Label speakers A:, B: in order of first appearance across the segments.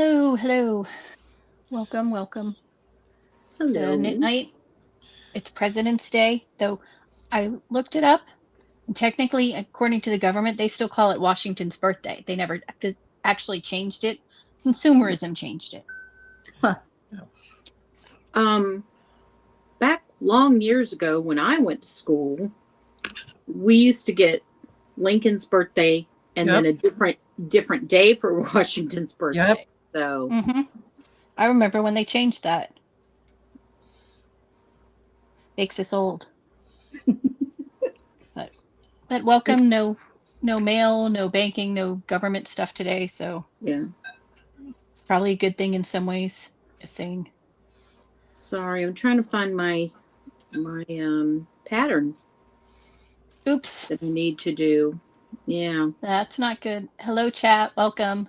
A: Hello, hello. Welcome, welcome to Knit
B: Hello.
A: Night. It's President's Day, though I looked it up, and technically, according to the government, they still call it Washington's birthday. They never actually changed it. Consumerism changed it.
C: Huh.
B: Back long years ago when I went to school, we used to get Lincoln's birthday and then a different day for Washington's birthday.
C: Yep.
B: So
A: I remember when they changed that. Makes us old. but welcome. No mail, no banking, no government stuff today. So
B: yeah.
A: it's probably a good thing in some ways. Just saying.
B: Sorry, I'm trying to find my pattern
A: Oops.
B: that I need to do. Yeah.
A: That's not good. Hello, chat. Welcome.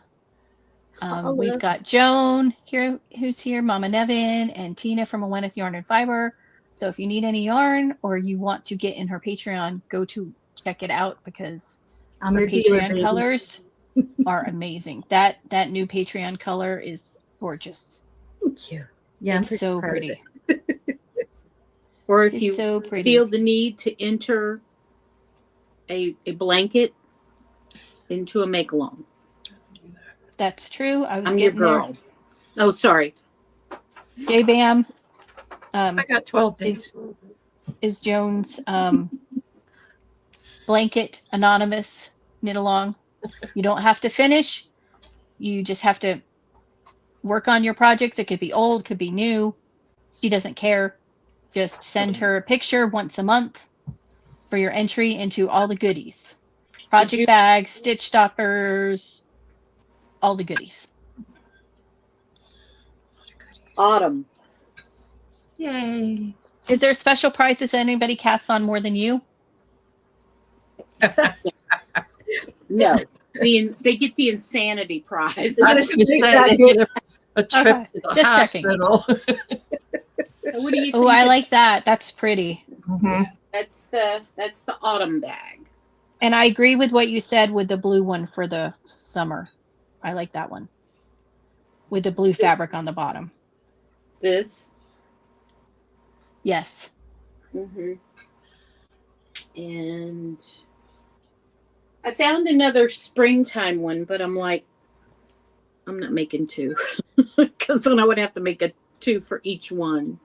C: Hello.
A: We've got Joan here, who's here, Mama Nevin, and Tina from Aweneth Yarn and Fiber. So if you need any yarn or you want to get in her Patreon, go to check it out because
C: I'm
A: her
C: your dealer,
A: Patreon
C: baby.
A: colors are amazing. That new Patreon color is gorgeous.
C: Thank you. Yeah,
A: It's so pretty.
B: Or if
A: It's
B: you
A: so pretty.
B: feel the need to enter a blanket into a make-along.
A: That's true.
B: I'm your girl. Oh, sorry.
A: J-Bam.
C: I got 12 days.
A: Is Joan's blanket anonymous knit along. You don't have to finish. You just have to work on your projects. It could be old, could be new. She doesn't care. Just send her a picture once a month for your entry into all the goodies. Project bags, stitch stoppers, all the goodies.
B: Autumn.
C: Yay.
A: Is there special prizes anybody casts on more than you?
B: No. They get the insanity prize.
C: I just said they get a trip to the
A: Just
C: hospital.
B: What do you think?
A: Oh, I like that. That's pretty.
C: Mm-hmm.
B: That's the autumn bag.
A: And I agree with what you said with the blue one for the summer. I like that one. With the blue fabric on the bottom.
B: This.
A: Yes.
B: And I found another springtime one, but I'm like, I'm not making two because then I would have to make a two for each one.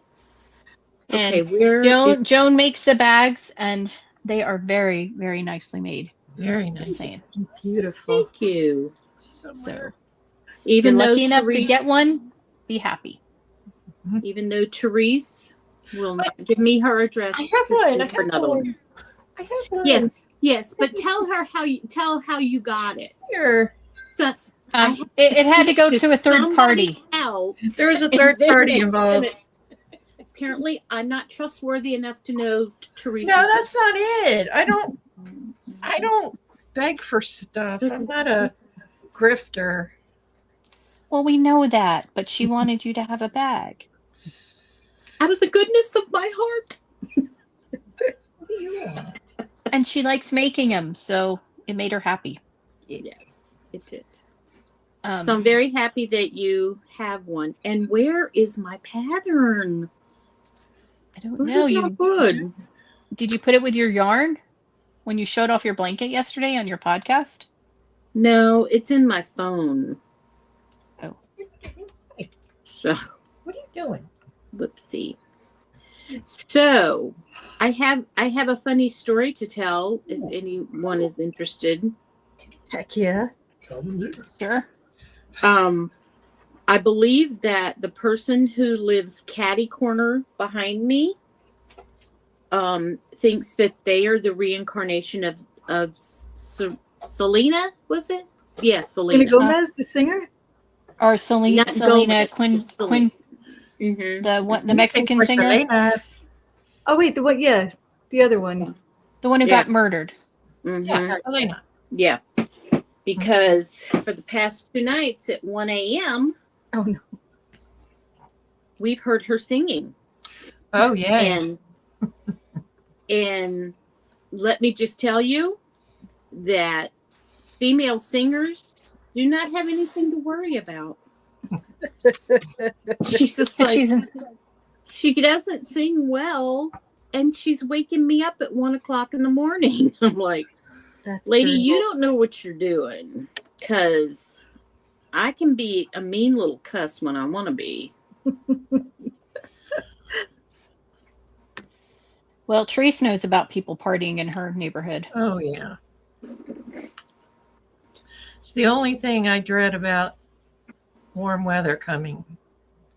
A: And
B: okay,
A: Joan makes the bags, and they are very, very nicely made.
C: Very nice.
A: Just saying.
C: Beautiful.
B: Thank you.
A: So
B: even
A: if you're
B: though
A: lucky enough to
B: Therese,
A: get one, be happy.
B: even though Therese will not give me her address.
C: I have one.
B: I have one. Yes, but tell her how you got it.
C: Here.
B: So,
A: it had to go to a third party.
C: There was a third party involved.
B: Apparently, I'm not trustworthy enough to know Teresa.
C: No, that's not it. I don't beg for stuff. I'm not a grifter.
A: Well, we know that, but she wanted you to have a bag.
B: Out of the goodness of my heart.
C: What do you want?
A: And she likes making them, so it made her happy.
B: Yes, it did.
A: So
B: I'm very happy that you have one. And where is my pattern?
A: I don't know.
B: Good.
A: Did you put it with your yarn when you showed off your blanket yesterday on your podcast?
B: No, it's in my phone.
A: Oh.
B: So
C: What are you doing?
B: Whoopsie. So I have a funny story to tell if anyone is interested.
C: Heck yeah.
A: Sure.
B: I believe that the person who lives catty corner behind me thinks that they are the reincarnation of Selena, was it? Yes, Selena.
C: Gomez, the singer?
A: Or Selena Quinn,
B: Mm-hmm.
A: the Mexican singer,
C: Selena. Oh wait, the one, yeah, the other one,
A: the one who got murdered.
B: Mm-hmm.
C: yeah, Selena.
B: Yeah, because for the past 2 nights at 1 a.m.
C: Oh no,
B: we've heard her singing.
C: Oh yeah,
B: and let me just tell you that female singers do not have anything to worry about. She's just like, she doesn't sing well, and she's waking me up at 1:00 in the morning. I'm like,
D: That's
B: lady,
D: pretty
B: you
D: cool.
B: don't know what you're doing, because I can be a mean little cuss when I want to be.
A: Well, Therese knows about people partying in her neighborhood.
C: Oh, yeah. It's the only thing I dread about warm weather coming.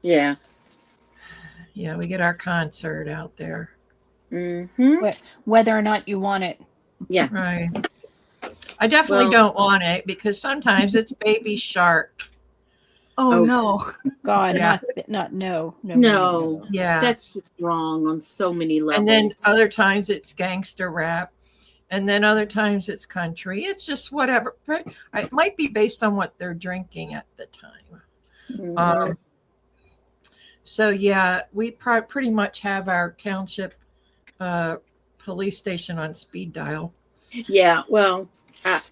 B: Yeah.
C: Yeah, we get our concert out there.
B: Mm-hmm.
A: Whether or not you want it.
B: Yeah.
C: Right. I definitely
B: Well-
C: don't want it because sometimes it's Baby Shark.
D: Oh,
B: Oh.
D: no.
A: God,
C: Yeah.
A: no.
B: No.
C: Yeah.
B: That's just wrong on so many levels.
C: And then other times it's gangster rap. And then other times it's country. It's just whatever. It might be based on what they're drinking at the time.
B: Mhm.
C: So, yeah, we pretty much have our township police station on speed dial.
B: Yeah, well,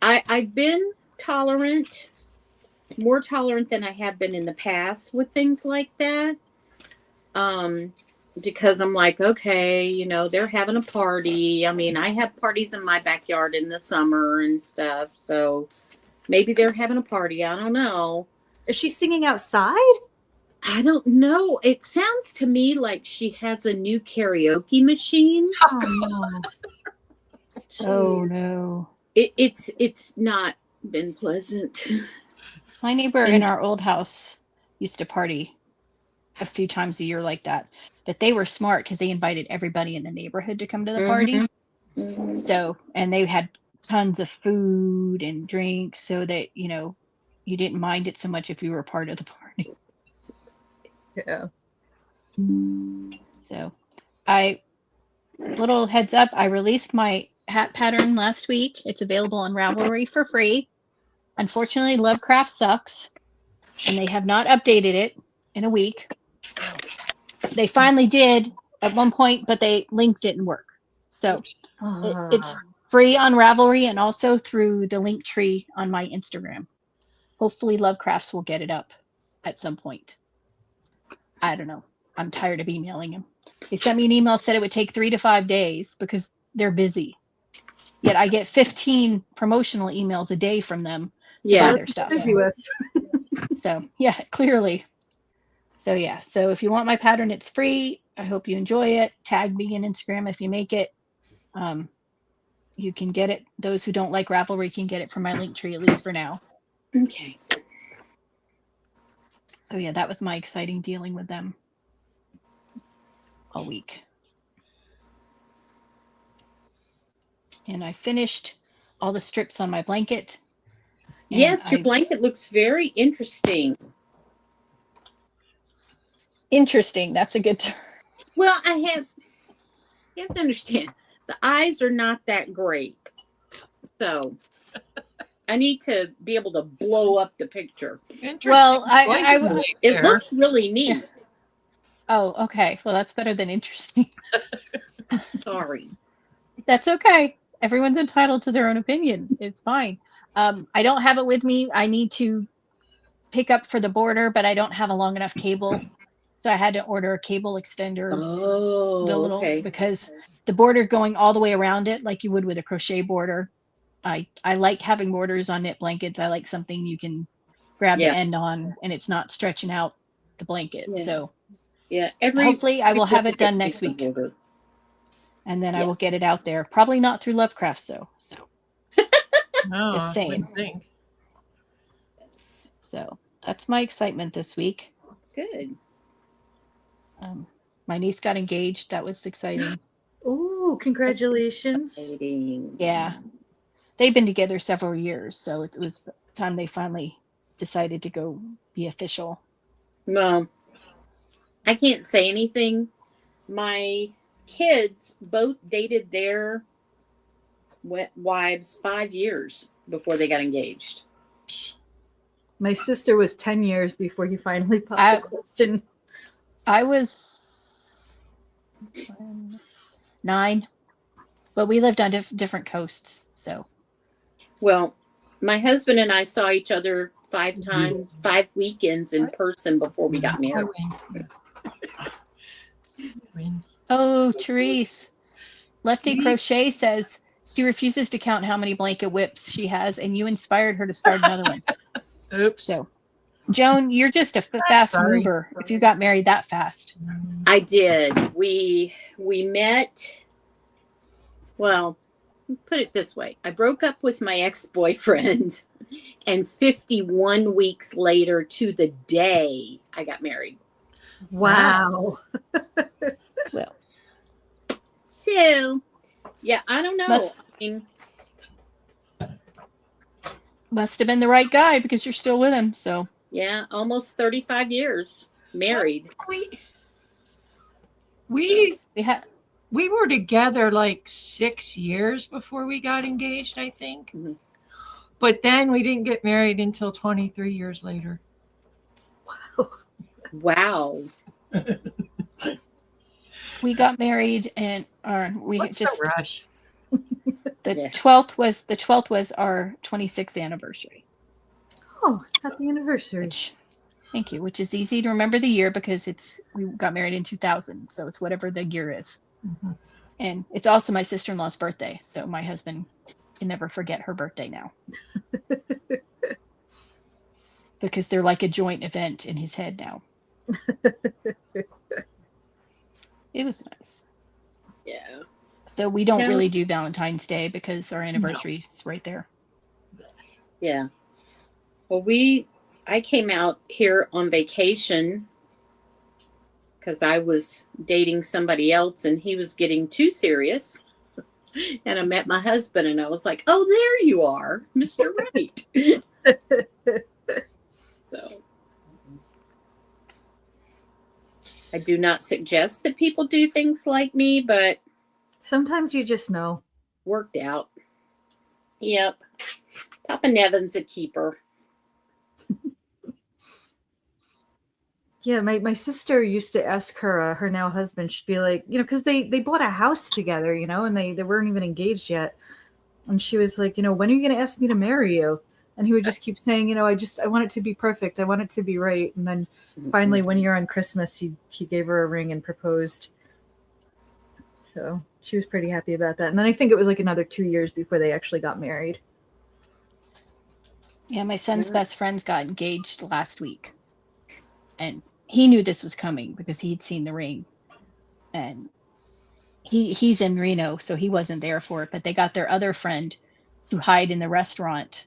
B: I've been tolerant, more tolerant than I have been in the past with things like that. Because I'm like, okay, you know, they're having a party. I mean, I have parties in my backyard in the summer and stuff. So maybe they're having a party. I don't know.
D: Is she singing outside?
B: I don't know. It sounds to me like she has a new karaoke machine.
D: Oh, no.
A: Oh
D: Jeez.
A: no.
B: It's not been pleasant.
A: My neighbor in our old house used to party a few times a year like that. But they were smart because they invited everybody in the neighborhood to come to the party.
B: Mhm.
A: So, and they had tons of food and drinks so that, you know, you didn't mind it so much if you were part of the party.
D: Yeah.
A: So, little heads up, I released my hat pattern last week. It's available on Ravelry for free. Unfortunately, Lovecraft sucks, and they have not updated it in a week. They finally did at one point, but they link didn't work. So it's free on Ravelry and also through the link tree on my Instagram. Hopefully Lovecrafts will get it up at some point. I don't know. I'm tired of emailing them. They sent me an email, said it would take 3 to 5 days because they're busy. Yet I get 15 promotional emails a day from them to buy their stuff.
D: Busy with.
A: So yeah, clearly. So yeah, so if you want my pattern, it's free. I hope you enjoy it. Tag me in Instagram if you make it. You can get it. Those who don't like Ravelry can get it from my link tree, at least for now.
B: Okay.
A: So yeah, that was my exciting dealing with them all week. And I finished all the strips on my blanket.
B: Yes, your blanket looks very interesting.
A: Interesting. That's a good term.
B: Well, you have to understand, the eyes are not that great. So I need to be able to blow up the picture.
C: Interesting.
A: Well,
B: It looks really neat.
A: Oh, okay. Well, that's better than interesting.
B: Sorry.
A: That's okay. Everyone's entitled to their own opinion. It's fine. I don't have it with me. I need to pick up for the border, but I don't have a long enough cable. So I had to order a cable extender.
B: Oh, okay.
A: Because the border going all the way around it, like you would with a crochet border. I like having borders on knit blankets. I like something you can grab the end on and it's not stretching out the blanket.
B: Yeah.
A: So
B: yeah,
A: hopefully I will have it done next week. And then I will get it out there. Probably not through Lovecraft, so
C: No,
A: just saying.
C: I wouldn't think.
A: So that's my excitement this week.
B: Good.
A: My niece got engaged. That was exciting.
D: Ooh, congratulations.
B: Exciting.
A: Yeah. They've been together several years, so it was time they finally decided to go be official.
B: Well, I can't say anything. My kids both dated their wives 5 years before they got engaged.
D: My sister was 10 years before he finally popped the question.
A: I was 9, but we lived on different coasts. So,
B: well, my husband and I saw each other 5 times, 5 weekends in person before we got
C: I
B: married.
C: win. Win.
A: Oh, Therese. Lefty
C: Me?
A: Crochet says she refuses to count how many blanket whips she has, and you inspired her to start another one.
C: Oops.
A: So, Joan, you're just a fast
C: sorry.
A: mover if you got married that fast.
B: I did. We met. Well, put it this way: I broke up with my ex-boyfriend, and 51 weeks later, to the day, I got married.
D: Wow.
A: Well,
B: So, yeah, I don't know.
A: Must-
B: I mean,
A: must have been the right guy because you're still with him. So,
B: yeah, almost 35 years married.
C: We
A: we
C: were together like 6 years before we got engaged, I think.
B: Mhm.
C: But then we didn't get married until 23 years later.
B: Wow.
A: we got married, and we
C: What's
A: just
C: the rush?
A: the
B: Yeah.
A: 12th was our 26th anniversary.
D: Oh, happy anniversary.
A: Thank you. Which is easy to remember the year because we got married in 2000, so it's whatever the year is.
C: Mhm.
A: And it's also my sister-in-law's birthday, so my husband can never forget her birthday now. Because they're like a joint event in his head now. It was nice.
B: Yeah.
A: So we don't
B: No.
A: really do Valentine's Day because our anniversary is right there.
B: Yeah. Well, I came out here on vacation because I was dating somebody else and he was getting too serious. And I met my husband and I was like, oh, there you are, Mr. Right. So I do not suggest that people do things like me, but
D: Sometimes you just know.
B: worked out. Yep. Papa Nevin's a keeper.
D: Yeah, my sister used to ask her now husband, she'd be like, because they bought a house together, and they weren't even engaged yet. And she was like, when are you going to ask me to marry you? And he would just keep saying, I want it to be perfect. I want it to be right. And then finally, one year on Christmas, he gave her a ring and proposed. So she was pretty happy about that. And then I think it was like another 2 years before they actually got married.
A: Yeah, my son's best friends got engaged last week. And he knew this was coming because he'd seen the ring. And he's in Reno, so he wasn't there for it. But they got their other friend to hide in the restaurant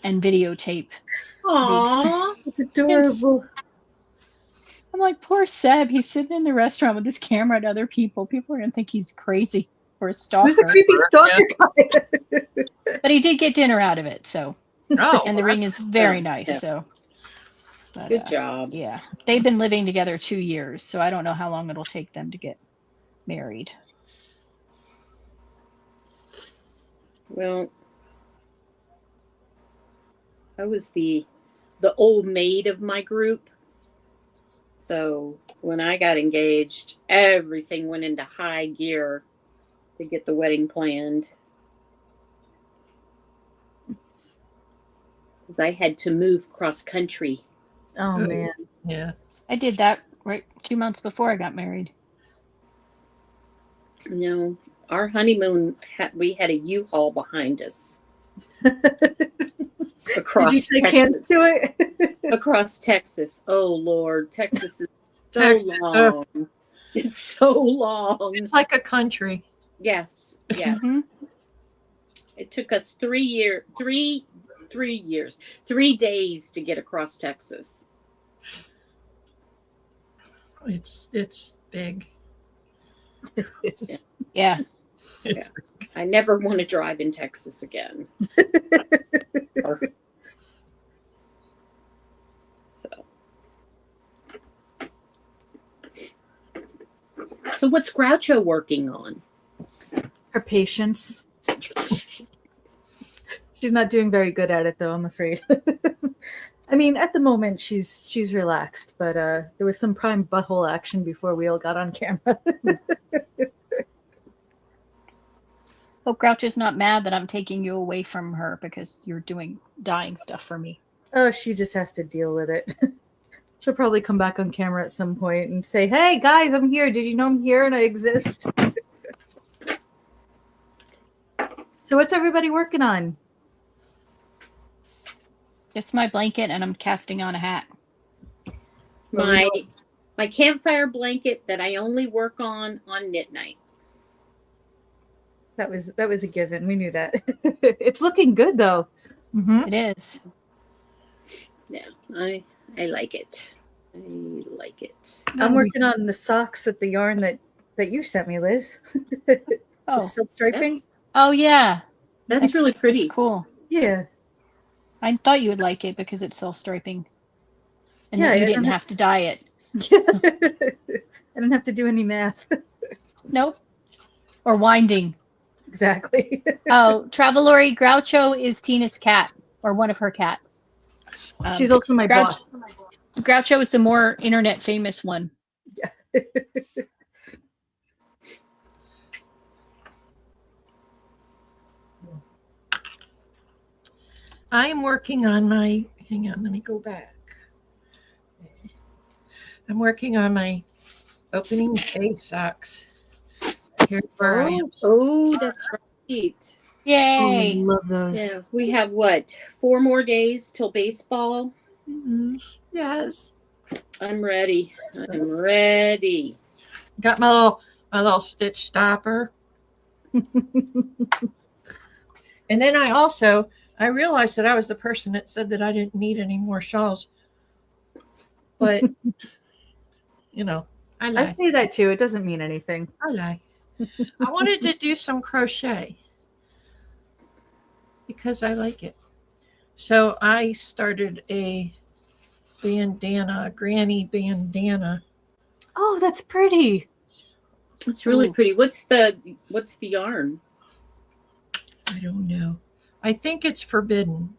A: and videotape.
B: Aww.
D: It's adorable.
A: I'm like, poor Seb. He's sitting in the restaurant with his camera at other people. People are going to think he's crazy or a stalker.
D: Who's a creepy stalker guy?
A: But he did get dinner out of it. So,
C: Oh,
A: and the ring is very nice.
B: Yeah.
A: So, but,
B: Good job.
A: Yeah, they've been living together 2 years, so I don't know how long it'll take them to get married.
B: Well, I was the old maid of my group. So when I got engaged, everything went into high gear to get the wedding planned. Because I had to move cross country.
D: Oh, man.
C: yeah.
A: I did that right 2 months before I got married.
B: Our honeymoon, we had a U-Haul behind us. Across
D: Did you take
B: Texas.
D: hands to it?
B: Across Texas. Oh, Lord. Texas is so
C: Texas,
B: long. It's so long.
C: It's like a country.
B: Yes. Yes.
A: Mhm.
B: It took us 3 days to get across Texas.
C: It's big.
A: Yeah.
B: Yeah. I never want to drive in Texas again. So what's Groucho working on?
D: Her patience. She's not doing very good at it, though, I'm afraid. I mean, at the moment, she's relaxed, but there was some prime butthole action before we all got on camera.
A: Hope Groucho's not mad that I'm taking you away from her because you're doing dying stuff for me.
D: Oh, she just has to deal with it. She'll probably come back on camera at some point and say, "Hey guys, I'm here. Did you know I'm here and I exist?" So what's everybody working on?
A: Just my blanket, and I'm casting on a hat.
B: My campfire blanket that I only work on knit night.
D: That was a given. We knew that. It's looking good though.
C: Mm-hmm.
A: It is.
B: Yeah, I like it. I like it.
D: I'm working on the socks with the yarn that you sent me, Liz. The
A: Oh,
D: silk striping.
A: oh yeah,
B: That's really pretty.
A: it's cool.
D: Yeah.
A: I thought you would like it because it's self-striping, and
D: Yeah,
A: that you
D: I
A: didn't
D: don't
A: have to dye it.
D: I don't have to do any math.
A: Nope. Or winding.
D: Exactly.
A: Oh, Travelori Groucho is Tina's cat, or one of her cats.
D: She's also my boss.
A: Groucho is the more internet famous one.
D: Yeah.
C: I'm working on my, hang on, let me go back. I'm working on my opening day socks. Here's where I am.
B: Oh, that's right.
A: Yay!
D: Love those.
B: Yeah, we have what? 4 more days till baseball.
C: Mhm. Yes.
B: I'm ready. I'm ready.
C: Got my little stitch stopper. And then I realized that I was the person that said that I didn't need any more shawls. But you know, I
D: I
C: lie.
D: say that too. It doesn't mean anything.
C: I lie. I wanted to do some crochet because I like it. So I started a bandana, granny bandana.
D: Oh, that's pretty.
B: It's really
A: Ooh.
B: pretty. What's the yarn?
C: I don't know. I think it's forbidden,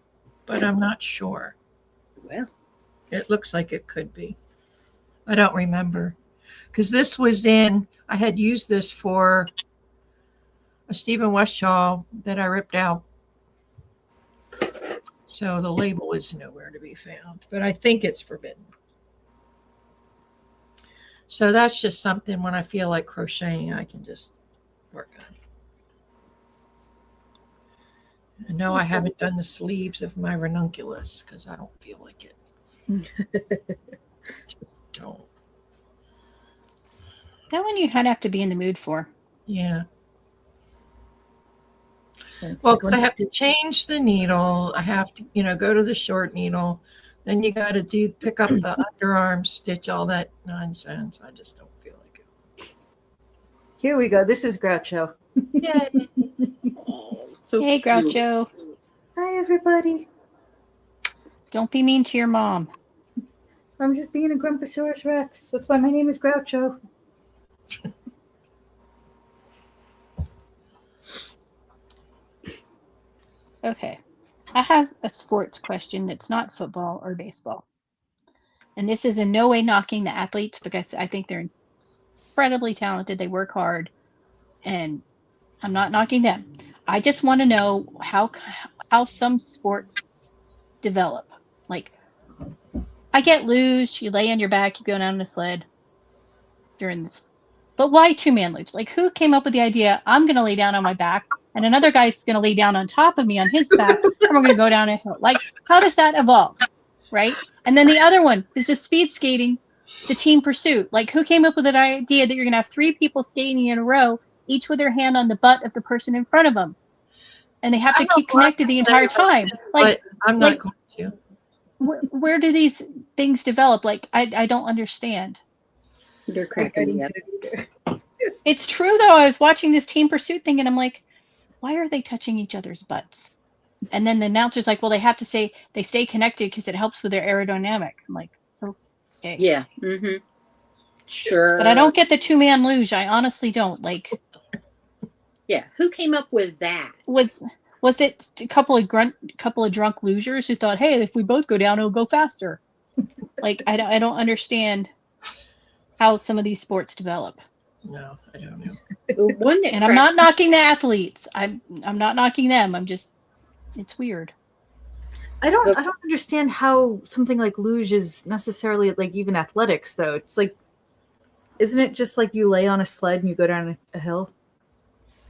C: but I'm not sure.
B: Well,
C: It looks like it could be. I don't remember. Because this was I had used this for a Stephen West shawl that I ripped out. So the label is nowhere to be found, but I think it's forbidden. So that's just something when I feel like crocheting, I can just work on. I know I haven't done the sleeves of my ranunculus because I don't feel like it. Just don't.
A: That one you kind of have to be in the mood for.
C: Yeah.
D: It's
C: Well,
D: like
C: because I have to change the needle. I have to, go to the short needle. Then you got to pick up the underarm, stitch all that nonsense. I just don't feel like it.
D: Here we go. This is Groucho.
C: Yay.
B: oh, so
A: Hey,
B: cute.
A: Groucho.
D: Hi, everybody.
A: Don't be mean to your mom.
D: I'm just being a Grumposaurus Rex. That's why my name is Groucho.
A: Okay. I have a sports question that's not football or baseball. And this is in no way knocking the athletes because I think they're incredibly talented. They work hard. And I'm not knocking them. I just want to know how some sports develop. Like, I get luge, you lay on your back, you go down on a sled during this. But why two-man luge? Like, who came up with the idea, I'm going to lay down on my back, and another guy's going to lay down on top of me on his back, and we're going to go down a hill? Like, how does that evolve? Right? And then the other one, this is speed skating, the team pursuit. Like, who came up with an idea that you're going to have 3 people skating in a row, each with their hand on the butt of the person in front of them, and they have to keep connected the entire time? Like,
C: but I'm not going to.
A: where do these things develop? Like, I don't understand.
B: They're
D: I
B: cracking me
D: didn't
B: up.
D: get it either.
A: It's true though. I was watching this team pursuit thing, and I'm like, why are they touching each other's butts? And then the announcer's like, well, they have to say they stay connected because it helps with their aerodynamic. I'm like, okay.
B: Yeah. Mm-hmm. Sure.
A: But I don't get the two-man luge. I honestly don't. Like,
B: Yeah. Who came up with that?
A: was it a couple of drunk losers who thought, hey, if we both go down, it'll go faster? Like, I don't understand how some of these sports develop.
C: No, I don't know.
B: The one that
A: And I'm not knocking the athletes. I'm not knocking them. I'm just, it's weird.
D: I don't understand how something like luge is necessarily like even athletics though. It's like, isn't it just like you lay on a sled and you go down a hill?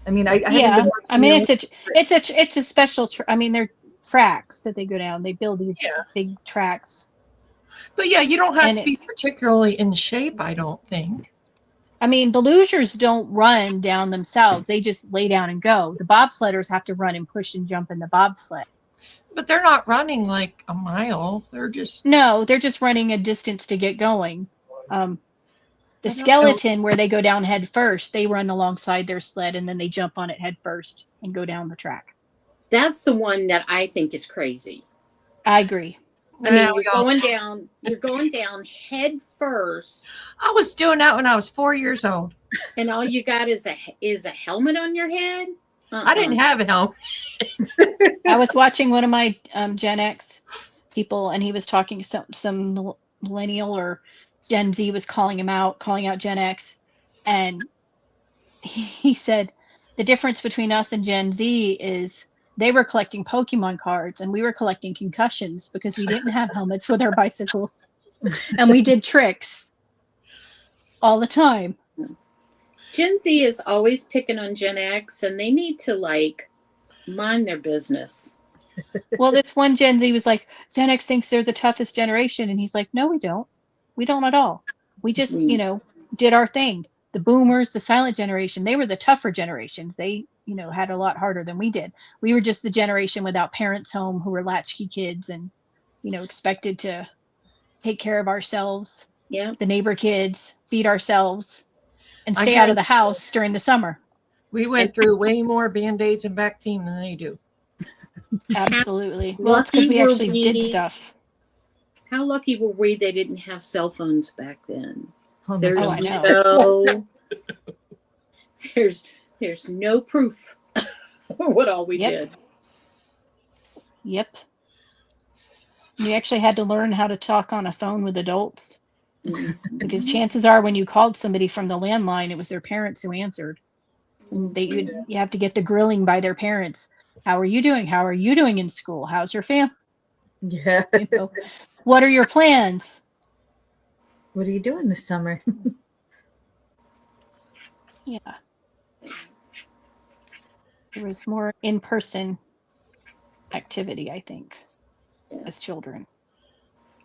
D: I mean, I haven't
A: Yeah,
D: been
A: I mean
D: watching
A: it's a special. I mean, they're tracks that they go down. They build these
C: Yeah.
A: big tracks.
C: But yeah, you don't have
A: And
C: to be
A: it's,
C: particularly in shape, I don't think.
A: I mean, the lugers don't run down themselves. They just lay down and go. The bobsledders have to run and push and jump in the bobsled.
C: But they're not running like a mile. They're just
A: No, they're just running a distance to get going. The
C: I don't know.
A: skeleton, where they go down head first, they run alongside their sled and then they jump on it head first and go down the track.
B: That's the one that I think is crazy.
A: I agree.
B: I mean,
C: Yeah, we all-
B: you're going down head first,
C: I was doing that when I was 4 years old.
B: and all you got is a helmet on your head.
C: I didn't have a helmet.
A: I was watching one of my Gen X people, and he was talking some millennial or Gen Z was calling out Gen X, and he said the difference between us and Gen Z is they were collecting Pokemon cards and we were collecting concussions because we didn't have helmets with our bicycles, and we did tricks all the time.
B: Gen Z is always picking on Gen X, and they need to like mind their business.
A: Well, this one Gen Z was like, Gen X thinks they're the toughest generation. And he's like, no, we don't. We don't at all. We just, did our thing. The boomers, the silent generation, they were the tougher generations. They, had a lot harder than we did. We were just the generation without parents home who were latchkey kids and, expected to take care of ourselves.
B: Yeah.
A: The neighbor kids, feed ourselves, and stay out of the house during the summer.
C: We went through way more Band-Aids and Bactine than they do.
A: Absolutely. Well, it's because we actually did stuff.
B: How lucky were we they didn't have cell phones back then?
D: Oh,
B: There's no proof for what all we did.
A: Yep. You actually had to learn how to talk on a phone with adults. Because chances are when you called somebody from the landline, it was their parents who answered. And you have to get the grilling by their parents. How are you doing? How are you doing in school? How's your family?
D: Yeah.
A: What are your plans?
D: What are you doing this summer?
A: Yeah. There was more in-person activity, I think, as children.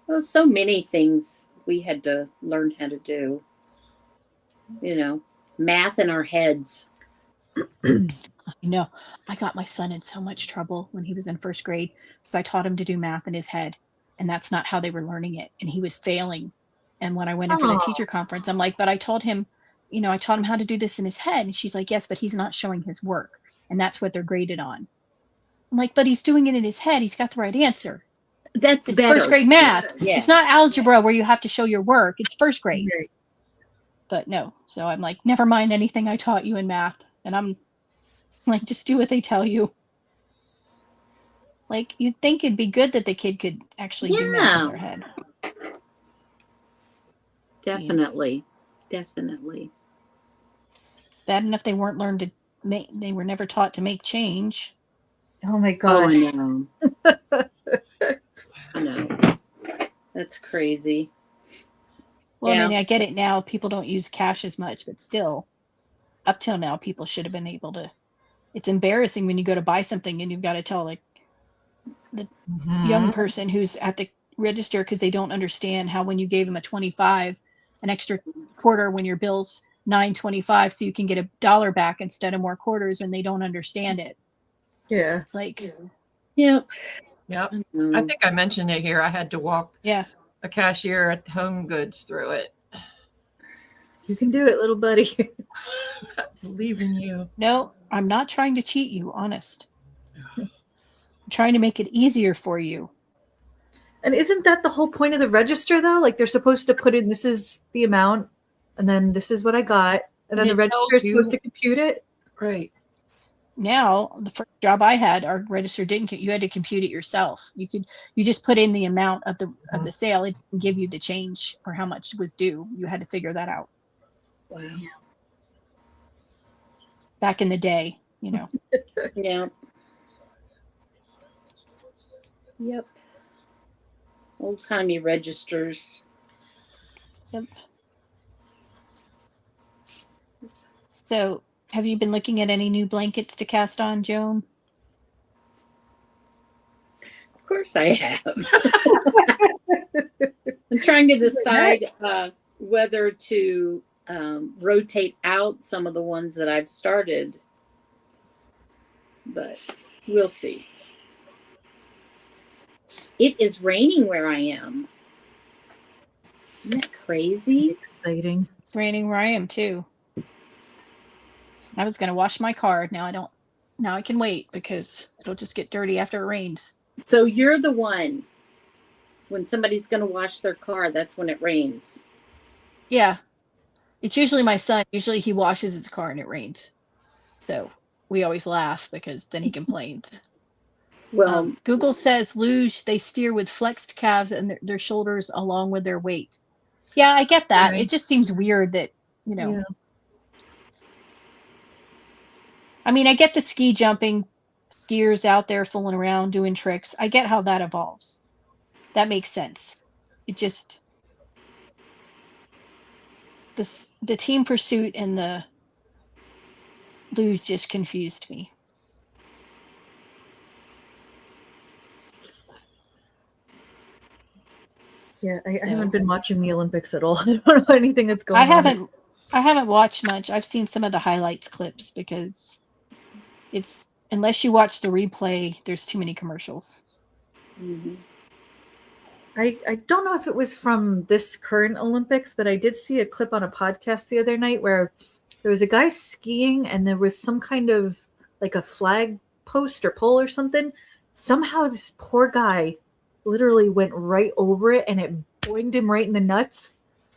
B: Well, so many things we had to learn how to do. Math in our heads.
A: I got my son in so much trouble when he was in first grade because I taught him to do math in his head, and that's not how they were learning it, and he was failing. And when I went in for the teacher conference, I'm like, but I taught him how to do this in his head. And she's like, yes, but he's not showing his work, and that's what they're graded on. I'm like, but he's doing it in his head. He's got the right answer.
B: It's
A: better. First grade math.
B: Yeah.
A: It's not algebra where you have to show your work. It's first grade.
D: Right.
A: But no. So I'm like, never mind anything I taught you in math. And I'm like, just do what they tell you. Like, you'd think it'd be good that the kid could actually do math in their head.
B: Definitely. Definitely.
A: It's bad enough they weren't learned to make, they were never taught to make change.
D: Oh my God.
B: Oh, I know. I know. That's crazy.
A: Well, I mean, I get it now. People don't use cash as much, but still, up till now, people should have been able to. It's embarrassing when you go to buy something and you've got to tell like the young person who's at the register because they don't understand how when you gave them a 25, an extra quarter when your bill's $9.25, so you can get $1 back instead of more quarters, and they don't understand it.
D: Yeah.
A: It's like,
B: Yep.
C: I think I mentioned it here. I had to walk a cashier at Home Goods through it.
D: You can do it, little buddy.
C: I believe in you.
A: No, I'm not trying to cheat you, honest. I'm trying to make it easier for you.
D: And isn't that the whole point of the register, though? Like, they're supposed to put in, this is the amount, and then this is what I got. And then the register is supposed to compute it.
C: Right.
A: Now, the first job I had, our register didn't. You had to compute it yourself. You just put in the amount of the sale. It didn't give you the change or how much was due. You had to figure that out.
B: Wow.
A: Back in the day,
B: Yeah. Yep. Old-timey registers.
A: Yep. So, have you been looking at any new blankets to cast on, Joan?
B: Of course I have. I'm trying to decide whether to rotate out some of the ones that I've started, but we'll see. It is raining where I am. Isn't that crazy?
D: Exciting.
A: It's raining where I am too. I was going to wash my car. Now I don't. Now I can wait because it'll just get dirty after it rains.
B: So you're the one. When somebody's going to wash their car, that's when it rains.
A: Yeah. It's usually my son. Usually he washes his car and it rains. So we always laugh because then he complains.
B: Well,
A: Google says luge, they steer with flexed calves and their shoulders along with their weight. Yeah, I get that.
D: Right.
A: It just seems weird that,
D: Yeah.
A: I mean, I get the ski jumping, skiers out there fooling around doing tricks. I get how that evolves. That makes sense. It just the team pursuit and the luge just confused me.
D: Yeah, I
A: So-
D: haven't been watching the Olympics at all. I don't know anything that's going on.
A: I haven't watched much. I've seen some of the highlights clips because it's unless you watch the replay, there's too many commercials.
B: mhm.
D: I don't know if it was from this current Olympics, but I did see a clip on a podcast the other night where there was a guy skiing and there was some kind of like a flag post or pole or something. Somehow this poor guy literally went right over it and it boinged him right in the nuts.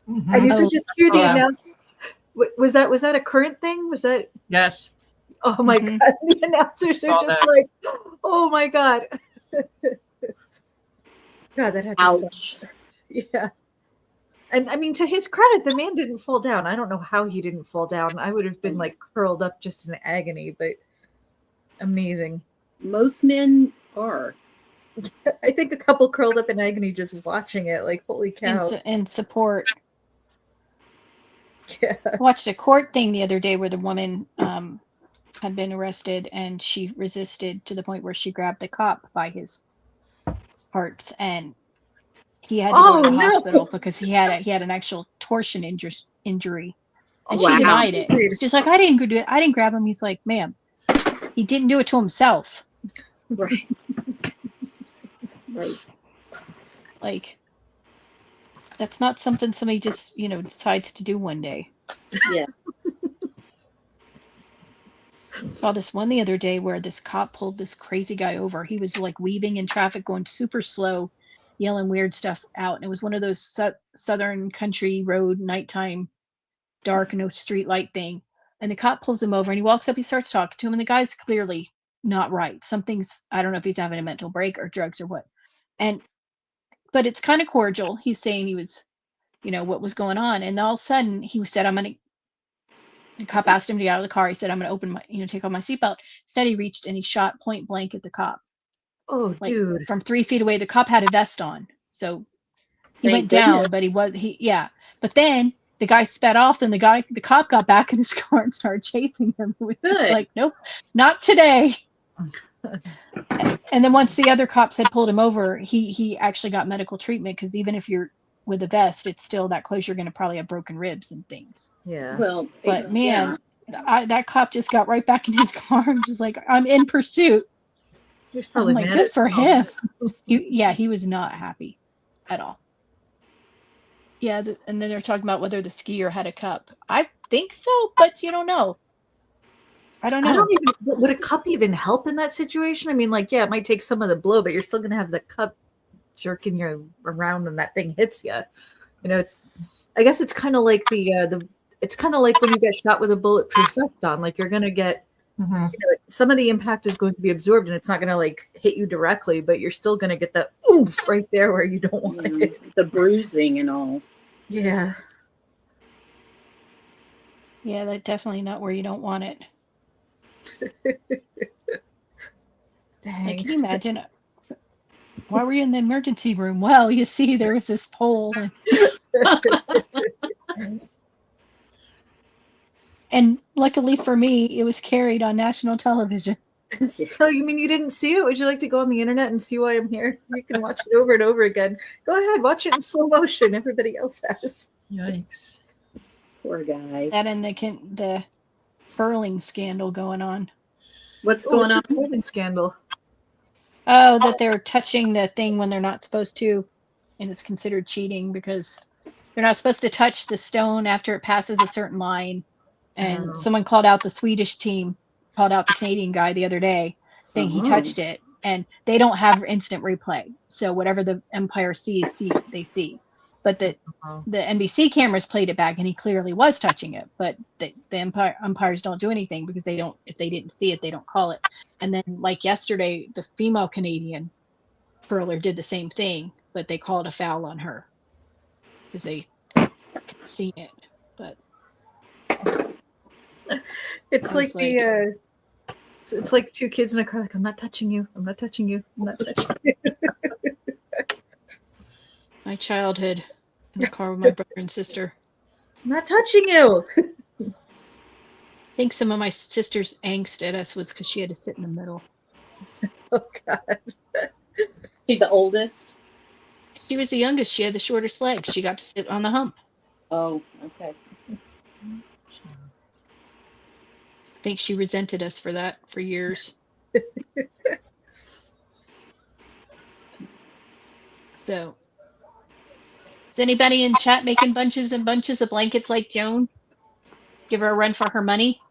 C: Mhm.
D: And you
A: Oh.
D: could just hear the
C: Oh, yeah.
D: announcement. Was that a current thing? Was that?
C: Yes.
D: Oh my
A: Mhm.
D: god! The announcers are
C: Saw
D: just
C: that.
D: like, "Oh my god!" God, that had to suck.
B: Ouch.
D: Yeah. And I mean, to his credit, the man didn't fall down. I don't know how he didn't fall down. I would have been like curled up just in agony, but amazing.
B: Most men are.
D: I think a couple curled up in agony just watching it, like, holy cow.
A: And support.
D: Yeah.
A: I watched a court thing the other day where the woman had been arrested and she resisted to the point where she grabbed the cop by his parts and he had to go to
D: Oh,
A: the
D: no.
A: hospital because he had an actual torsion injury. And
B: Wow.
A: she denied it. She's like, I didn't do it. I didn't grab him. He's like, ma'am, he didn't do it to himself.
B: Right. Right.
A: Like, that's not something somebody just, decides to do one day.
B: Yeah.
A: Saw this one the other day where this cop pulled this crazy guy over. He was like weaving in traffic, going super slow, yelling weird stuff out. And it was one of those southern country road nighttime, dark, no street light thing. And the cop pulls him over and he walks up, he starts talking to him. And the guy's clearly not right. Something's, I don't know if he's having a mental break or drugs or what. But it's kind of cordial. He's saying he was, what was going on. And all of a sudden he said, the cop asked him to get out of the car. He said, I'm going to open my, take off my seatbelt. Instead, he reached and he shot point blank at the cop.
D: Oh,
A: Like,
D: dude.
A: from 3 feet away. The cop had a vest on. So he
B: Thank
A: went down,
B: goodness.
A: but But then the guy sped off and the cop got back in his car and started chasing him. It was just
B: Good.
A: like, nope, not today. And then once the other cops had pulled him over, he actually got medical treatment because even if you're with a vest, it's still that close. You're going to probably have broken ribs and things.
D: Yeah.
B: Well,
A: But man, that cop just got right back in his car and just like, I'm in pursuit.
D: He's
A: I'm
D: probably
A: like,
D: mad
A: good
D: at
A: for
D: him.
A: him. He was not happy at all. Yeah, and then they're talking about whether the skier had a cup. I think so, but you don't know. I don't know.
D: I don't even, would a cup even help in that situation? I mean, like, yeah, it might take some of the blow, but you're still going to have the cup jerking you around when that thing hits you. I guess it's kind of like it's kind of like when you get shot with a bulletproof vest on, like you're going to get,
C: Mhm.
D: some of the impact is going to be absorbed and it's not going to like hit you directly, but you're still going to get that oomph right there where you don't want it.
B: the bruising and all.
D: Yeah.
A: Yeah, that's definitely not where you don't want it.
D: Dang.
A: Like, can you imagine Why were you in the emergency room? Well, you see, there was this pole. And luckily for me, it was carried on national television.
D: Oh, you mean you didn't see it? Would you like to go on the internet and see why I'm here? You can watch it over and over again. Go ahead, watch it in slow motion. Everybody else has.
C: Yikes.
B: Poor guy.
A: That and the curling scandal going on.
B: What's
D: Oh,
B: going
D: it's
B: on?
D: a clothing scandal.
A: Oh, that they're touching the thing when they're not supposed to, and it's considered cheating because they're not supposed to touch the stone after it passes a certain line. And
D: Oh.
A: someone called out the Swedish team, called out the Canadian guy the other day, saying he touched it, and they don't have instant replay. So whatever the umpire sees, they see. But the NBC cameras played it back, and he clearly was touching it. But the umpires don't do anything because they don't. If they didn't see it, they don't call it. And then, like yesterday, the female Canadian curler did the same thing, but they called a foul on her because they seen it. But
D: It's like the it's like two kids in a car, like, I'm not touching you. I'm not touching you. I'm not touching you.
A: my childhood in the car with my brother and sister.
D: I'm not touching you.
A: I think some of my sister's angst at us was because she had to sit in the middle.
D: Oh God.
B: She the oldest?
A: She was the youngest. She had the shortest legs. She got to sit on the hump.
B: Oh, okay.
A: I think she resented us for that for years. So, is anybody in chat making bunches and bunches of blankets like Joan? Give her a run for her money.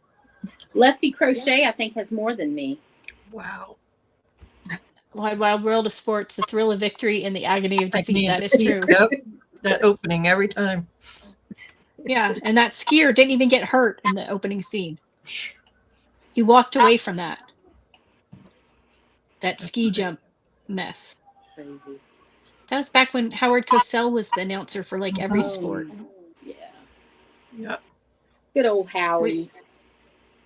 B: Lefty Crochet, I think, has more than me.
C: Wow.
A: Wide, wild world of sports, the thrill of victory and the agony of defeat. That is true.
C: Yep. That opening every time.
A: Yeah, and that skier didn't even get hurt in the opening scene. He walked away from that ski jump mess.
B: Crazy.
A: That was back when Howard Cosell was the announcer for like every sport.
B: Yeah.
C: Yep.
B: Good old Howie.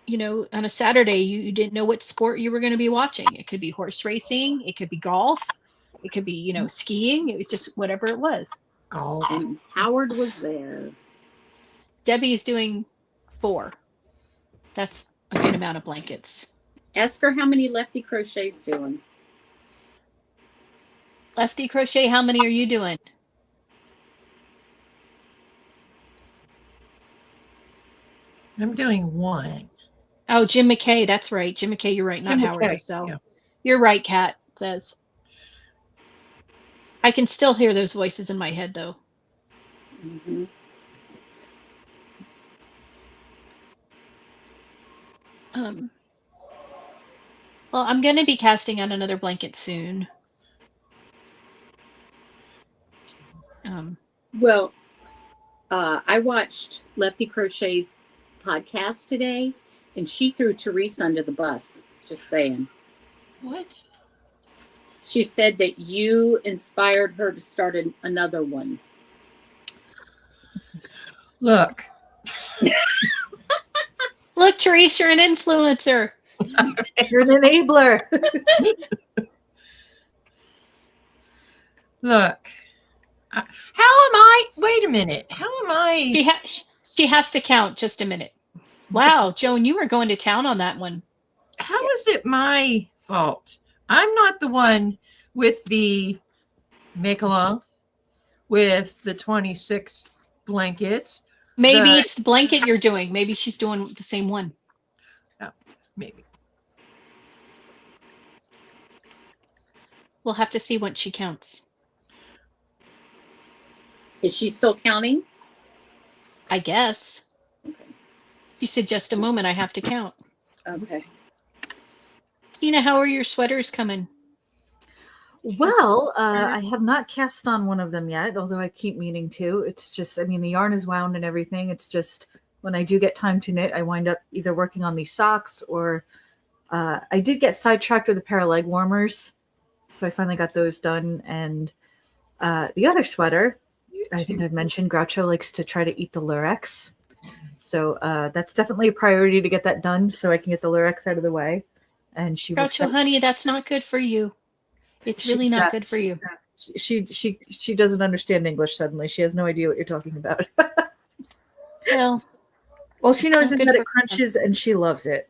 A: You know, on a Saturday, you didn't know what sport you were going to be watching. It could be horse racing. It could be golf. It could be, you know, skiing. It was just whatever it was.
C: Golf.
B: And Howard was there.
A: Debbie is doing 4. That's a good amount of blankets.
B: Ask her how many Lefty Crochet's doing.
A: Lefty Crochet, how many are you doing?
C: I'm doing 1.
A: Oh, Jim McKay. That's right. Jim McKay, you're right. Not
C: Jim
A: Howard
C: McKay,
A: Cosell.
C: yeah.
A: You're right, Kat says. I can still hear those voices in my head, though.
B: Mm-hmm.
A: Well, I'm going to be casting on another blanket soon.
B: Well, I watched Lefty Crochet's podcast today, and she threw Teresa under the bus. Just saying.
C: What?
B: She said that you inspired her to start another one.
C: Look.
A: Look, Teresa, you're an influencer.
D: You're an enabler.
C: Look. How am I? Wait a minute. How am I?
A: She has to count. Just a minute. Wow, Joan, you were going to town on that one.
C: How is it my fault? I'm not the one with the make-along with the 26 blankets.
A: Maybe it's the blanket you're doing. Maybe she's doing the same one.
C: Oh, maybe.
A: We'll have to see when she counts.
B: Is she still counting?
A: I guess.
B: Okay.
A: She said, just a moment, I have to count.
B: Okay.
A: Tina, how are your sweaters coming?
D: Well, I have not cast on one of them yet, although I keep meaning to. It's just, I mean, the yarn is wound and everything. It's just when I do get time to knit, I wind up either working on these socks or I did get sidetracked with a pair of leg warmers. So I finally got those done. And the other sweater, I think I've mentioned, Groucho likes to try to eat the lurex. So that's definitely a priority to get that done so I can get the lurex out of the way. And she
A: Groucho, honey, that's not good for you. It's really not good for you.
D: She doesn't understand English suddenly. She has no idea what you're talking about.
A: Well,
D: All she knows
A: not
D: is
A: good
D: that
A: for
D: it crunches and she loves it.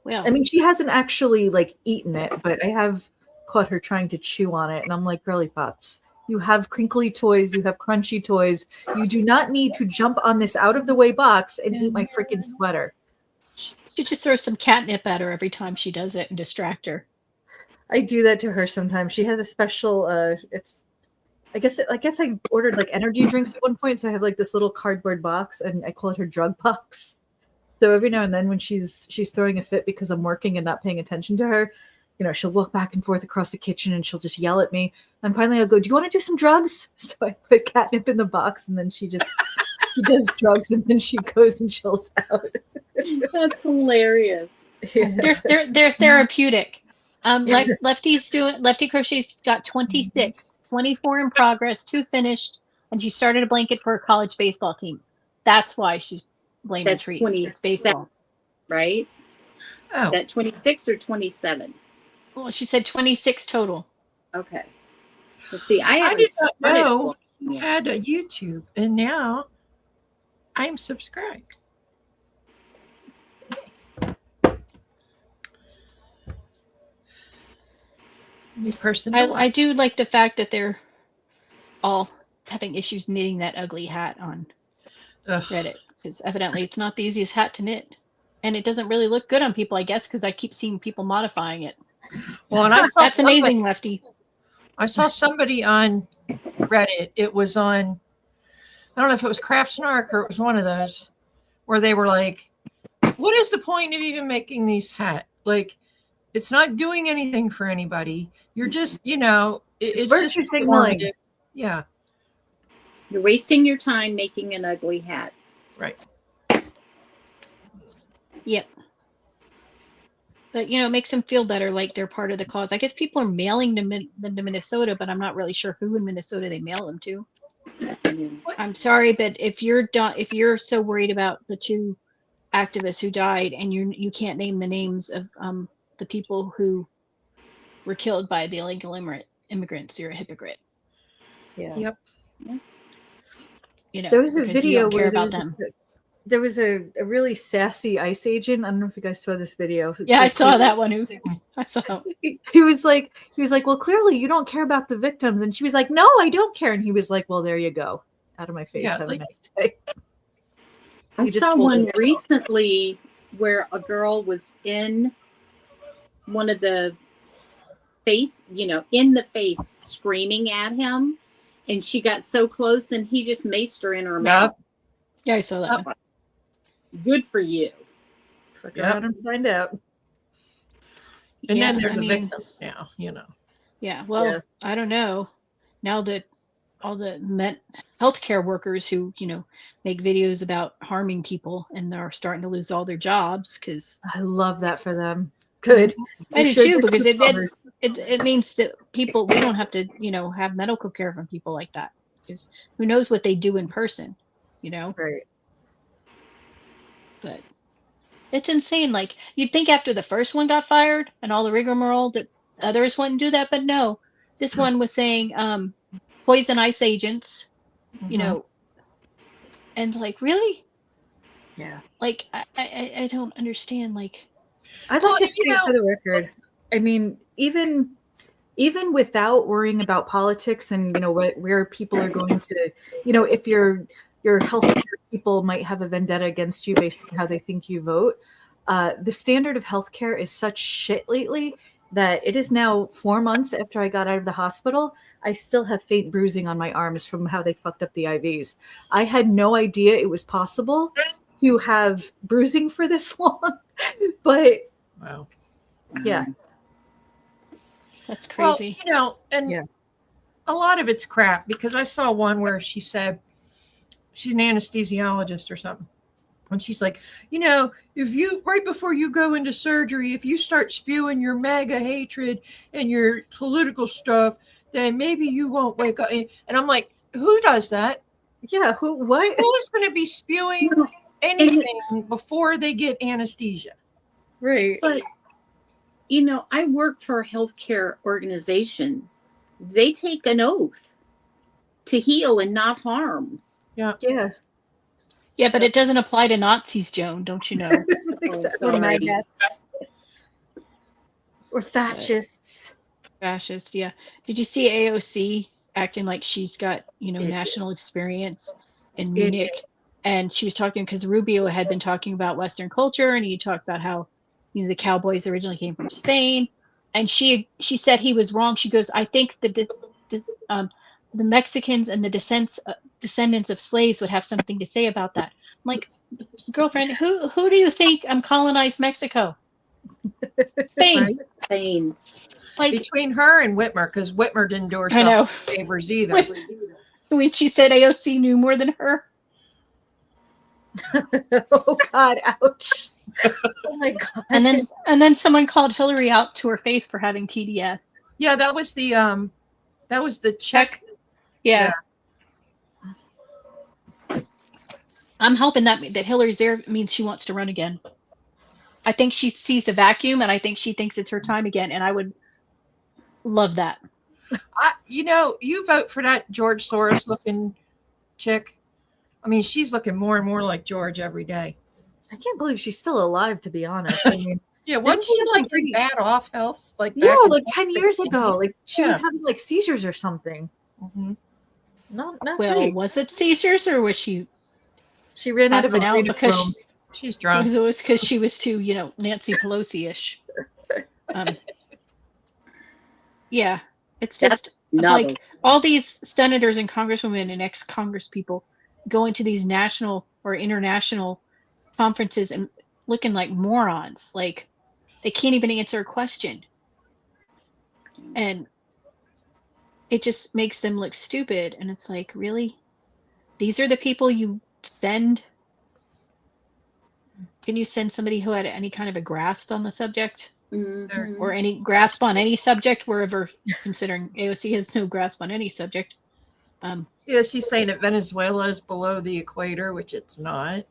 A: well,
D: I mean, she hasn't actually like eaten it, but I have caught her trying to chew on it, and I'm like, girly pops, you have crinkly toys, you have crunchy toys. You do not need to jump on this out of the way box and eat my freaking sweater.
A: should just throw some catnip at her every time she does it and distract her.
D: I do that to her sometimes. She has a special I guess I ordered like energy drinks at one point, so I have like this little cardboard box, and I call it her drug box. So every now and then when she's throwing a fit because I'm working and not paying attention to her, she'll walk back and forth across the kitchen and she'll just yell at me. And finally I'll go, "Do you want to do some drugs?" So I put catnip in the box, and then she does drugs, and then she goes and chills out.
B: That's hilarious.
D: Yeah.
A: They're therapeutic.
D: Yes.
A: Lefty Crochet's got 26, 24 in progress, 2 finished, and she started a blanket for a college baseball team. That's why she's blaming
B: That's
A: trees.
B: 27,
A: It's baseball.
B: right?
C: Oh,
B: That 26 or 27?
A: Well, she said 26 total.
B: Okay. Let's see. I
C: I
B: haven't
C: did not
B: started
C: know
B: one
C: you
B: yet.
C: had a YouTube, and now I'm subscribed. New person. to
A: I
C: watch.
A: do like the fact that they're all having issues knitting that ugly hat on
C: Ugh.
A: Reddit, because evidently it's not the easiest hat to knit, and it doesn't really look good on people, I guess, because I keep seeing people modifying it.
C: Well, and I saw
A: That's amazing, Lefty.
C: I saw somebody on Reddit. It was on, I don't know if it was Craftsnark or it was one of those, where they were like, "What is the point of even making these hats? Like, it's not doing anything for anybody. You're just, it's
D: virtue
C: just
D: signaling."
C: performative." Yeah,
B: You're wasting your time making an ugly hat.
C: right.
A: Yep. But it makes them feel better, like they're part of the cause. I guess people are mailing them to Minnesota, but I'm not really sure who in Minnesota they mail them to. I'm sorry, but if you're so worried about the 2 activists who died, and you can't name the names of the people who were killed by the illegal immigrants, you're a hypocrite.
D: Yeah.
C: Yep.
D: There was a
A: because you
D: video
A: don't care
D: where
A: about them.
D: there was a really sassy ICE agent. I don't know if you guys saw this video.
A: Yeah, I saw that one. I saw.
D: He was like, "Well, clearly you don't care about the victims," and she was like, "No, I don't care." And he was like, "Well, there you go. Out of my face.
C: Yeah,
D: Have
C: like-
D: a nice day."
B: I
D: You just
B: saw
D: told
B: one
D: me.
B: recently where a girl was in one of the in the face screaming at him, and she got so close and he just maced her in her mouth.
A: Yeah, I saw that one.
B: Good for you.
D: Fuck
C: Yep.
D: around and find out.
C: And
A: Yeah,
C: then they're
A: I
C: the
A: mean,
C: victims now,
A: Yeah, well,
D: Yeah.
A: I don't know. Now that all the healthcare workers who make videos about harming people, and they're starting to lose all their jobs, because
D: I love that for them. Good.
A: I
D: You
A: do
D: should
A: too,
D: get
A: because
D: some covers.
A: it means that we don't have to have medical care from people like that, because who knows what they do in person,
D: Right.
A: but it's insane. Like, you'd think after the first one got fired and all the rigmarole that others wouldn't do that, but no, this one was saying poison ICE agents, and like, really,
D: Yeah.
A: like I don't understand. Like,
D: I'd
C: Well,
D: like to state for the record, I mean, even without worrying about politics and where people are going to, if your healthcare people might have a vendetta against you based on how they think you vote, the standard of healthcare is such shit lately that it is now 4 months after I got out of the hospital. I still have faint bruising on my arms from how they fucked up the IVs. I had no idea it was possible to have bruising for this long, but
C: Wow.
D: yeah.
A: that's crazy.
C: Well, and
D: Yeah.
C: a lot of it's crap, because I saw one where she said she's an anesthesiologist or something. And she's like, if you, right before you go into surgery, if you start spewing your MAGA hatred and your political stuff, then maybe you won't wake up. And I'm like, who does that?
D: Yeah, what?
C: Who is going to be spewing anything before they get anesthesia?
D: Right.
B: But I work for a healthcare organization. They take an oath to heal and not harm.
C: Yeah.
D: Yeah.
A: Yeah, but it doesn't apply to Nazis, Joan, don't you know?
D: Except
B: Oh,
D: for
B: sorry.
D: maggots. Or fascists.
A: Fascist, yeah. Did you see AOC acting like she's got,
C: It
A: national experience in
C: It
A: Munich? And she was talking because Rubio had been talking about Western culture, and he talked about how, the cowboys originally came from Spain. And she said he was wrong. She goes, I think the Mexicans and the descendants of slaves would have something to say about that. I'm like, girlfriend, who do you think colonized Mexico? Spain.
C: Right.
B: Spain.
A: Like,
C: Between her and Whitmer, because Whitmer didn't do
A: I
C: herself
A: know.
C: favors either.
A: When she said AOC knew more than her.
D: Oh God, ouch. Oh my God.
A: And then someone called Hillary out to her face for having TDS.
C: Yeah, that was the Czech.
A: Yeah. I'm hoping that Hillary's there means she wants to run again. I think she sees the vacuum, and I think she thinks it's her time again, and I would love that.
C: You vote for that George Soros looking chick. I mean, she's looking more and more like George every day.
D: I can't believe she's still alive, to be honest. I mean,
C: Yeah, wasn't
D: she
C: she
D: have,
C: like
D: like, pretty-
C: bad off health? Like
D: yeah,
C: back in
D: like 10 years
C: 2016?
D: ago. Like she
C: Yeah.
D: was having like seizures or something.
C: Mhm.
D: Not
A: Well,
D: great.
A: was it seizures, or was she
D: She ran out of
A: passing out
D: adrenochrome.
A: because
C: She's drunk.
A: it was because she was too, Nancy Pelosi-ish. Yeah, it's just
B: Novel.
A: like all these senators and congresswomen and ex-Congress people going to these national or international conferences and looking like morons. Like they can't even answer a question. And it just makes them look stupid. And it's like, really? These are the people you send? Can you send somebody who had any kind of a grasp on the subject?
B: Mhm.
A: Or any grasp on any subject, wherever, considering AOC has no grasp on any subject.
C: Yeah, she's saying that Venezuela is below the equator, which it's not.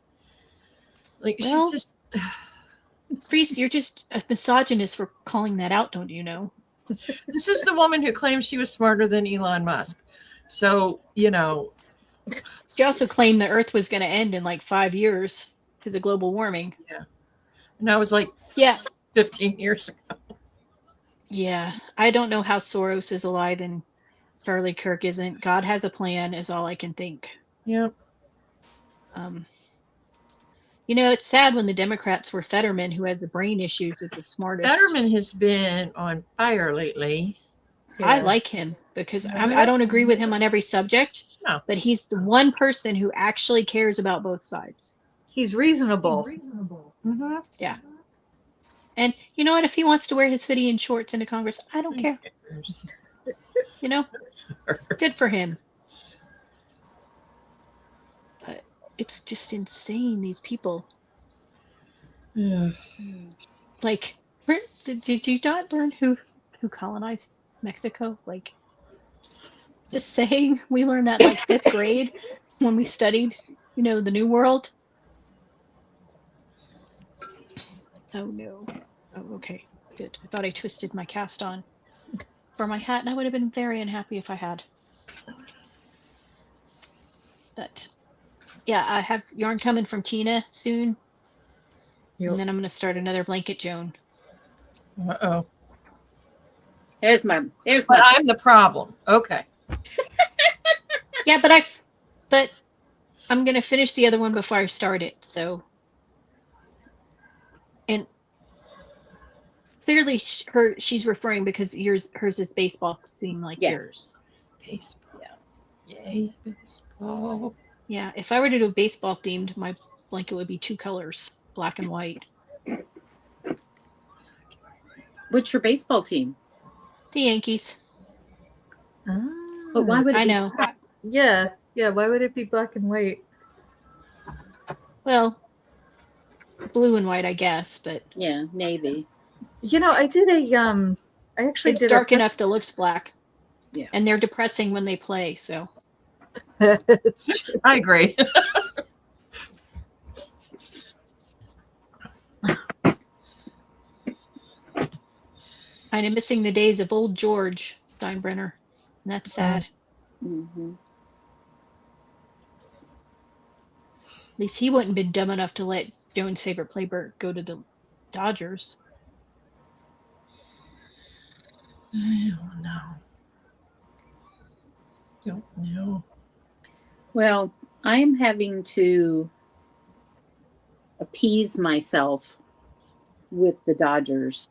C: Like
A: Well,
C: she just
A: Priest, you're just a misogynist for calling that out, don't you know?
C: this is the woman who claims she was smarter than Elon Musk. So,
A: She also claimed the Earth was going to end in like 5 years because of global warming.
C: and I was like
A: Yeah.
C: 15 years ago.
A: Yeah. I don't know how Soros is alive and Charlie Kirk isn't. God has a plan is all I can think.
C: Yep.
A: It's sad when the Democrats were Fetterman, who has the brain issues, is the smartest.
C: Fetterman has been on fire lately.
A: I like him because I don't agree with him on every subject,
C: No.
A: but he's the one person who actually cares about both sides.
D: He's reasonable.
C: Mm-hmm.
A: Yeah. And you know what? If he wants to wear his hoodie and shorts into Congress, I don't care. Good for him. But it's just insane, these people.
C: Yeah.
A: Like, did you not learn who colonized Mexico? Like, just saying, we learned that like 5th grade when we studied, the New World. Oh no. Oh, okay. Good. I thought I twisted my cast on for my hat, and I would have been very unhappy if I had. But yeah, I have yarn coming from Tina soon.
D: Yep.
A: And then I'm going to start another blanket Joan.
C: Uh-oh.
B: There's
C: But
B: my
C: I'm the problem. Okay.
A: Yeah, but I'm going to finish the other one before I start it. So, and clearly she's referring because hers is baseball theme like yours.
C: Baseball. Yay, baseball.
A: Yeah, if I were to do baseball themed, my blanket would be 2 colors, black and white.
B: What's your baseball team?
A: The Yankees.
B: But why would it
A: I
B: be
A: know.
D: Yeah. Why would it be black and white?
A: Well, blue and white, I guess, but
B: Yeah, navy.
D: I did I actually
A: it's
D: did
A: dark
D: a
A: enough to look black.
B: Yeah.
A: And they're depressing when they play, so.
D: It's true.
C: I agree.
A: Kind of missing the days of old George Steinbrenner. And that's sad.
B: Mm-hmm.
A: At least he wouldn't have been dumb enough to let Joan's favorite player go to the Dodgers.
C: I don't know. Don't know.
B: Well, I am having to appease myself with the Dodgers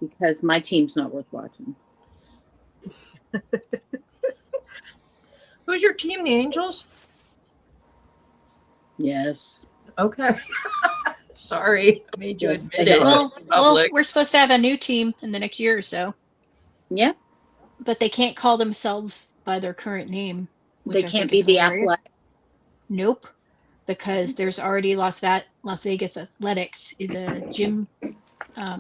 B: because my team's not worth watching.
C: Who's your team? The Angels?
B: Yes.
C: Okay. Sorry, I made you
B: Yes,
C: admit
B: I
C: it.
B: know.
A: Well,
C: Public.
A: we're supposed to have a new team in the next year or so,
B: Yeah.
A: but they can't call themselves by their current name. Which
B: They
A: I
B: can't
A: think
B: be
A: is
B: the
A: hilarious.
B: Athletic.
A: Nope, because there's already Las Vegas Athletics is a gym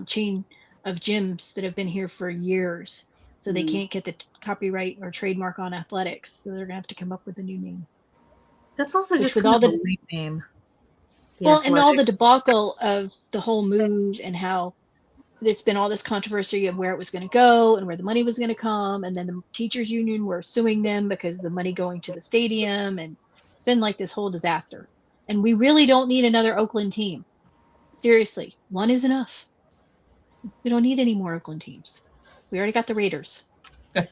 A: chain of gyms that have been here for years, so they can't get the copyright or trademark on athletics, so they're gonna have to come up with a new name.
D: That's also
A: Which
D: just
A: with
D: kind
A: all
D: of a
A: the-
D: lame name. The
A: Well, and all the
D: Athletic.
A: debacle of the whole move and how it's been all this controversy of where it was going to go and where the money was going to come, and then the teachers union were suing them because the money going to the stadium, and it's been like this whole disaster. And we really don't need another Oakland team. Seriously, one is enough. We don't need any more Oakland teams. We already got the Raiders. But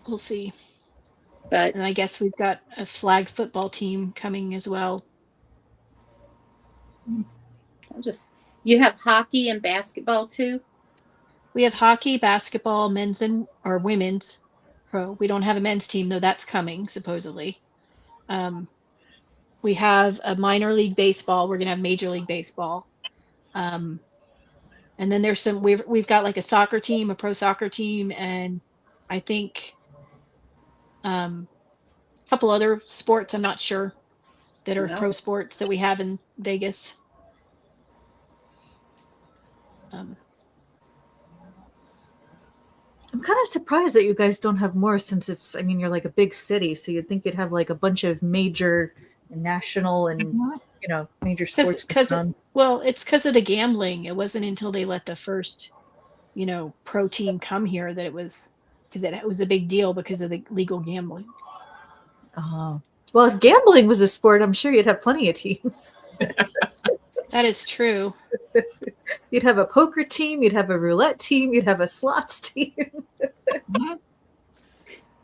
A: we'll see.
B: But
A: And I guess we've got a flag football team coming as well.
B: you have hockey and basketball too?
A: We have hockey, basketball, men's or women's. We don't have a men's team, though that's coming, supposedly. We have a minor league baseball. We're going to have major league baseball. And then there's we've got like a soccer team, a pro soccer team, and I think a couple other sports, I'm not sure, that are pro sports that we have in Vegas.
D: I'm kind of surprised that you guys don't have more, since it's, I mean, you're like a big city, so you'd think you'd have like a bunch of major and national and, major sports.
A: Well, it's because of the gambling. It wasn't until they let the first, pro team come here that it was, because it was a big deal because of the legal gambling.
D: Oh. Well, if gambling was a sport, I'm sure you'd have plenty of teams.
A: That is true.
D: You'd have a poker team, you'd have a roulette team, you'd have a slots team.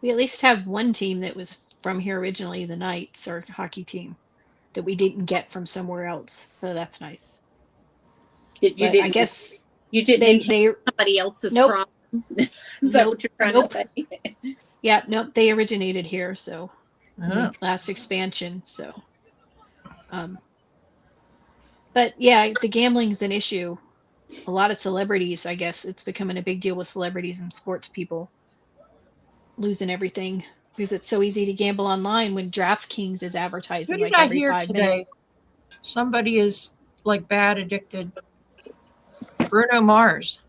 A: We at least have one team that was from here originally, the Knights, our hockey team, that we didn't get from somewhere else. So that's nice. I guess
B: you didn't
A: they
B: somebody else's
A: nope.
B: problem. Is that what you're trying to say?
A: Yeah, nope. They originated here, so last expansion. So, but yeah, the gambling's an issue. A lot of celebrities, I guess, it's becoming a big deal with celebrities and sports people losing everything because it's so easy to gamble online when DraftKings is advertising like every 5 minutes.
C: Somebody is like bad addicted. Bruno Mars.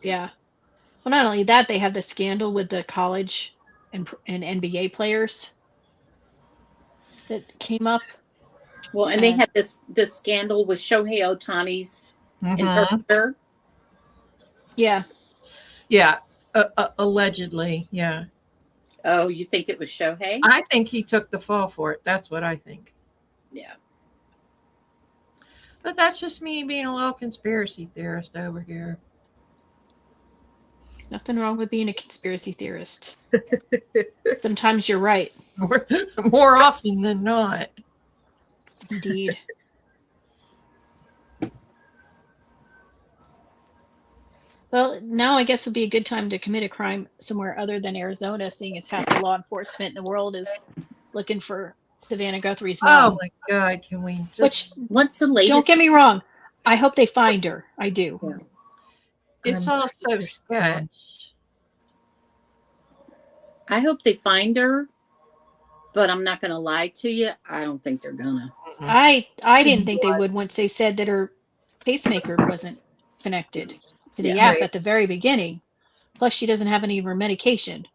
A: Yeah. Well, not only that, they have the scandal with the college and NBA players that came up.
B: Well, and they had this scandal with Shohei Ohtani's interpreter.
A: Yeah.
C: Yeah. Allegedly. Yeah.
B: Oh, you think it was Shohei?
C: I think he took the fall for it. That's what I think.
B: Yeah.
C: But that's just me being a little conspiracy theorist over here.
A: Nothing wrong with being a conspiracy theorist. Sometimes you're right.
C: More often than not.
A: Indeed. Well, now I guess would be a good time to commit a crime somewhere other than Arizona, seeing as half the law enforcement in the world is looking for Savannah Guthrie's mom.
C: Oh my God, can we just...
B: What's the latest?
A: Don't get me wrong. I hope they find her. I do.
B: Yeah.
C: It's all so sketch.
B: I hope they find her, but I'm not going to lie to you. I don't think they're gonna.
A: I didn't think they would once they said that her pacemaker wasn't connected to the app at the very beginning. Plus, she doesn't have any of her medication.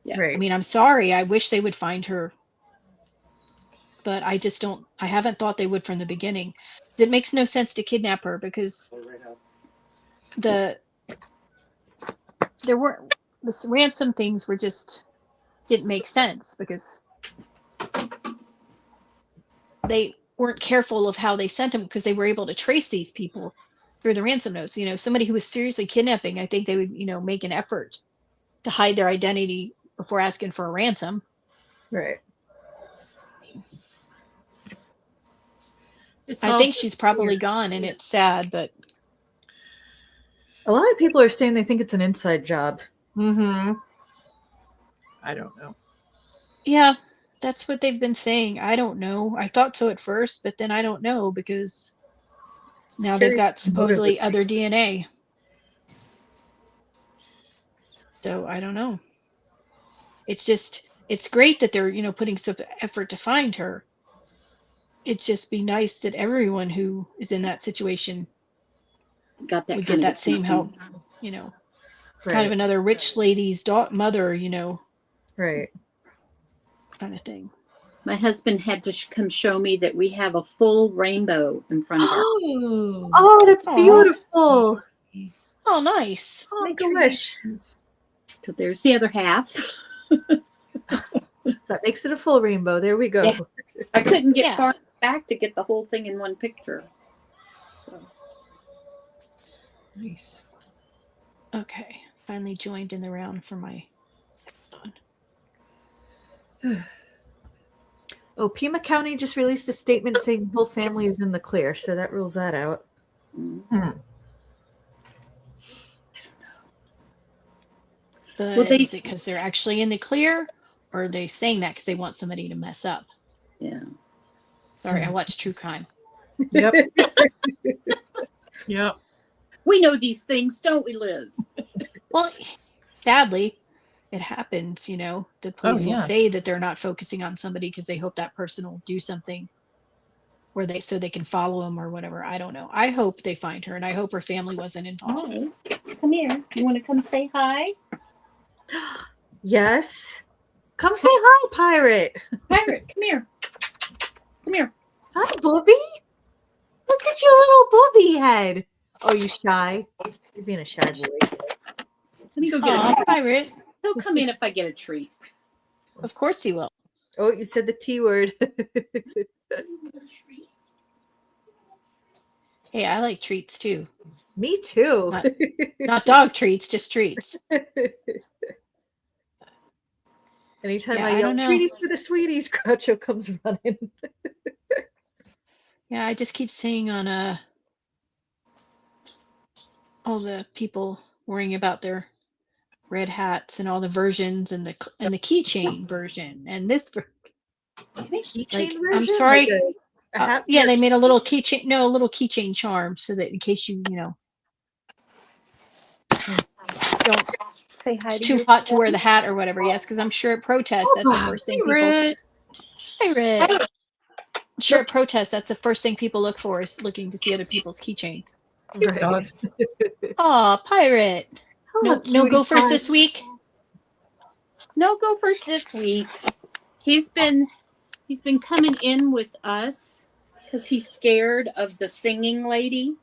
B: Yeah.
D: Right.
A: I mean, I'm sorry. I wish they would find her but I just don't. I haven't thought they would from the beginning, because it makes no sense to kidnap her, because the ransom things were just didn't make sense, because they weren't careful of how they sent them, because they were able to trace these people through the ransom notes. Somebody who was seriously kidnapping, I think they would make an effort to hide their identity before asking for a ransom.
D: Right.
A: I think she's probably gone, and it's sad, but
D: a lot of people are saying they think it's an inside job.
C: Mm-hmm. I don't know.
A: yeah, that's what they've been saying. I don't know. I thought so at first, but then I don't know, because now they've got supposedly other DNA. So I don't know. It's great that they're, putting some effort to find her. It'd just be nice that everyone who is in that situation
B: Got that
A: would
B: kind
A: get
B: of
A: that same help. It's kind of another rich lady's mother,
D: Right.
A: kind of thing.
B: My husband had to come show me that we have a full rainbow in front of our.
D: Oh, that's
A: Aw.
D: beautiful.
A: Oh, nice.
D: Make a wish.
B: So there's the other half.
D: That makes it a full rainbow. There we go.
B: Yeah. I couldn't get
A: Yeah.
B: far back to get the whole thing in one picture. So.
C: Nice.
A: Okay. Finally joined in the round for my next one.
D: Oh, Pima County just released a statement saying the whole family is in the clear, so that rules that out.
A: But is it because they're actually in the clear, or are they saying that because they want somebody to mess up?
B: Yeah.
A: Sorry, I watched True Crime.
C: Yep. Yep.
B: We know these things, don't we, Liz?
A: Well, sadly, it happens, The police will
C: yeah.
A: say that they're not focusing on somebody because they hope that person will do something so they can follow them or whatever. I don't know. I hope they find her, and I hope her family wasn't involved.
B: Hi. Come here. You want to come say hi?
D: Yes. Come say hi, Pirate.
B: Pirate, come here. Come here.
D: Hi, Booby. Look at your little Booby head. Oh, you shy? You're being a shy boy.
B: Let me go get
A: Aw, Pirate.
B: He'll come in if I get a treat.
A: Of course he will.
D: Oh, you said the T word.
A: Hey, I like treats too.
D: Me too.
A: Not dog treats, just treats.
D: Anytime
A: Yeah,
D: I
A: I
D: yell
A: don't know.
D: treaties for the sweeties, Groucho comes running.
A: Yeah, I just keep seeing on all the people worrying about their red hats and all the versions and the keychain version and this.
D: Keychain
A: Like,
D: version?
A: I'm sorry.
D: Like a hat
A: Yeah,
D: for-
A: they made a little keychain. No, a little keychain charm, so that in case you don't.
B: Say hi
A: It's
B: to
A: too
B: your
A: hot to wear the hat or whatever. Yes, because I'm sure at protests that's the first thing people.
C: Pirate.
A: Pirate. I'm sure at protests that's the first thing people look for is looking to see other people's keychains.
D: Right.
C: Dog.
A: Aw, Pirate.
D: Hello,
A: No
D: cutie
A: gophers
D: pie.
A: this week.
B: No gophers this week. He's been coming in with us because he's scared of the singing lady.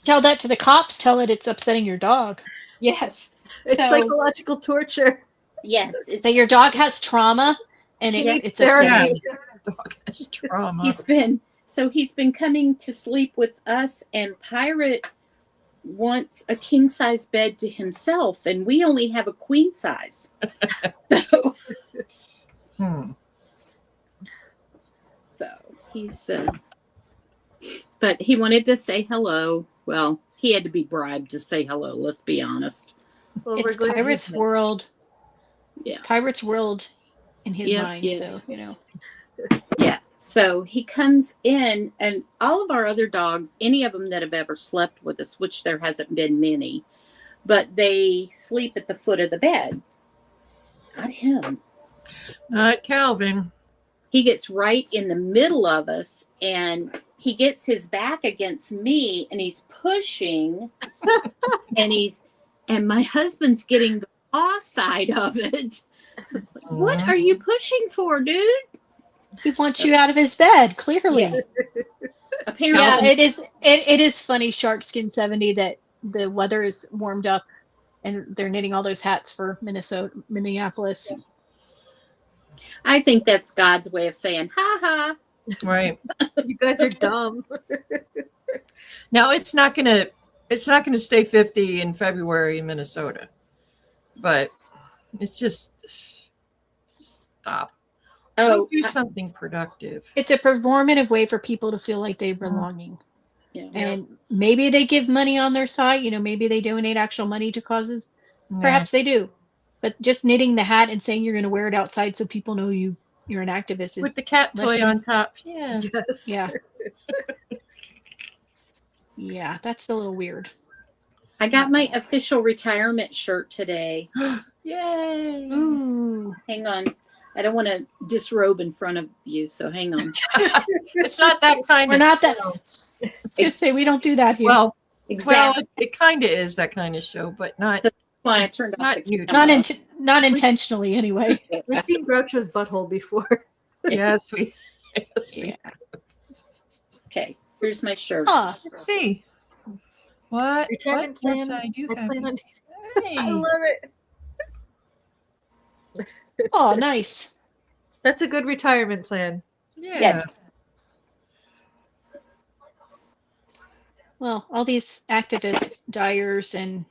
A: Tell that to the cops. Tell it it's upsetting your dog.
B: Yes.
D: It's
B: So-
D: psychological torture.
B: Yes. It's,
A: Say your dog has trauma and
D: He needs
A: it's
D: therapy.
A: upsetting.
C: Dog has trauma.
B: he's been coming to sleep with us, and Pirate wants a king size bed to himself, and we only have a queen size. So he's but he wanted to say hello. Well, he had to be bribed to say hello, let's be honest.
D: Well,
A: It's
D: glad
A: Pirate's
D: he's-
A: world.
B: Yeah.
A: It's Pirate's world in his
B: Yep,
A: mind.
B: yeah.
A: So,
B: Yeah. So he comes in, and all of our other dogs, any of them that have ever slept with us, which there hasn't been many, but they sleep at the foot of the bed. Not him.
C: Not Calvin.
B: He gets right in the middle of us, and he gets his back against me, and he's pushing, and my husband's getting the paw side of it. It's like, what are you pushing for, dude?
A: He wants you out of his bed, clearly.
B: Yeah. Apparently,
A: Yeah, it is funny, Sharkskin 70, that the weather is warmed up and they're knitting all those hats for Minneapolis.
B: I think that's God's way of saying, ha ha.
C: Right.
D: You guys are dumb.
C: Now it's not gonna stay 50 in February in Minnesota. But it's just stop.
B: Oh,
C: do something productive.
A: It's a performative way for people to feel like they're belonging.
B: yeah.
A: And maybe they give money on their site, maybe they donate actual money to causes.
C: Nah.
A: Perhaps they do. But just knitting the hat and saying you're going to wear it outside so people know you're an activist is
C: With the cat toy
A: less-
C: on top. Yeah.
D: Yes.
A: Yeah. Yeah, that's a little weird.
B: I got my official retirement shirt today.
C: Yay.
A: Ooh.
B: Hang on. I don't want to disrobe in front of you, so hang on.
C: It's not that kind
A: We're
C: of
A: not that. I was going to say, we don't do that here.
C: well,
B: Exactly.
C: it kind of is that kind of show, but not
B: Why I turned off
C: not
B: the
C: nude.
B: camera.
A: not intentionally, anyway.
D: We've seen Groucho's butthole before.
C: yes, we
A: Yeah.
B: Okay, here's my shirt.
A: Huh.
C: Let's see. What
D: Retirement
C: what yes,
D: plan.
C: I do
D: I
C: have
D: plan on.
C: it. Hey.
D: I love it.
A: Oh, nice.
D: That's a good retirement plan.
C: Yeah.
B: Yes.
A: Well, all these activists, dyers, and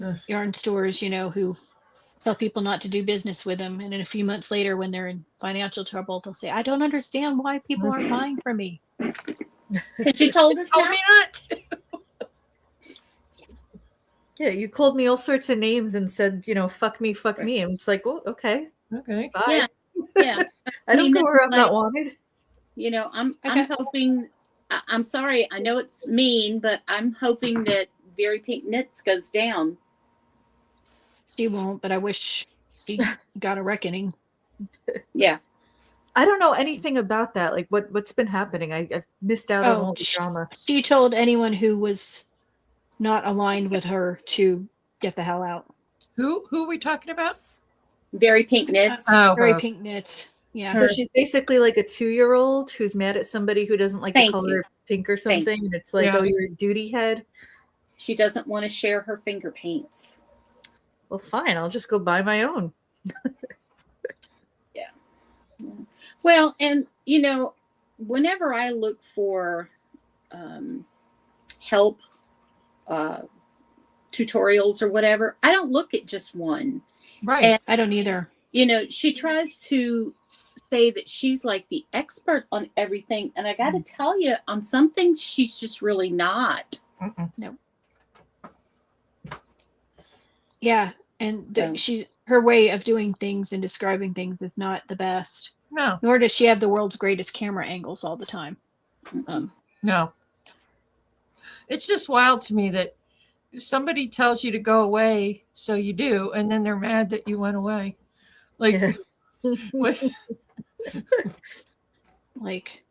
C: Ugh.
A: yarn stores, who tell people not to do business with them. And then a few months later, when they're in financial trouble, they'll say, I don't understand why people aren't buying from me.
B: Because you told us
C: Told
B: not.
C: me not to.
D: Yeah, you called me all sorts of names and said, fuck me, fuck me. I'm just like, oh, okay,
C: Okay.
D: bye.
B: Yeah. Yeah.
D: I don't
B: mean,
D: go where I'm
B: like-
D: not wanted.
B: I'm
A: Okay.
B: hoping. I'm sorry. I know it's mean, but I'm hoping that Very Pink Knits goes down.
A: She won't, but I wish she got a reckoning.
B: Yeah.
D: I don't know anything about that. Like, what's been happening? I've missed out on all the drama.
A: She told anyone who was not aligned with her to get the hell out.
C: Who are we talking about?
B: Very Pink Knits.
C: Oh,
A: Very
C: well,
A: pink knits. Yeah.
D: So she's basically like a 2-year-old who's mad at somebody who doesn't like the
B: Thank
D: color
B: you.
D: pink or
B: Thank
D: something. And it's like,
C: Yeah.
D: oh, you're a duty head.
B: She doesn't want to share her finger paints.
D: Well, fine. I'll just go buy my own.
B: Well, and whenever I look for help, tutorials or whatever, I don't look at just one.
C: right.
B: And
A: I don't either.
B: she tries to say that she's like the expert on everything, and I got to tell you, on some things she's just really not.
C: Mm-mm.
A: Yeah. And her way of doing things and describing things is not the best.
C: No.
A: Nor does she have the world's greatest camera angles all the time.
C: No. It's just wild to me that somebody tells you to go away, so you do, and then they're mad that you went away. Like,
D: Yeah.
C: what?
A: Like,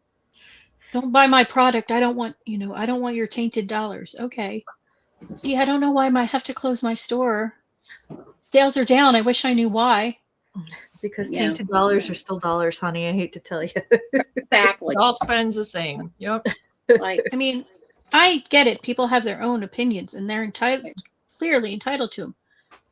A: don't buy my product. I don't want your tainted dollars. Okay. Gee, I don't know why I have to close my store. Sales are down. I wish I knew why.
D: Because
B: Yeah.
D: tainted dollars are still dollars, honey. I hate to tell you.
B: Exactly.
C: It all spends the same. Yep.
B: Like,
A: I mean, I get it. People have their own opinions and they're clearly entitled to them.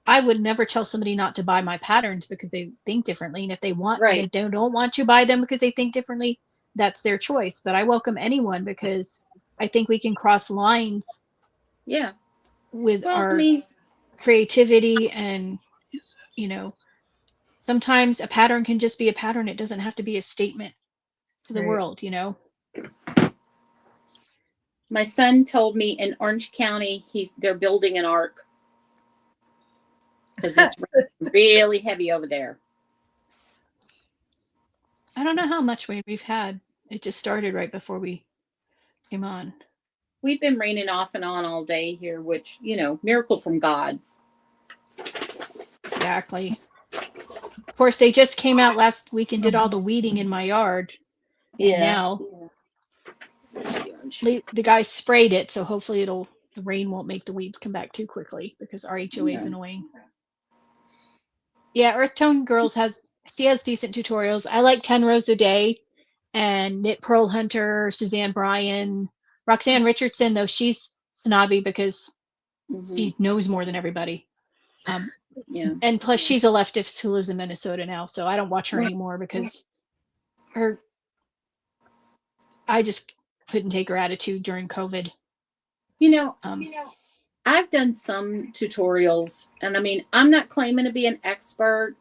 A: I would never tell somebody not to buy my patterns because they think differently. And if they
B: Right.
A: they don't want to buy them because they think differently, that's their choice. But I welcome anyone because I think we can cross lines
B: yeah.
A: with
B: Well,
A: our
B: I mean,
A: creativity, and sometimes a pattern can just be a pattern. It doesn't have to be a statement to the
D: Right.
A: world.
B: my son told me in Orange County they're building an ark because it's really heavy over there.
A: I don't know how much rain we've had. It just started right before we came on.
B: We've been raining off and on all day here, which, miracle from God.
A: Exactly. Of course, they just came out last week and did all the weeding in my yard. And now
B: There's the orange.
A: the guy sprayed it, so hopefully the rain won't make the weeds come back too quickly because our HOA is
B: Yeah.
A: annoying. Yeah, Earth Tone Girls has decent tutorials. I like 10 Rows a Day and Knit Pearl Hunter, Suzanne Bryan, Roxanne Richardson, though she's snobby because she knows more than everybody.
B: Yeah.
A: And plus she's a leftist who lives in Minnesota now, so I don't watch her anymore because I just couldn't take her attitude during COVID.
B: I've done some tutorials, and I mean, I'm not claiming to be an expert.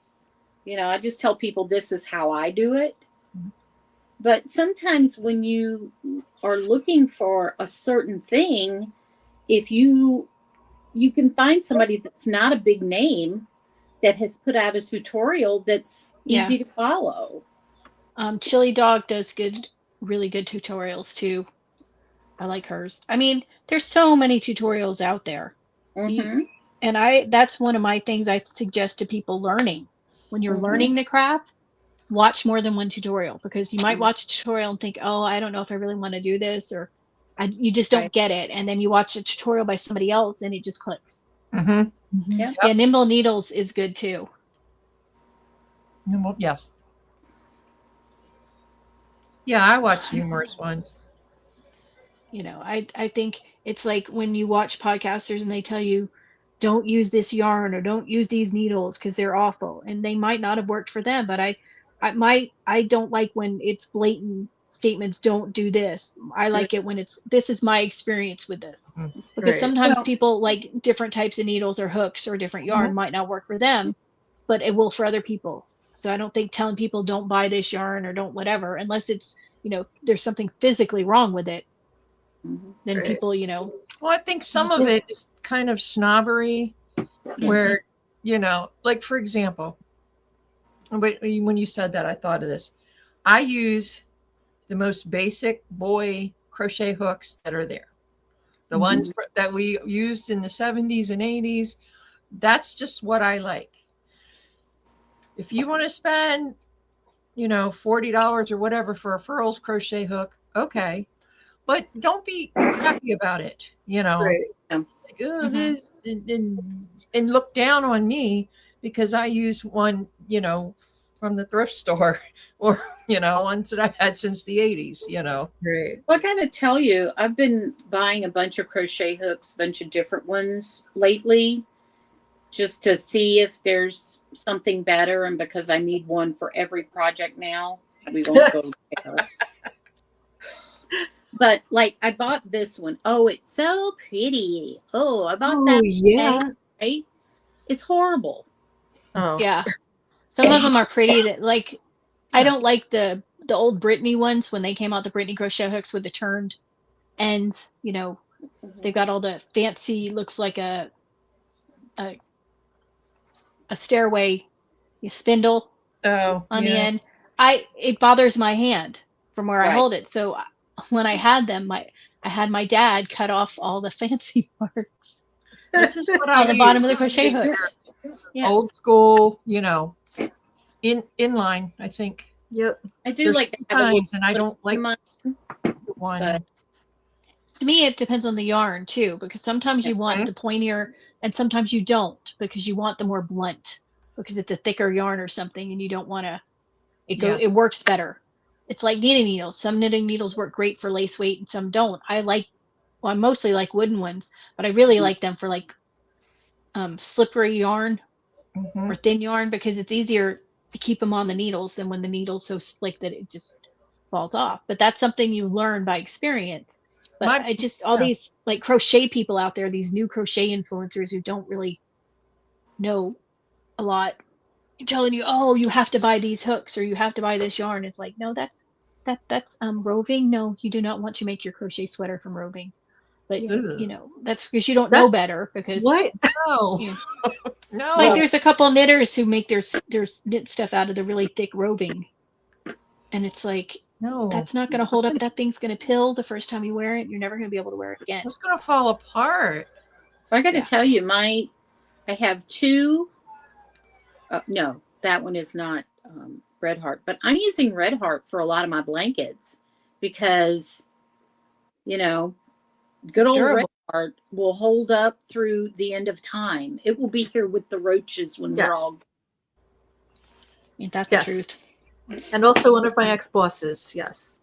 B: I just tell people this is how I do it. But sometimes when you are looking for a certain thing, if you can find somebody that's not a big name that has put out a tutorial that's easy to follow.
A: Chili Dog does really good tutorials too. I like hers. I mean, there's so many tutorials out there. And that's one of my things I suggest to people learning. When you're learning the craft, watch more than one tutorial, because you might watch a tutorial and think, oh, I don't know if I really want to do this, or you just don't get it. And then you watch a tutorial by somebody else and it just clicks. Yeah, Nimble Needles is good too.
C: Yes. Yeah, I watch numerous ones.
A: I think it's like when you watch podcasters and they tell you, don't use this yarn or don't use these needles because they're awful, and they might not have worked for them. But I don't like when it's blatant statements. Don't do this. I like it when this is my experience with this, because sometimes people like different types of needles or hooks or different yarn might not work for them, but it will for other people. So I don't think telling people don't buy this yarn or don't whatever, unless it's there's something physically wrong with it. Then people,
C: Well, I think some of it is kind of snobbery, where, like, for example, when you said that, I thought of this. I use the most basic boy crochet hooks that are there. The ones that we used in the 70s and 80s. That's just what I like. If you want to spend, $40 or whatever for a Furls crochet hook, okay. But don't be happy about it, Like, oh, this, and look down on me because I use one, from the thrift store, or ones that I've had since the 80s.
B: Well, I gotta tell you, I've been buying a bunch of crochet hooks, a bunch of different ones lately, just to see if there's something better. And because I need one for every project now, we won't go there. But like, I bought this one. Oh, it's so pretty. Oh, I bought that.
D: Yeah.
B: Right? It's horrible.
D: Oh.
A: Yeah. Some of them are pretty that, like, I don't like the old Brittany ones when they came out, the Brittany crochet hooks with the turned ends, they've got all the fancy, looks like a stairway spindle on the end. It bothers my hand from where I hold it. So when I had them, I had my dad cut off all the fancy parts.
C: This is what
A: on the bottom of the crochet hooks.
C: Old school, inline, I think.
D: Yep.
B: I do.
C: There's
B: like
C: kinds, and I don't like one.
B: But
A: to me, it depends on the yarn too, because sometimes you want the pointier and sometimes you don't, because you want the more blunt, because it's a thicker yarn or something and you don't want to, it works better. It's like knitting needles. Some knitting needles work great for lace weight and some don't. I mostly like wooden ones, but I really like them for like slippery yarn or thin yarn, because it's easier to keep them on the needles than when the needle's so slick that it just falls off. But that's something you learn by experience. But these like crochet people out there, these new crochet influencers who don't really know a lot, telling you, oh, you have to buy these hooks or you have to buy this yarn. It's like, no, that's roving. No, you do not want to make your crochet sweater from roving. But that's because you don't know better. Because
D: what?
C: No, no.
A: Like there's a couple knitters who make their knit stuff out of the really thick roving, and it's like, no, that's not going to hold up. That thing's going to pill the first time you wear it. You're never going to be able to wear it again.
C: It's going to fall apart.
B: I got to tell you, I have two. No, that one is not Red Heart, but I'm using Red Heart for a lot of my blankets because, good old Red Heart will hold up through the end of time. It will be here with the roaches when we're all.
A: Ain't that the
D: Yes.
A: truth?
D: And also one of my ex-bosses. Yes.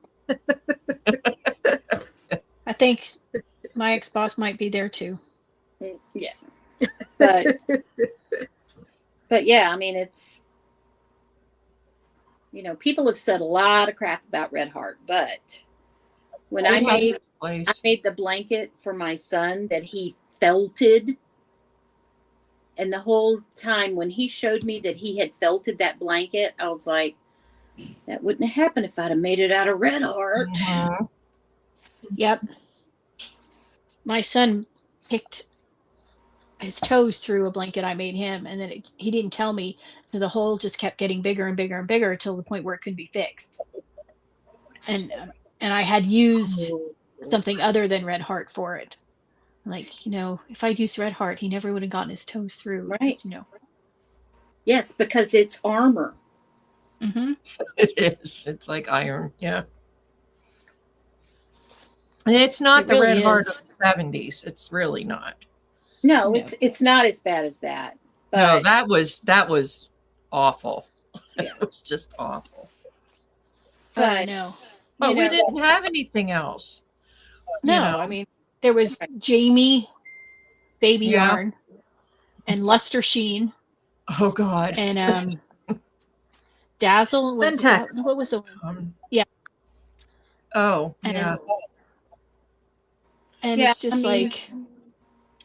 A: I think my ex-boss might be there too.
B: Yeah. But yeah, I mean, it's, people have said a lot of crap about Red Heart, but when I
C: It has
B: made
C: its place.
B: I made the blanket for my son that he felted, and the whole time when he showed me that he had felted that blanket, I was like, that wouldn't have happened if I'd have made it out of Red Heart.
C: Mhm.
A: Yep. My son kicked his toes through a blanket I made him, and then he didn't tell me, so the hole just kept getting bigger and bigger and bigger until the point where it couldn't be fixed. And I had used something other than Red Heart for it. Like, if I'd used Red Heart, he never would have gotten his toes through.
B: Right.
A: Because,
B: Yes, because it's armor.
A: Mm-hmm.
C: It is. It's like iron. Yeah. And it's not
A: It
C: the
A: really
C: Red Heart
A: is.
C: of the 70s. It's really not.
B: No,
A: No.
B: it's not as bad as that.
C: No,
B: But
C: that was awful.
B: Yeah.
C: It was just awful.
A: Oh, I know.
C: But we didn't have anything else.
A: No,
C: know.
A: I mean, there was Jamie Baby
C: Yeah.
A: Yarn and Luster Sheen
C: Oh God.
A: and Dazzle.
D: Syntax.
A: What was the Yeah.
C: Oh,
A: And,
C: yeah.
A: And
B: Yeah,
A: it's just
B: I mean-
A: like,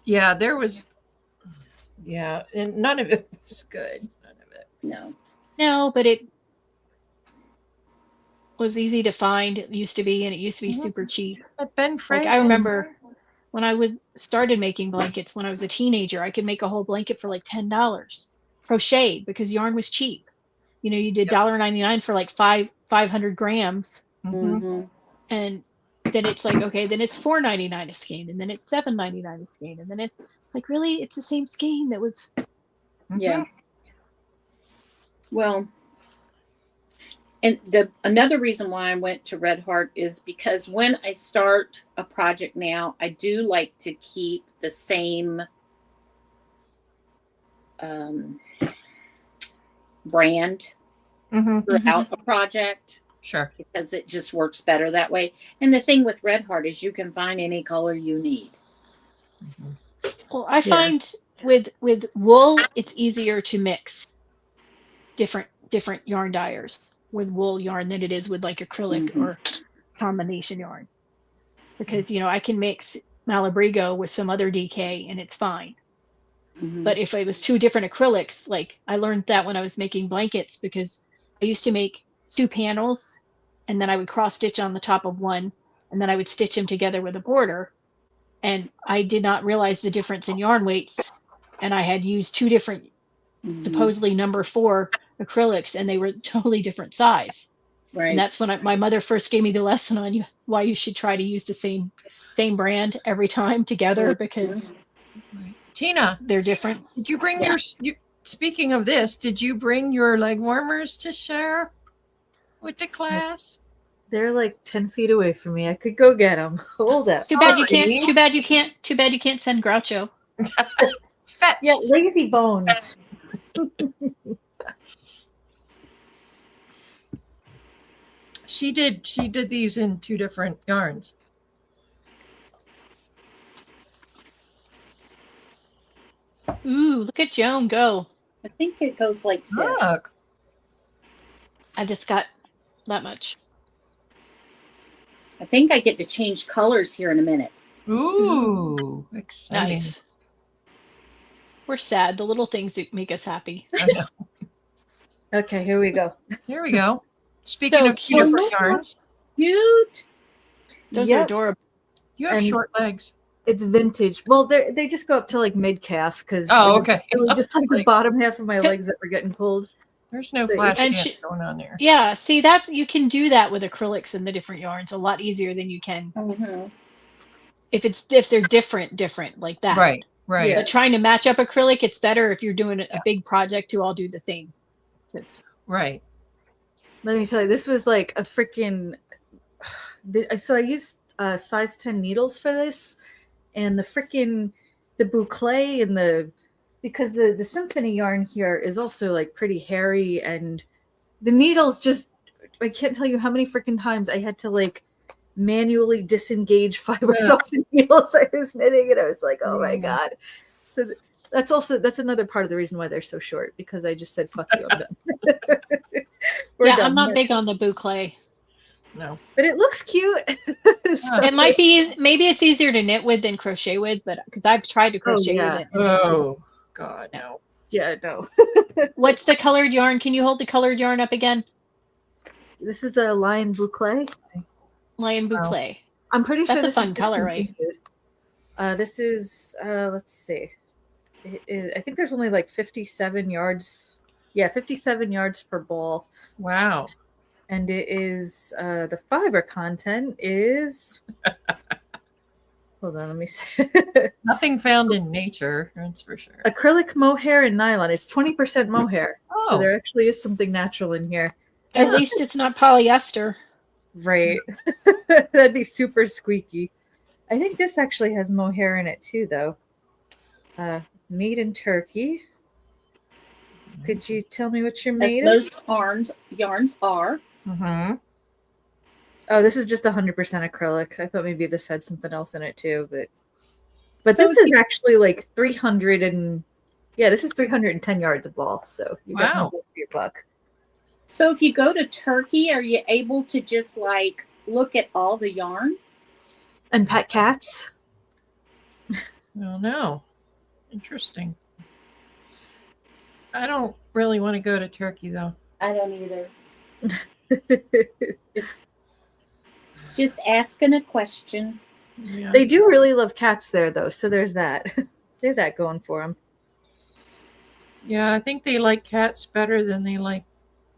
C: Yeah, there was. Yeah, and none of it was good. None of it.
A: no, but it was easy to find. It used to be, and it used to be super cheap.
C: But Ben
A: Like,
C: Franklin.
A: I remember when I started making blankets when I was a teenager, I could make a whole blanket for like $10 crocheted because yarn was cheap. You did $1.99 for like 500 grams,
C: Mhm.
B: Mhm.
A: and then it's like, okay, then it's $4.99 a skein, and then it's $7.99 a skein, and then it's like, really, it's the same skein that was.
B: Yeah. Well, and another reason why I went to Red Heart is because when I start a project now, I do like to keep the same brand
C: Mhm.
B: throughout a project,
C: Sure.
B: because it just works better that way. And the thing with Red Heart is you can find any color you need.
C: Mhm.
A: Well, I find with wool, it's easier to mix different yarn dyers with wool yarn than it is with like acrylic
B: Mhm.
A: or combination yarn, because I can mix Malabrigo with some other DK and it's fine.
B: Mhm.
A: But if it was two different acrylics, like I learned that when I was making blankets, because I used to make two panels and then I would cross stitch on the top of one and then I would stitch them together with a border. And I did not realize the difference in yarn weights. And I had used two different, supposedly number 4 acrylics, and they were totally different size.
B: Right.
A: And that's when my mother first gave me the lesson on why you should try to use the same brand every time together, because
C: Right. Tina,
A: they're different.
C: did you bring your? Speaking of this, did you bring your leg warmers to share with the class?
D: They're like 10 feet away from me. I could go get them. Hold up.
A: Too bad you
C: Sorry.
A: can't. Too bad you can't send Groucho.
C: Fetch.
D: Yeah, lazy bones.
C: She did these in 2 different yarns.
A: Ooh, look at Joan go.
B: I think it goes like this.
C: Look.
A: I just got that much.
B: I think I get to change colors here in a minute.
C: Ooh, exciting.
A: Nice. We're sad. The little things that make us happy.
C: I know.
D: Okay, here we go.
C: Here we go. Speaking
A: So
C: of 2
A: cute.
C: different yarns,
B: Cute.
A: Those are
D: Yep.
A: adorable.
C: you have
D: And-
C: short legs.
D: It's vintage. Well, they just go up to like mid calf because
C: Oh, okay.
D: really just like the
C: Like-
D: bottom half of my legs that were getting pulled.
C: There's no
D: And
C: flash dance
A: she-
C: going on there.
A: Yeah, see that you can do that with acrylics and the different yarns a lot easier than you can if they're different like that.
C: Right. Right.
D: Yeah.
A: But trying to match up acrylic, it's better if you're doing a big project to all do the same. 'Cause-
C: Right.
D: Let me tell you, this was like a freaking. So I used size 10 needles for this, and the boucle and because the symphony yarn here is also like pretty hairy and the needles just, I can't tell you how many freaking times I had to like manually disengage fibers off the needles I was knitting, and I was like, oh my God. So that's another part of the reason why they're so short, because I just said, fuck you, I'm done.
A: Yeah, I'm not big on the boucle.
C: No.
D: But it looks cute.
A: It might be, maybe it's easier to knit with than crochet with, but because I've tried to crochet with it. And it just,
C: God, no.
D: Yeah, no.
A: what's the colored yarn? Can you hold the colored yarn up again?
D: This is a lion boucle.
A: Lion boucle.
D: I'm pretty sure
A: That's
D: this
A: a fun
D: is
A: color, right?
D: This is let's see. I think there's only like 57 yards. Yeah, 57 yards per ball.
C: Wow.
D: And it is the fiber content is hold on, let me see.
C: Nothing found in nature, that's for sure.
D: Acrylic mohair and nylon. It's 20% mohair.
C: Oh.
D: So there actually is something natural in here.
A: At least it's not polyester.
D: Right. That'd be super squeaky. I think this actually has mohair in it too, though. Made in Turkey. Could you tell me what you're made of?
B: Most yarns are.
C: Mm-hmm.
D: Oh, this is just 100% acrylic. I thought maybe this had something else in it too, but
B: So
D: this is actually like 300 and this is 310 yards of ball. So you got no bang for your buck.
B: So if you go to Turkey, are you able to just like look at all the yarn?
D: And pet cats?
C: Well, no. Interesting. I don't really want to go to Turkey, though.
B: I don't either. Just asking a question.
C: Yeah.
D: They do really love cats there, though. So there's that. They have that going for them.
C: Yeah, I think they like cats better than they like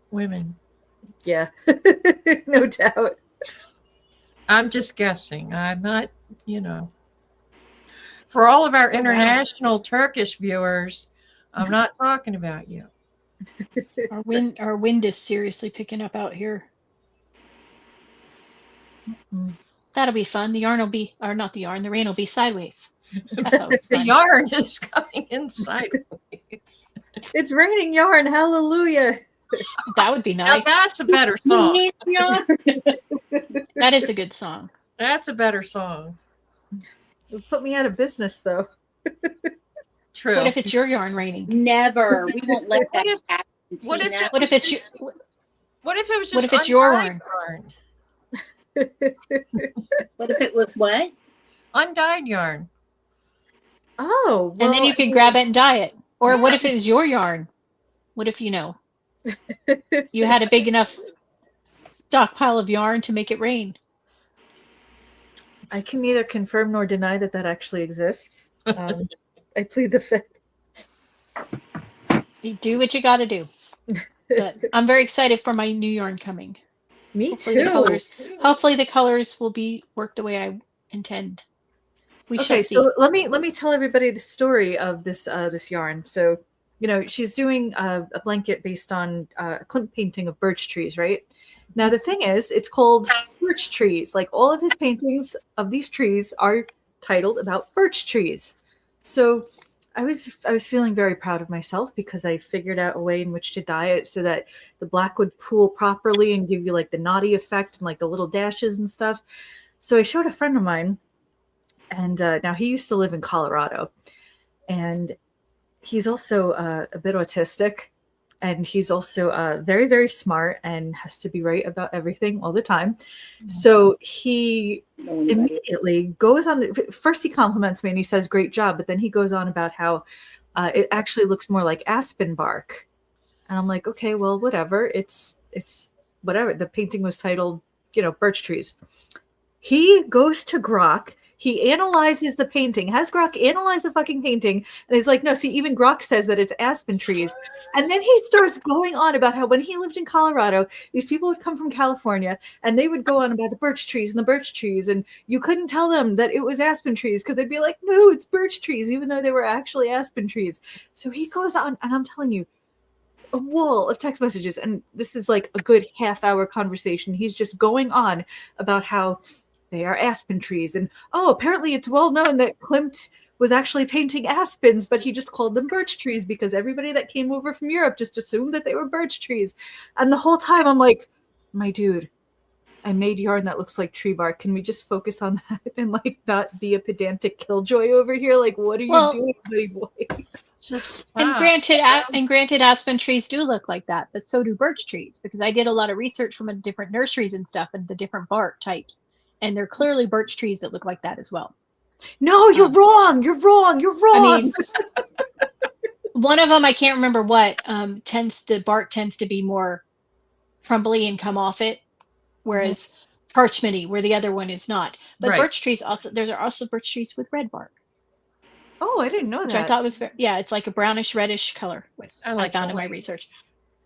C: women.
D: Yeah, no doubt.
C: I'm just guessing. I'm not, For all of our international Turkish viewers, I'm not talking about you.
A: Our wind is seriously picking up out here. That'll be fun. The yarn will be, or not the yarn, the rain will be sideways. That's always
C: The
A: fun.
C: yarn is coming in sideways.
D: It's raining yarn. Hallelujah.
A: That would be
C: Now
A: nice.
C: that's a better song.
A: That is a good song.
C: That's a better song.
D: It'll put me out of business, though.
C: True.
A: What if it's your yarn raining?
B: Never. We won't let that happen.
C: What if
B: Tina.
C: it
A: What if it's you?
C: What if it was just
A: What if it's your
C: undyed
A: yarn?
B: What if it was what?
C: Undyed yarn.
D: Oh, well,
A: And then you could grab it and dye it. Or what if it was your yarn? What if you had a big enough stockpile of yarn to make it rain?
D: I can neither confirm nor deny that actually exists. I plead the fifth.
A: You do what you got to do. But I'm very excited for my new yarn coming.
D: Me
A: Hopefully
D: too.
A: Hopefully the colors will be worked the way I intend. We shall see.
D: So let me tell everybody the story of this yarn. So she's doing a blanket based on a Klimt painting of birch trees, right? Now the thing is, it's called birch trees. Like all of his paintings of these trees are titled about birch trees. So I was feeling very proud of myself because I figured out a way in which to dye it so that the black would pool properly and give you like the naughty effect and like the little dashes and stuff. So I showed a friend of mine, and now he used to live in Colorado, and he's also a bit autistic, and he's also very, very smart and has to be right about everything all the time. So he immediately goes on. First, he compliments me and he says, "Great job," but then he goes on about how it actually looks more like aspen bark. And I'm like, okay, well, whatever. It's whatever. The painting was titled, birch trees. He goes to Grok. He analyzes the painting, has Grok analyze the fucking painting, and he's like, no, see, even Grok says that it's aspen trees. And then he starts going on about how when he lived in Colorado, these people would come from California, and they would go on about the birch trees, and you couldn't tell them that it was aspen trees, because they'd be like, no, it's birch trees, even though they were actually aspen trees. So he goes on, and I'm telling you, a wall of text messages, and this is like a good half-hour conversation. He's just going on about how they are aspen trees. And oh, apparently it's well known that Klimt was actually painting aspens, but he just called them birch trees because everybody that came over from Europe just assumed that they were birch trees. And the whole time I'm like, my dude, I made yarn that looks like tree bark. Can we just focus on that and like not be a pedantic killjoy over here? Like, what are you doing, buddy boy?
C: Just
A: And
C: stop.
A: granted, aspen trees do look like that, but so do birch trees, because I did a lot of research from different nurseries and stuff and the different bark types, and they're clearly birch trees that look like that as well.
D: No, you're wrong. You're wrong. You're wrong.
A: I mean, one of them, I can't remember what, the bark tends to be more crumbly and come off it, whereas parchmenty, where the other one is not. But
C: Right.
A: birch trees also, there are also birch trees with red bark,
D: Oh, I didn't know
A: which
D: that.
A: I thought was it's like a brownish reddish color, which
C: I
A: I
C: like
A: found
C: the
A: in my
C: white.
A: research.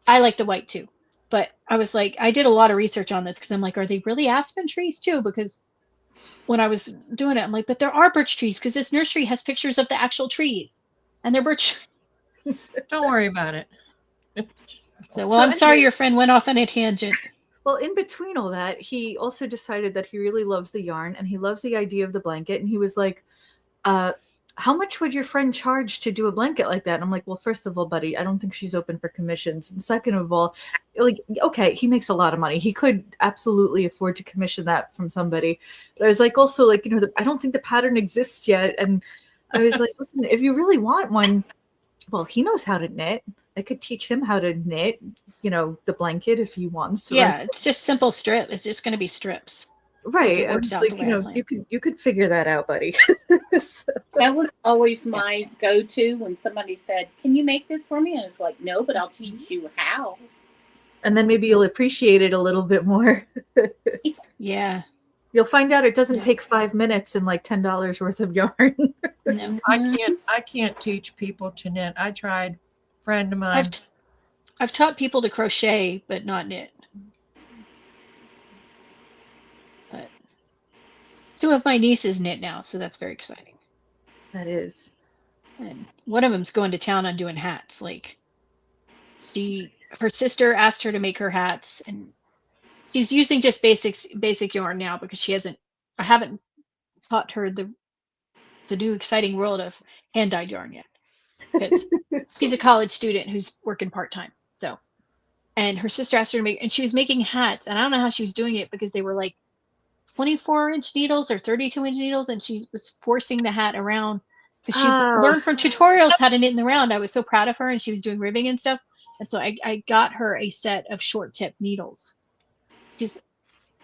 A: I like the white too, but I was like, I did a lot of research on this because I'm like, are they really aspen trees too? Because when I was doing it, I'm like, but there are birch trees because this nursery has pictures of the actual trees, and they're birch.
C: Don't worry about it.
A: So, well, I'm sorry
D: anyway,
A: your friend went off on a tangent.
D: well, in between all that, he also decided that he really loves the yarn and he loves the idea of the blanket. And he was like, how much would your friend charge to do a blanket like that? And I'm like, well, first of all, buddy, I don't think she's open for commissions. And second of all, like, okay, he makes a lot of money. He could absolutely afford to commission that from somebody. But I was like, also, like, you know, I don't think the pattern exists yet. And I was like, listen, if you really want one, well, he knows how to knit. I could teach him how to knit, you know, the blanket if he wants.
A: Yeah,
D: Right?
A: it's just simple strip. It's just going to be strips.
D: Right.
A: it
D: I'm
A: works
D: just
A: out
D: like,
A: the
D: you
A: way I
D: know,
A: planned.
D: you could figure that out, buddy. So,
B: That was always my go-to when somebody said, "Can you make this for me?" And it's like, "No, but I'll teach you how."
D: and then maybe you'll appreciate it a little bit more.
A: Yeah.
D: You'll find out it doesn't
A: Yeah.
D: take 5 minutes and like $10 worth of yarn.
A: No.
C: I can't teach people to knit. I tried. Friend of mine.
A: I've taught people to crochet, but not knit. But 2 of my nieces knit now, so that's very exciting.
D: That is.
A: And one of them's going to town on doing hats. Like, her sister asked her to make her hats, and she's using just basic yarn now because I haven't taught her the new exciting world of hand dyed yarn yet, because she's a college student who's working part-time. So, and her sister asked her to make, and she was making hats, and I don't know how she was doing it because they were like 24-inch needles or 32-inch needles, and she was forcing the hat around because she learned from tutorials how to knit in the round. I was so proud of her, and she was doing ribbing and stuff, and so I got her a set of short tip needles. And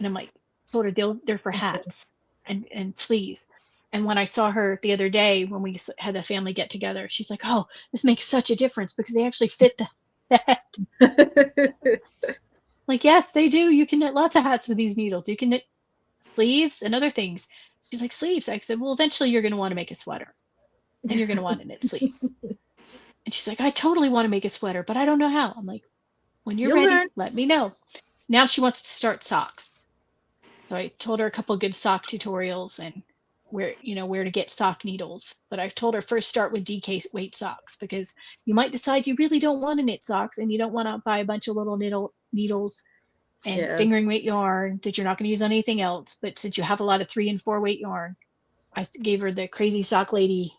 A: I'm like, told her they're for hats and sleeves. And when I saw her the other day when we had the family get together, she's like, "Oh, this makes such a difference because they actually fit the hat." Like, yes, they do. You can knit lots of hats with these needles. You can knit sleeves and other things. She's like, "Sleeves?" I said, "Well, eventually you're going to want to make a sweater, and you're going to want to knit sleeves." And she's like, "I totally want to make a sweater, but I don't know how." I'm like, "When you're ready,
D: learn.
A: let me know." Now she wants to start socks. So I told her a couple good sock tutorials and where to get sock needles. But I told her first start with DK weight socks, because you might decide you really don't want to knit socks and you don't want to buy a bunch of little needles and fingering weight yarn that you're not going to use on anything else. But since you have a lot of 3 and 4 weight yarn, I gave her the Crazy Sock Lady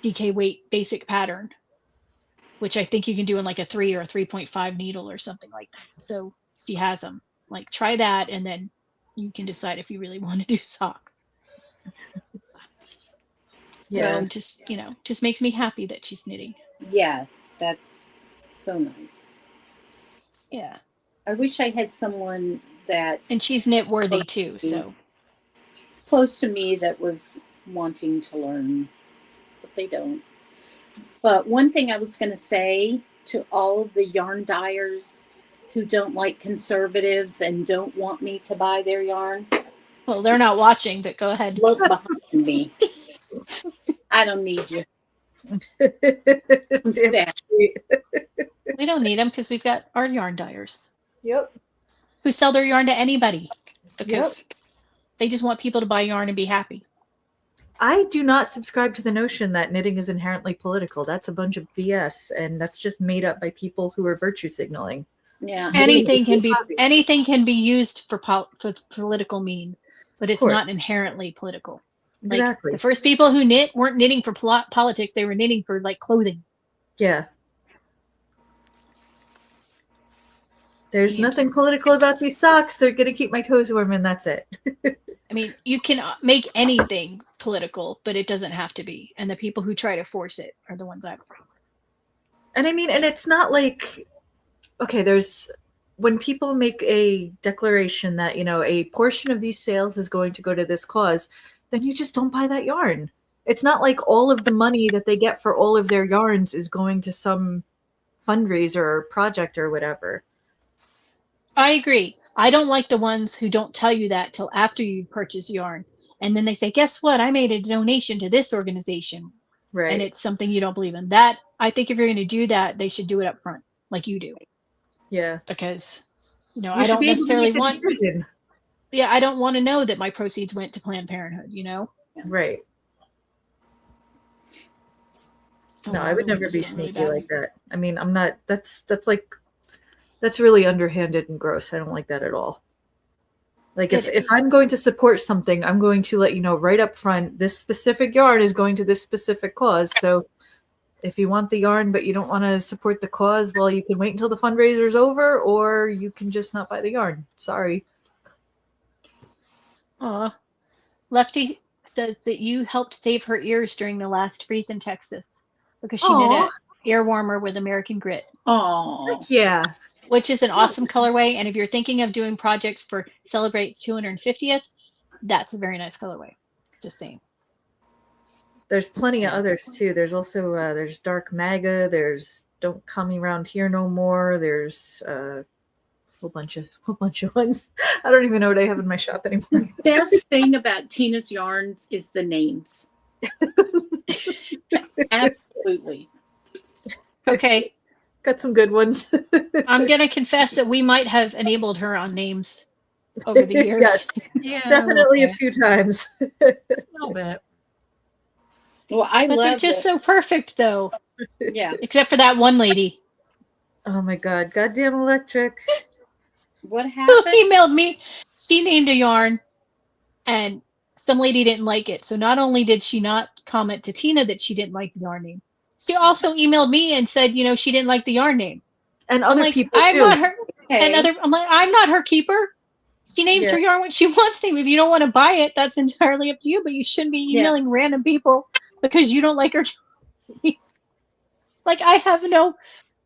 A: DK weight basic pattern, which I think you can do in like a 3 or a 3.5 needle or something like that. So she has them. Like, try that, and then you can decide if you really want to do socks.
D: Yeah.
A: So just makes me happy that she's knitting.
B: Yes, that's so nice.
A: Yeah.
B: I wish I had someone that
A: And she's knit worthy too, so.
B: close to me that was wanting to learn, but they don't. But one thing I was going to say to all of the yarn dyers who don't like conservatives and don't want me to buy their yarn,
A: Well, they're not watching, but go ahead.
B: look behind me. I don't need you. I'm sad.
A: We don't need them because we've got our yarn dyers
D: Yep.
A: who sell their yarn to anybody because they just want people to buy yarn and be happy.
D: I do not subscribe to the notion that knitting is inherently political. That's a bunch of BS, and that's just made up by people who are virtue signaling.
B: Yeah.
A: anything can be
D: Hobbies.
A: anything can be used for political means, but it's
D: course.
A: not inherently political. Like
D: Exactly.
A: the first people who knit weren't knitting for politics; they were knitting for like clothing.
D: Yeah. There's
A: Yeah.
D: nothing political about these socks. They're gonna keep my toes warm, and that's it.
A: I mean, you can make anything political, but it doesn't have to be. And the people who try to force it are the ones I.
D: And I mean, and it's not like, okay, there's when people make a declaration that, you know, a portion of these sales is going to go to this cause, then you just don't buy that yarn. It's not like all of the money that they get for all of their yarns is going to some fundraiser or project or whatever.
A: I agree. I don't like the ones who don't tell you that till after you purchase yarn. And then they say, guess what? I made a donation to this organization.
D: Right.
A: And it's something you don't believe in. That, I think if you're going to do that, they should do it up front, like you do.
D: Yeah.
A: Because, you know,
D: You
A: I
D: should
A: don't
D: be able to
A: necessarily
D: make the
A: want,
D: decision.
A: yeah, I don't want to know that my proceeds went to Planned Parenthood, you know?
D: Right. No, I would never be sneaky like that. I mean, I'm not, that's really underhanded and gross. I don't like that at all. Like if I'm going to support something, I'm going to let you know right up front, this specific yarn is going to this specific cause. So if you want the yarn, but you don't want to support the cause, well, you can wait until the fundraiser's over, or you can just not buy the yarn. Sorry.
A: Aw. Lefty says that you helped save her ears during the last freeze in Texas because she knit an ear warmer with American Grit.
B: Oh.
D: Yeah.
A: Which is an awesome colorway. And if you're thinking of doing projects for Celebrate 250th, that's a very nice colorway. Just saying.
D: There's plenty of others too. There's also there's Dark Maga. There's Don't Come Around Here No More. There's a whole bunch of ones. I don't even know what I have in my shop anymore.
B: The best thing about Tina's yarns is the names. Absolutely.
A: Okay.
D: Got some good ones.
A: I'm going to confess that we might have enabled her on names over the years.
D: Yes,
C: Yeah,
D: definitely
C: okay.
D: a few times.
C: A little bit.
B: Well, I
A: But they're
B: love
A: just
B: it.
A: so perfect, though.
B: Yeah.
A: Except for that one lady
D: Oh my god, goddamn electric.
B: What
A: who
B: happened?
A: emailed me. She named a yarn, and some lady didn't like it. So not only did she not comment to Tina that she didn't like the yarn name, she also emailed me and said, you know, she didn't like the yarn name.
D: And
A: I'm
D: other
A: like,
D: people
A: I'm
D: too.
A: not her.
B: Okay.
A: I'm like, I'm not her keeper. She names her yarn when she wants to. If you don't want to buy it, that's entirely up to you. But you shouldn't be emailing random people because you don't like her. Like, I have no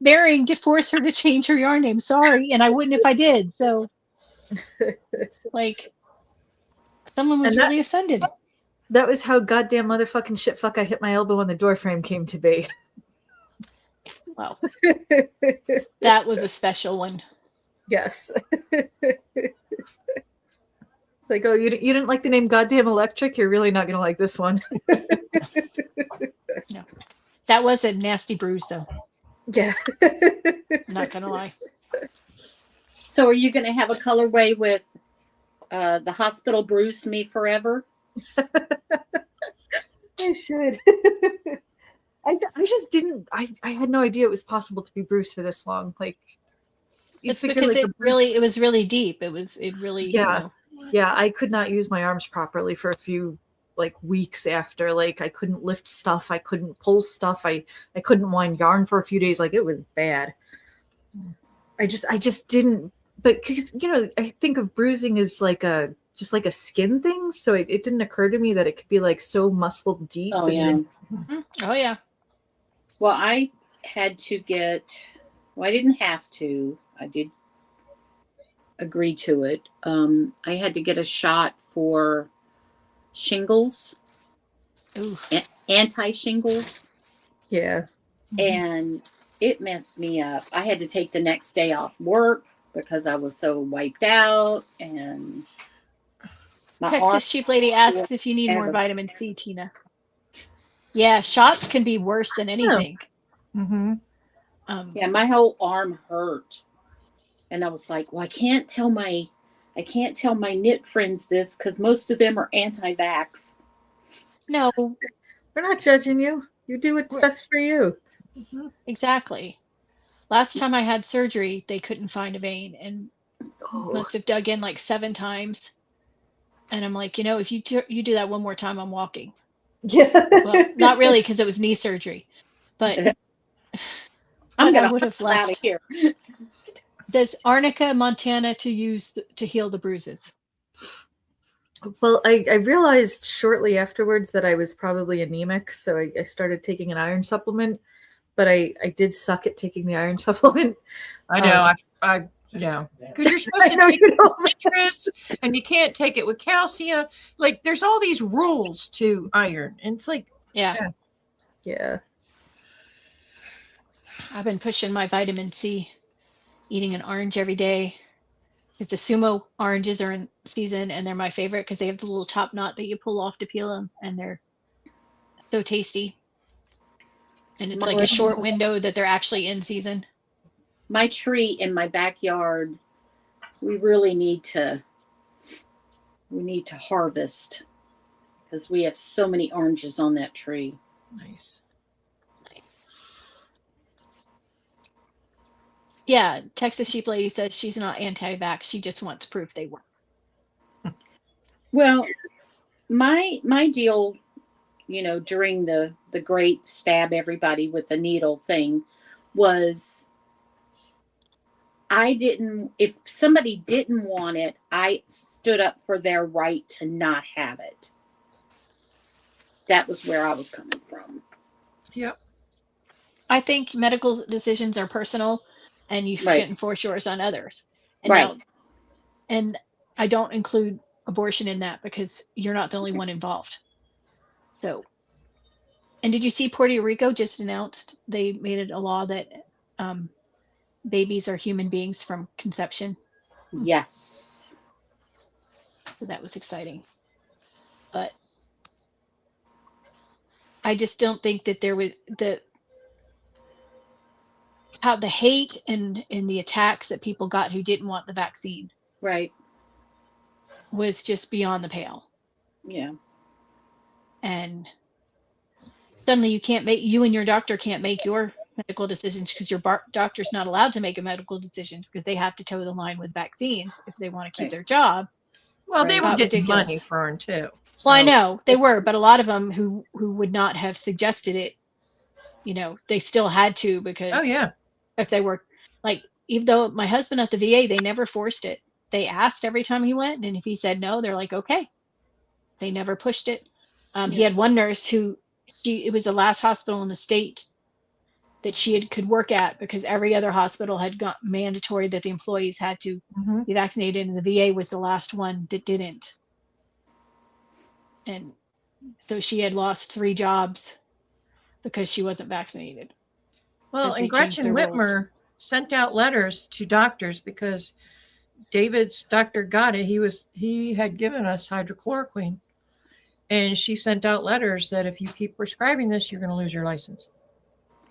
A: bearing to force her to change her yarn name. Sorry, and I wouldn't if I did. So, like, someone was really offended.
D: That was how goddamn motherfucking shit fuck I hit my elbow on the door frame came to be.
A: Wow, that was a special one.
D: Yes. Like, oh, you didn't like the name Goddamn Electric? You're really not going to like this one.
A: No, that was a nasty bruise, though.
D: Yeah.
A: Not gonna lie.
B: So, are you going to have a colorway with the hospital bruised me forever?
D: I should. I just didn't. I had no idea it was possible to be bruised for this long. Like,
A: It's because it was really deep. It really.
D: Yeah.
A: You know.
D: Yeah, I could not use my arms properly for a few weeks after. Like, I couldn't lift stuff, I couldn't pull stuff, I couldn't wind yarn for a few days. Like, it was bad. I just didn't. But cause, you know, I think of bruising as just like a skin thing. So it didn't occur to me that it could be like so muscle deep.
B: Oh yeah.
A: Oh yeah.
B: Well, I had to get. Well, I didn't have to. I did agree to it. I had to get a shot for shingles, anti-shingles.
D: Yeah.
B: And it messed me up. I had to take the next day off work because I was so wiped out. And my
A: Texas Sheep Lady asks if you need more vitamin C, Tina. Yeah, shots can be worse than anything.
C: Mm-hmm.
B: Yeah, my whole arm hurt. And I was like, well, I can't tell my knit friends this because most of them are anti-vax.
A: No,
D: we're not judging you. You do what's best for you.
A: Exactly. Last time I had surgery, they couldn't find a vein and
D: Oh.
A: must have dug in like 7 times. And I'm like, if you do that one more time, I'm walking.
D: Yeah.
A: Well, not really, because it was knee surgery, but
B: I'm
A: I
B: gonna
A: would have
B: hustle out of
A: left.
B: here.
A: Says Arnica, Montana, to use to heal the bruises.
D: Well, I realized shortly afterwards that I was probably anemic, so I started taking an iron supplement, but I did suck at taking the iron supplement.
C: I know. I know. Because you're supposed
D: I
C: to
D: know,
C: take
D: you
C: it
D: know.
C: with citrus and you can't take it with calcium. Like, there's all these rules to iron. And it's like,
A: Yeah.
D: Yeah.
A: I've been pushing my vitamin C, eating an orange every day. Because the sumo oranges are in season and they're my favorite because they have the little top knot that you pull off to peel them, and they're so tasty. And it's like a short window that they're actually in season.
B: My tree in my backyard, we really need to harvest because we have so many oranges on that tree.
C: nice.
A: Nice. Yeah, Texas Sheep Lady says she's not anti-vax. She just wants proof they work.
B: Well, my deal, during the great stab everybody with the needle thing was if somebody didn't want it, I stood up for their right to not have it. That was where I was coming from.
C: Yep.
A: I think medical decisions are personal, and you
B: Right.
A: shouldn't force yours on others. And
B: Right.
A: and I don't include abortion in that because you're not the only one involved. So, and did you see Puerto Rico just announced they made it a law that babies are human beings from conception?
B: Yes.
A: So that was exciting. But I just don't think that there was how the hate and the attacks that people got who didn't want the vaccine
B: Right.
A: was just beyond the pale.
B: Yeah.
A: And suddenly you and your doctor can't make your medical decisions because your doctor's not allowed to make a medical decision because they have to toe the line with vaccines if they want to keep
B: Right.
A: their job.
C: Well, they were getting
A: Ridiculous.
C: money for them too.
A: Well, I
C: So
A: know they were, but a lot of them who would not have suggested it, they still had to because
C: Oh yeah.
A: if they were like, even though my husband at the VA, they never forced it. They asked every time he went, and if he said no, they're like, okay. They never pushed it. He had one nurse it was the last hospital in the state that could work at because every other hospital had got mandatory that the employees had to be vaccinated, and the VA was the last one that didn't. And so she had lost 3 jobs because she wasn't vaccinated.
C: Well, and Gretchen Whitmer sent out letters to doctors because David's doctor got it. He had given us hydrochloroquine, and she sent out letters that if you keep prescribing this, you're going to lose your license.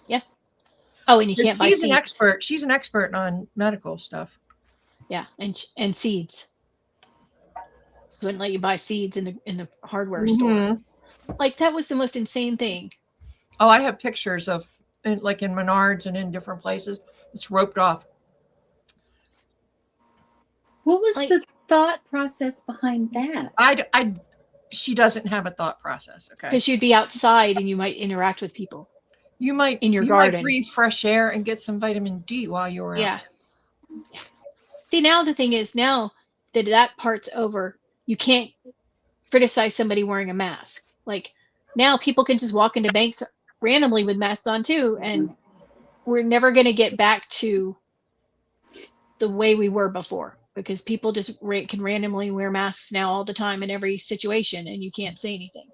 A: Yeah. Oh, and you can't buy seeds.
C: She's an expert. She's an expert on medical stuff.
A: Yeah, and seeds. She wouldn't let you buy seeds in the hardware store. Like, that was the most insane thing.
C: Oh, I have pictures of like in Menards and in different places. It's roped off.
B: What was the thought process behind that?
C: She doesn't have a thought process. Okay.
A: Because you'd be outside and you might interact with people.
C: You might
A: in your garden
C: might breathe fresh air and get some vitamin D while you were out.
A: Yeah. See, now the thing is, now that part's over, you can't criticize somebody wearing a mask. Like, now people can just walk into banks randomly with masks on too, and we're never going to get back to the way we were before because people just can randomly wear masks now all the time in every situation, and you can't say anything.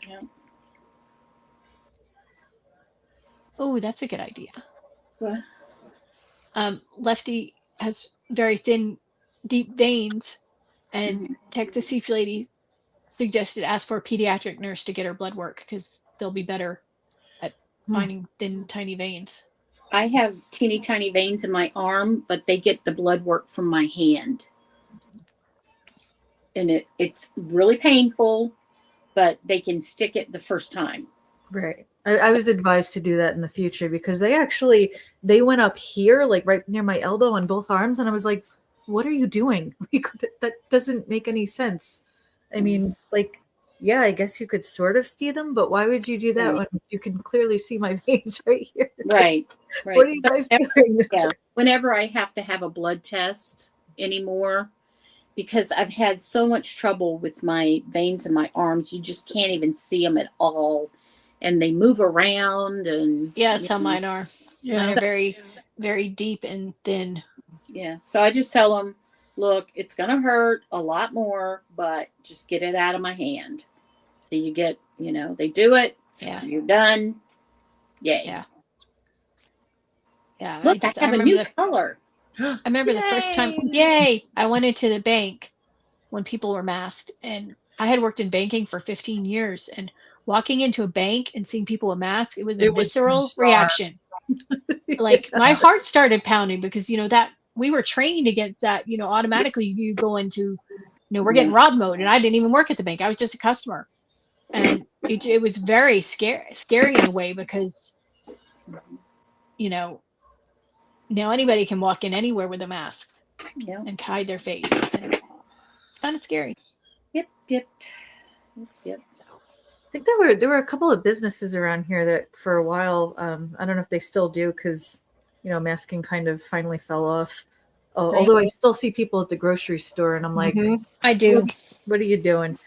B: Yeah.
A: Oh, that's a good idea.
B: What?
A: Lefty has very thin, deep veins, and Texas Sheep Lady suggested ask for a pediatric nurse to get her blood work because they'll be better at finding thin, tiny veins.
B: I have teeny tiny veins in my arm, but they get the blood work from my hand. And it's really painful, but they can stick it the first time.
D: Right. I was advised to do that in the future because they went up here, like right near my elbow on both arms, and I was like, "What are you doing? Like that doesn't make any sense." I mean, like, yeah, I guess you could sort of see them, but why would you do that when you can clearly see my veins right here?
B: Right.
D: What are you guys doing?
B: Yeah. Whenever I have to have a blood test anymore, because I've had so much trouble with my veins in my arms, you just can't even see them at all. And they move around and
A: Yeah, that's how mine are. Mine
C: Yeah.
A: are very, very deep and thin.
B: yeah. So I just tell them, look, it's going to hurt a lot more, but just get it out of my hand. So you get, they do it.
A: Yeah.
B: You're done. Yay.
A: Yeah. Yeah.
B: Look, I have a new color.
A: I remember the first time, I went into the bank when people were masked, and I had worked in banking for 15 years, and walking into a bank and seeing people with masks, it was a visceral reaction. Like my heart started pounding because, that we were trained against that, automatically you go into, we're getting robbed mode, and I didn't even work at the bank. I was just a customer. And it was very scary in a way because, now anybody can walk in anywhere with a mask and hide their face. And it's kind of scary.
B: Yep.
D: I think there were a couple of businesses around here that for a while, I don't know if they still do because, masking kind of finally fell off.
A: Right.
D: Although I still see people at the grocery store and I'm like,
A: I do.
D: What are you doing?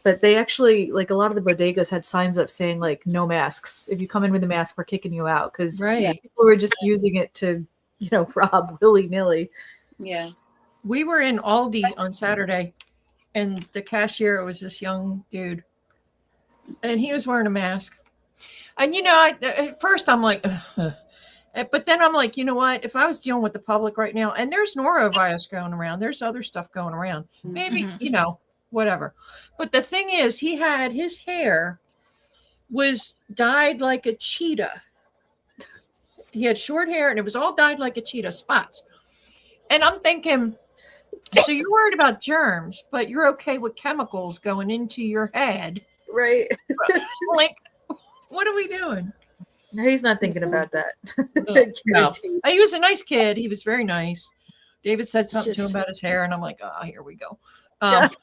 D: But they actually, like a lot of the bodegas had signs up saying like, no masks. If you come in with a mask, we're kicking you out. Because people were just using it to, rob willy-nilly.
B: Yeah.
C: We were in Aldi on Saturday and the cashier was this young dude. And he was wearing a mask. And, at first I'm like, ugh. But then I'm like, you know what? If I was dealing with the public right now, and there's norovirus going around, there's other stuff going around. Maybe, whatever. But the thing is, his hair was dyed like a cheetah. He had short hair and it was all dyed like a cheetah, spots. And I'm thinking, so you're worried about germs, but you're okay with chemicals going into your head.
D: Right.
C: Like, what are we doing?
D: He's not thinking about that.
C: No. He was a nice kid. He was very nice. David said something to him about his hair, and I'm like, oh, here we go. But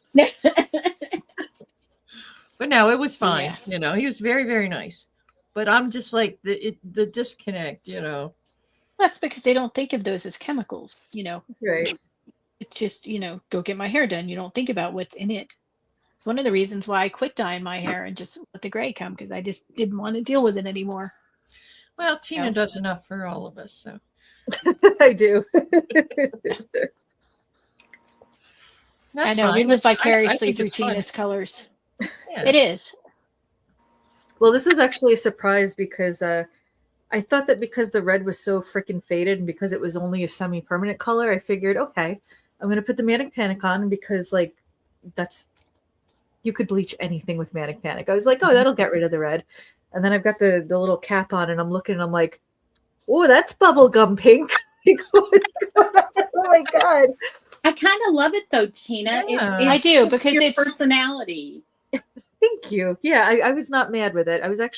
C: no, it was fine.
A: Yeah.
C: He was very, very nice. But I'm just like the disconnect,
A: That's because they don't think of those as chemicals,
D: Right.
A: It's just, go get my hair done. You don't think about what's in it. It's one of the reasons why I quit dyeing my hair and just let the gray come, because I just didn't want to deal with it anymore.
C: Well, Tina does enough for all of us, so.
D: I do.
A: I know, we live vicariously through Tina's colors. Yeah. It is.
D: Well, this was actually a surprise because I thought that because the red was so freaking faded and because it was only a semi-permanent color, I figured, okay, I'm going to put the Manic Panic on because, like, you could bleach anything with Manic Panic. I was like, oh, that'll get rid of the red. And then I've got the little cap on and I'm looking and I'm like, oh, that's bubblegum pink. Oh my God.
B: I kind of love it though, Tina.
C: Yeah.
A: I do, because
B: your
A: it's
B: personality.
D: Thank you. Yeah, I was not mad with it. I was like,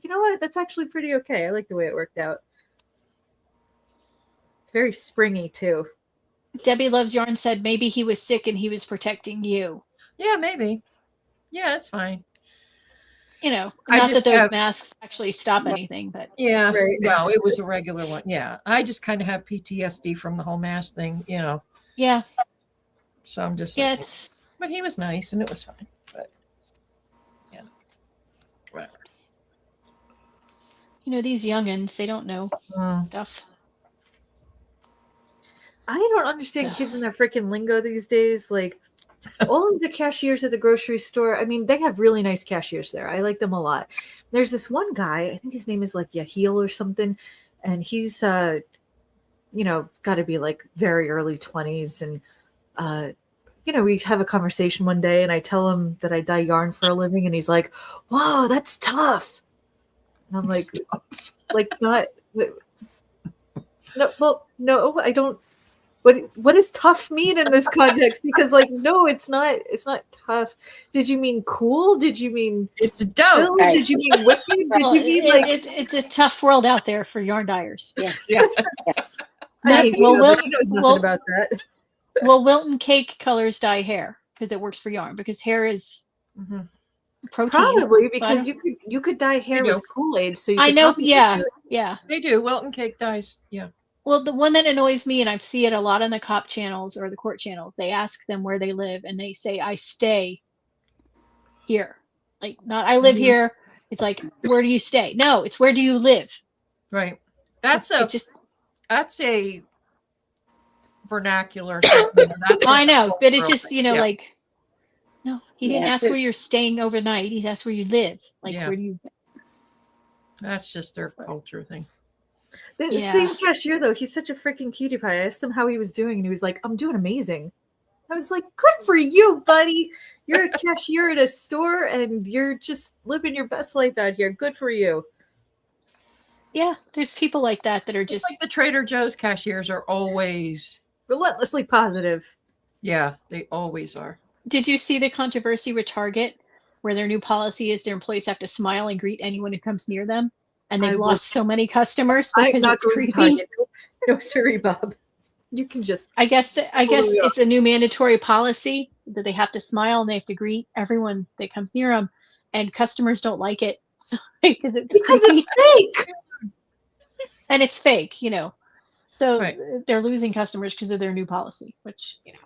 D: you know what? That's actually pretty okay. I like the way it worked out. It's very springy too.
A: Debbie Loves Yarn said maybe he was sick and he was protecting you.
C: Yeah, maybe. Yeah, it's fine.
A: Not that those masks actually stop anything, but
C: yeah, right. No, it was a regular one. Yeah, I just kind of have PTSD from the whole mask thing,
A: Yeah.
C: So I'm just
A: like,
C: but he was nice and it was fine. But yeah, whatever.
A: These youngins, they don't know stuff.
D: I don't understand kids in their freaking lingo these days. Like, all of the cashiers at the grocery store, I mean, they have really nice cashiers there. I like them a lot. There's this one guy, I think his name is like Yahil or something, and he's got to be like very early 20s. And we have a conversation one day and I tell him that I dye yarn for a living and he's like, wow, that's tough. And I'm like, not no, I don't. what does tough mean in this context? Because like, no, it's not tough. Did you mean cool? Did you mean
C: It's
D: chill?
C: dope.
B: Right.
D: Did you mean wicked? Did
A: Well,
D: you mean like
A: it's a tough world out there for yarn dyers.
B: Yeah.
C: Yeah.
D: I mean,
A: Well,
D: he knows nothing
A: well-
D: about that.
A: Will Wilton cake colors dye hair? Because it works for yarn. Because hair is
C: Mhm.
A: protein.
D: Probably
A: but I
D: because
A: don't-
D: you could dye hair
C: do.
D: with Kool-Aid, so you
A: I
D: could
A: know.
D: probably
A: Yeah,
D: do it.
A: yeah.
C: They do. Wilton cake dyes. Yeah.
A: Well, the one that annoys me, and I see it a lot on the cop channels or the court channels, they ask them where they live, and they say, "I stay here." Like, not "I live
D: Mhm.
A: here." It's like, "Where do you stay?" No, it's "Where do you live?"
C: Right. That's
A: It just
C: that's a vernacular thing. That's
A: I know, but it
C: cultural
A: just,
C: thing.
A: you know,
C: Yeah.
A: like, no, he didn't
B: Yeah,
A: ask
B: but-
A: where you're staying overnight. He's asked where you live. Like,
C: Yeah.
A: where do you?
C: That's just their culture thing.
D: The
A: Yeah.
D: same cashier though, he's such a freaking cutie pie. I asked him how he was doing, and he was like, "I'm doing amazing." I was like, "Good for you, buddy. You're a cashier at a store, and you're just living your best life out here. Good for you."
A: Yeah, there's people like that are
C: Just
A: just
C: like the Trader Joe's cashiers are always,
D: Relentlessly positive.
C: yeah, they always are.
A: Did you see the controversy with Target where their new policy is their employees have to smile and greet anyone who comes near them? And they've
D: I
A: lost so many customers
D: I'm
A: because
D: not
A: it's
D: going to
A: creepy.
D: Target. No, sorry, Bob. You can just
A: I guess
D: Totally
A: it's a new mandatory policy that they have to smile and they have to greet everyone that comes near them, and customers don't like it because it's
D: because
A: creepy
D: it's fake.
A: and it's fake, you know. So
C: Right.
A: they're losing customers because of their new policy, which you know.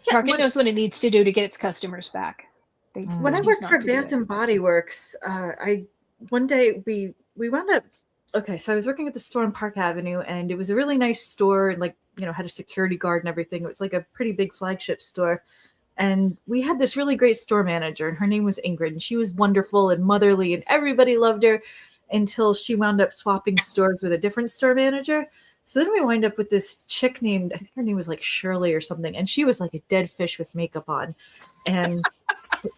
D: Yeah,
A: Target
D: when-
A: knows what it needs to do to get its customers back. They
D: When I
A: choose
D: worked
A: not
D: for
A: to do
D: Bath
A: it.
D: and Body Works, one day we wound up. Okay, so I was working at the store on Park Avenue, and it was a really nice store, and like had a security guard and everything. It was like a pretty big flagship store, and we had this really great store manager, and her name was Ingrid, and she was wonderful and motherly, and everybody loved her until she wound up swapping stores with a different store manager. So then we wind up with this chick named, I think her name was like Shirley or something, and she was like a dead fish with makeup on, and.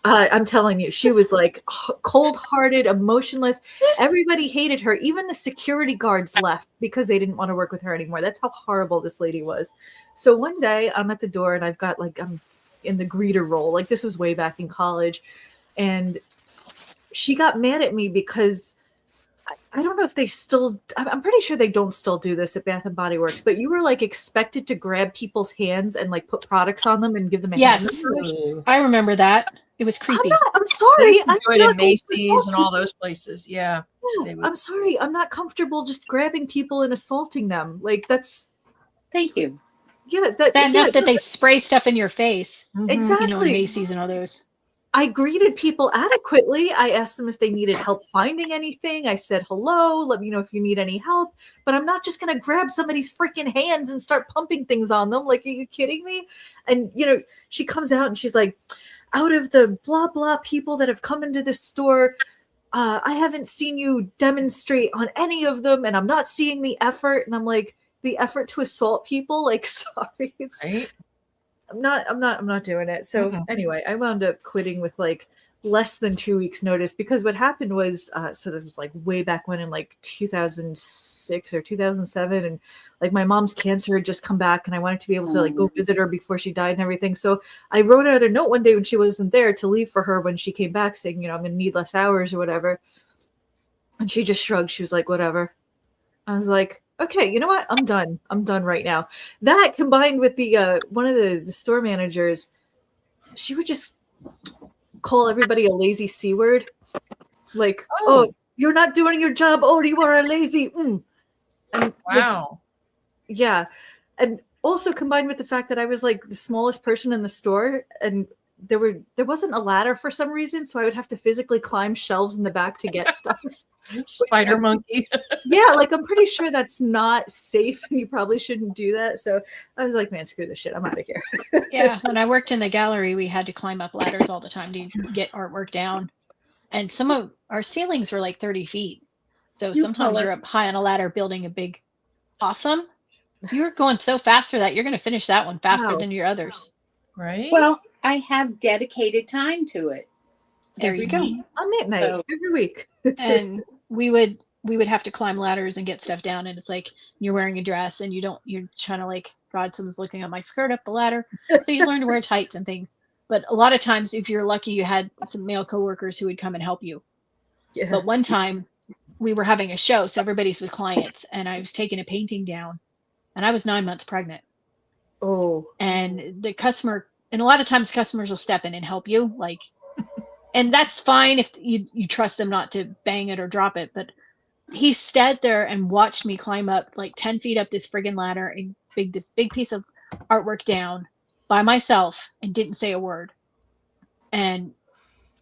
D: I'm telling you, she was like cold-hearted, emotionless. Everybody hated her. Even the security guards left because they didn't want to work with her anymore. That's how horrible this lady was. So one day I'm at the door and I've got I'm in the greeter role. Like this was way back in college. And she got mad at me because I don't know if they still, I'm pretty sure they don't still do this at Bath and Body Works, but you were like expected to grab people's hands and like put products on them and give them a hand
A: Yes.
D: massage.
A: I remember that. It was creepy.
D: I'm
C: They
D: sorry.
C: used to
D: I'm
C: do it
D: not
C: in
D: going to
C: Macy's
D: assault
C: and all
D: people.
C: those places. Yeah.
D: Yeah,
C: they would.
D: I'm sorry. I'm not comfortable just grabbing people and assaulting them. Like that's
B: Thank you.
A: Bad enough that they spray stuff in your face,
C: Mhm.
D: exactly.
A: you know, in Macy's and all those.
D: I greeted people adequately. I asked them if they needed help finding anything. I said hello, let me know if you need any help. But I'm not just gonna grab somebody's freaking hands and start pumping things on them. Like, are you kidding me? And she comes out and she's like, out of the blah blah people that have come into this store, I haven't seen you demonstrate on any of them, and I'm not seeing the effort. And I'm like, the effort to assault people? Like, sorry,
C: Right?
D: I'm not doing it. So
C: Mm-mm.
D: anyway, I wound up quitting with like less than 2 weeks notice because what happened was, so this was like way back when in like 2006 or 2007. And like my mom's cancer had just come back and I wanted to be able to like go visit her before she died and everything. So I wrote out a note one day when she wasn't there to leave for her when she came back saying, I'm going to need less hours or whatever. And she just shrugged. She was like, whatever. I was like, okay, you know what? I'm done. I'm done right now. That combined with the one of the store managers, she would just call everybody a lazy C word. Like, oh, you're not doing your job. Oh, you are a lazy. And, like,
C: Wow.
D: yeah. And also combined with the fact that I was like the smallest person in the store and there wasn't a ladder for some reason, so I would have to physically climb shelves in the back to get stuff.
C: Spider monkey.
D: Yeah, like I'm pretty sure that's not safe and you probably shouldn't do that. So I was like, man, screw this shit. I'm out of here.
A: Yeah, when I worked in the gallery, we had to climb up ladders all the time to get artwork down. And some of our ceilings were like 30 feet. So sometimes you're up high on a ladder building a big awesome. You're going so fast for that. You're going to finish that one faster
D: Wow.
A: than your others.
C: Right?
B: Well, I have dedicated time to it.
A: There you go.
D: On that night,
B: So-
D: every week.
A: And we would we would have to climb ladders and get stuff down, and it's like you're wearing a dress and you're trying to like, God, someone's looking at my skirt up the ladder. So you learn to wear tights and things. But a lot of times, if you're lucky, you had some male coworkers who would come and help you.
D: Yeah.
A: But one time we were having a show, so everybody's with clients, and I was taking a painting down, and I was 9 months pregnant.
D: Oh.
A: And the customer, and a lot of times customers will step in and help you, like, and that's fine if you trust them not to bang it or drop it. But he sat there and watched me climb up like 10 feet up this friggin' ladder and this big piece of artwork down by myself and didn't say a word. And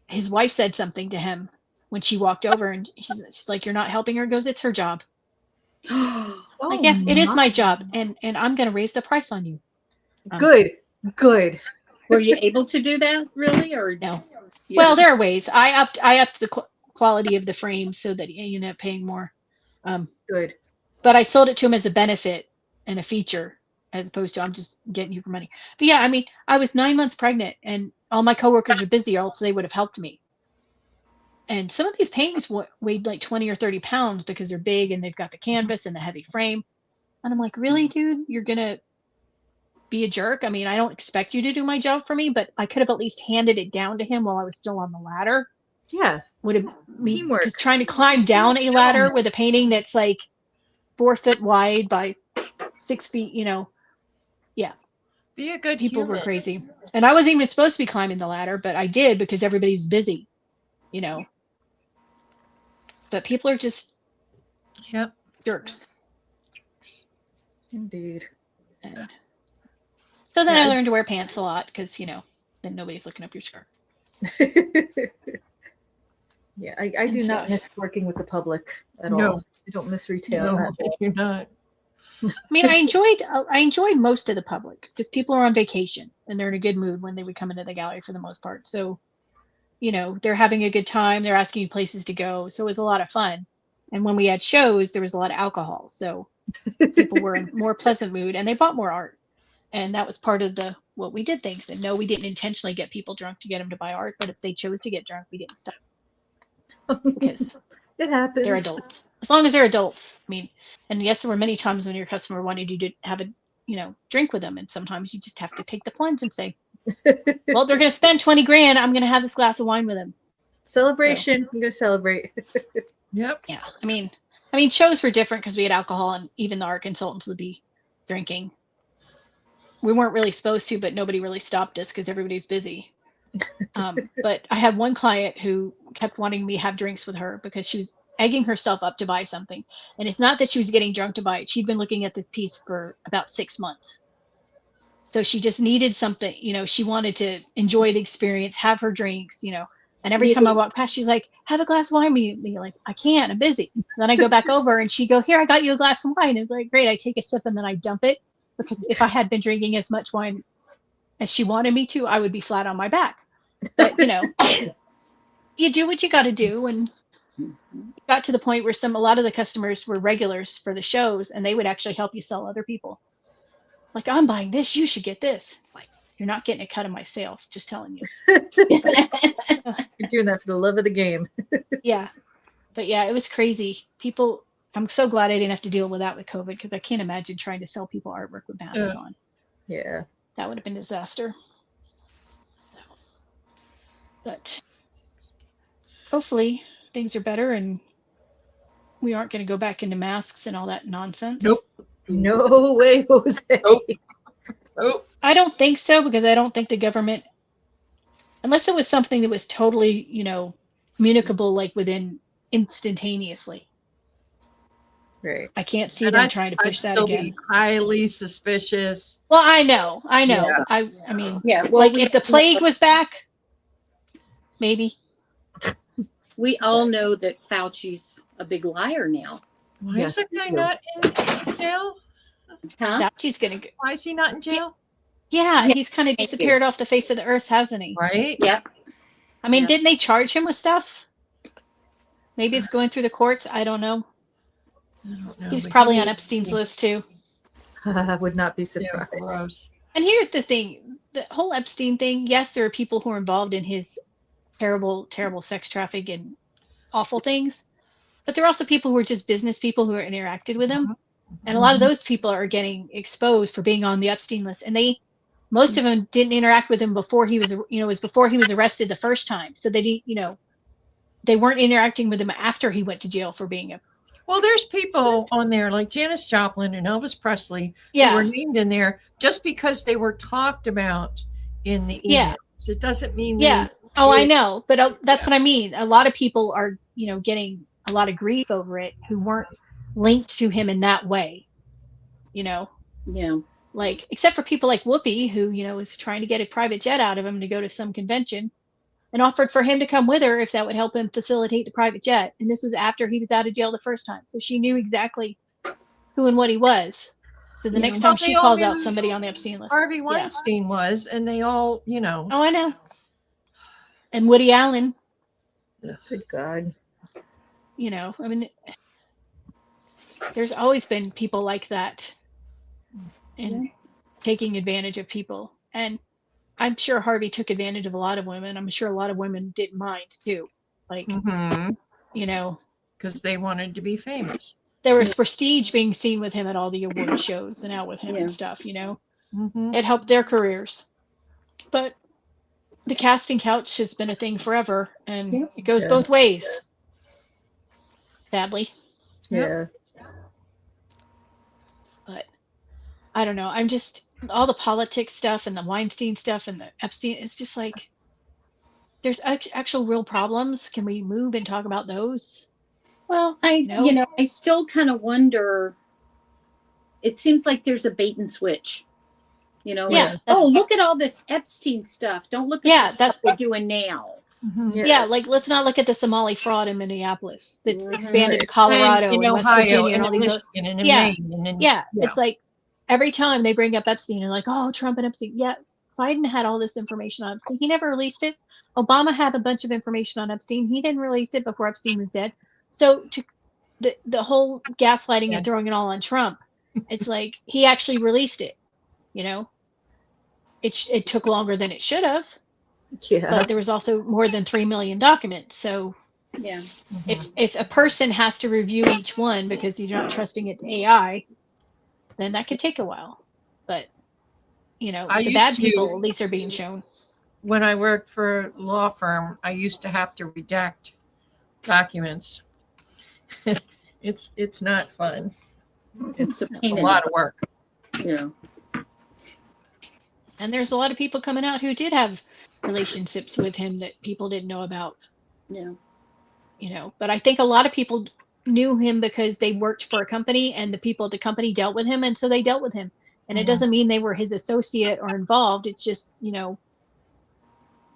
A: his wife said something to him when she walked over, and she's like, "You're not helping her." He goes, "It's her job."
D: Oh,
A: Like, yeah, it is my job, and I'm going to raise the price on you.
D: Good.
B: Were you able to do that really, or
A: No?
B: Yes.
A: Well, there are ways. I upped the quality of the frame so that you end up paying more.
D: Good.
A: But I sold it to him as a benefit and a feature, as opposed to I'm just getting you for money. But yeah, I mean, I was 9 months pregnant, and all my coworkers are busy, or else they would have helped me. And some of these paintings weighed like 20 or 30 pounds because they're big and they've got the canvas and the heavy frame. And I'm like, really, dude? You're going to be a jerk? I mean, I don't expect you to do my job for me, but I could have at least handed it down to him while I was still on the ladder.
D: Yeah.
A: Would have
D: Teamwork.
A: just trying to climb down a ladder with a painting that's like 4 foot wide by 6 feet, yeah.
C: Be a good
A: People
C: human.
A: were crazy. And I wasn't even supposed to be climbing the ladder, but I did because everybody's busy, But people are just jerks.
D: Indeed.
A: And so then I learned to wear pants a lot because, then nobody's looking up your skirt.
D: Yeah, I do not miss working with the public at
C: No.
D: all. I don't miss retail.
C: No,
D: at
C: I
D: all.
C: do not.
A: I mean, I enjoyed most of the public because people are on vacation and they're in a good mood when they would come into the gallery for the most part. So, they're having a good time. They're asking you places to go. So it was a lot of fun. And when we had shows, there was a lot of alcohol. So people were in more pleasant mood and they bought more art. And that was part of what we did things. And no, we didn't intentionally get people drunk to get them to buy art. But if they chose to get drunk, we didn't stop. Because
D: it happens.
A: they're adults. As long as they're adults. I mean, and yes, there were many times when your customer wanted you to have a, drink with them. And sometimes you just have to take the plunge and say, well, they're going to spend 20 grand. I'm going to have this glass of wine with them.
D: Celebration. I'm going to celebrate.
C: Yep.
A: Yeah. I mean, shows were different because we had alcohol and even the art consultants would be drinking. We weren't really supposed to, but nobody really stopped us because everybody's busy. But I had one client who kept wanting me to have drinks with her because she was egging herself up to buy something. And it's not that she was getting drunk to buy it. She'd been looking at this piece for about 6 months. So she just needed something, she wanted to enjoy the experience, have her drinks, and every time I walk past, she's like, have a glass of wine with me. Like, I can't, I'm busy. And then I go back over and she go, here, I got you a glass of wine. It's like, great. I take a sip and then I dump it because if I had been drinking as much wine as she wanted me to, I would be flat on my back. But, you do what you got to do. And it got to the point where a lot of the customers were regulars for the shows and they would actually help you sell other people. Like, I'm buying this, you should get this. It's like, you're not getting a cut of my sales, just telling you.
D: You're doing that for the love of the game.
A: Yeah. But yeah, it was crazy. People, I'm so glad I didn't have to deal with that with COVID because I can't imagine trying to sell people artwork with masks on.
D: Yeah.
A: That would have been a disaster. So, but hopefully things are better and we aren't going to go back into masks and all that nonsense.
C: Nope.
D: No way, Jose.
C: Nope.
A: I don't think so because I don't think the government, unless it was something that was totally, communicable, like within instantaneously.
D: Right.
A: I can't see them trying to push that again.
C: Be highly suspicious.
A: Well, I know.
C: Yeah.
A: I mean,
B: Yeah. Well,
A: like if the plague was back, maybe.
B: we all know that Fauci's a big liar now.
C: Why
D: Yes,
C: is that guy
D: we do.
C: not in jail?
B: Huh?
A: She's gonna.
C: Why is he not in jail?
A: Yeah,
B: Yeah,
A: he's kind of
B: thank
A: disappeared off the face of the earth, hasn't he?
C: Right?
B: Yep.
A: I mean,
B: Yeah.
A: didn't they charge him with stuff? Maybe it's going through the courts. I don't know.
C: I don't know,
A: He was
C: but
A: probably on
C: he-
A: Epstein's list too.
D: I would not be
C: Yeah,
D: surprised.
C: gross.
A: And here's the thing: the whole Epstein thing. Yes, there are people who are involved in his terrible, terrible sex traffic and awful things. But there are also people who are just business people who are interacted with him.
C: Mhm.
A: And a lot of those people are getting exposed for being on the Epstein list. And most of them didn't interact with him before he was, it was before he was arrested the first time. So they didn't, they weren't interacting with him after he went to jail for being a.
C: Well, there's people on there like Janis Joplin and Elvis Presley who
A: Yeah.
C: were named in there just because they were talked about in the emails.
A: Yeah.
C: It doesn't mean
A: Yeah.
C: they
A: Oh, I
C: did.
A: know. But that's what I mean. A lot of people are, getting a lot of grief over it who weren't linked to him in that way,
B: Yeah.
A: like, except for people like Whoopi, who, was trying to get a private jet out of him to go to some convention and offered for him to come with her if that would help him facilitate the private jet. And this was after he was out of jail the first time. So she knew exactly who and what he was. So the next time
C: Well,
A: she
C: they all
A: calls
C: knew
A: out
C: who
A: somebody on the Epstein list.
C: Harvey
A: Yeah.
C: Weinstein was, and they all,
A: Oh, I know. And Woody Allen,
D: Good God.
A: I mean, there's always been people like that and taking advantage of people. And I'm sure Harvey took advantage of a lot of women. I'm sure a lot of women didn't mind too. Like,
C: because they wanted to be famous.
A: there was prestige being seen with him at all the award shows and out with him and stuff,
C: Mm-hmm.
A: It helped their careers. But the casting couch has been a thing forever, and it goes both ways, sadly.
D: Yeah.
A: But I don't know. I'm just, all the politics stuff and the Weinstein stuff and the Epstein, it's just like, there's actual real problems. Can we move and talk about those?
B: Well, I still kind of wonder. It seems like there's a bait and switch.
A: Yeah.
B: Look at all this Epstein stuff. Don't look at the stuff we're doing now.
C: Mm-hmm.
A: Yeah, like, let's not look at the Somali fraud in Minneapolis that's expanded to Colorado and West
C: Ohio
A: Virginia and all these
C: Michigan and in
A: yeah.
C: Maine. And
A: It's like every time they bring up Epstein and like, oh, Trump and Epstein. Yeah, Biden had all this information on Epstein. He never released it. Obama had a bunch of information on Epstein. He didn't release it before Epstein was dead. So the whole gaslighting and throwing it all on Trump, it's like he actually released it. It took longer than it should have.
D: Yeah.
A: But there was also more than 3 million documents. So if a person has to review each one because you're not trusting it to AI, then that could take a while. But the bad people at least are being shown.
C: When I worked for a law firm, I used to have to redact documents. It's not fun. It's a lot of work.
B: Yeah.
A: And there's a lot of people coming out who did have relationships with him that people didn't know about.
B: Yeah.
A: But I think a lot of people knew him because they worked for a company and the people at the company dealt with him. And so they dealt with him. And it doesn't mean they were his associate or involved. It's just,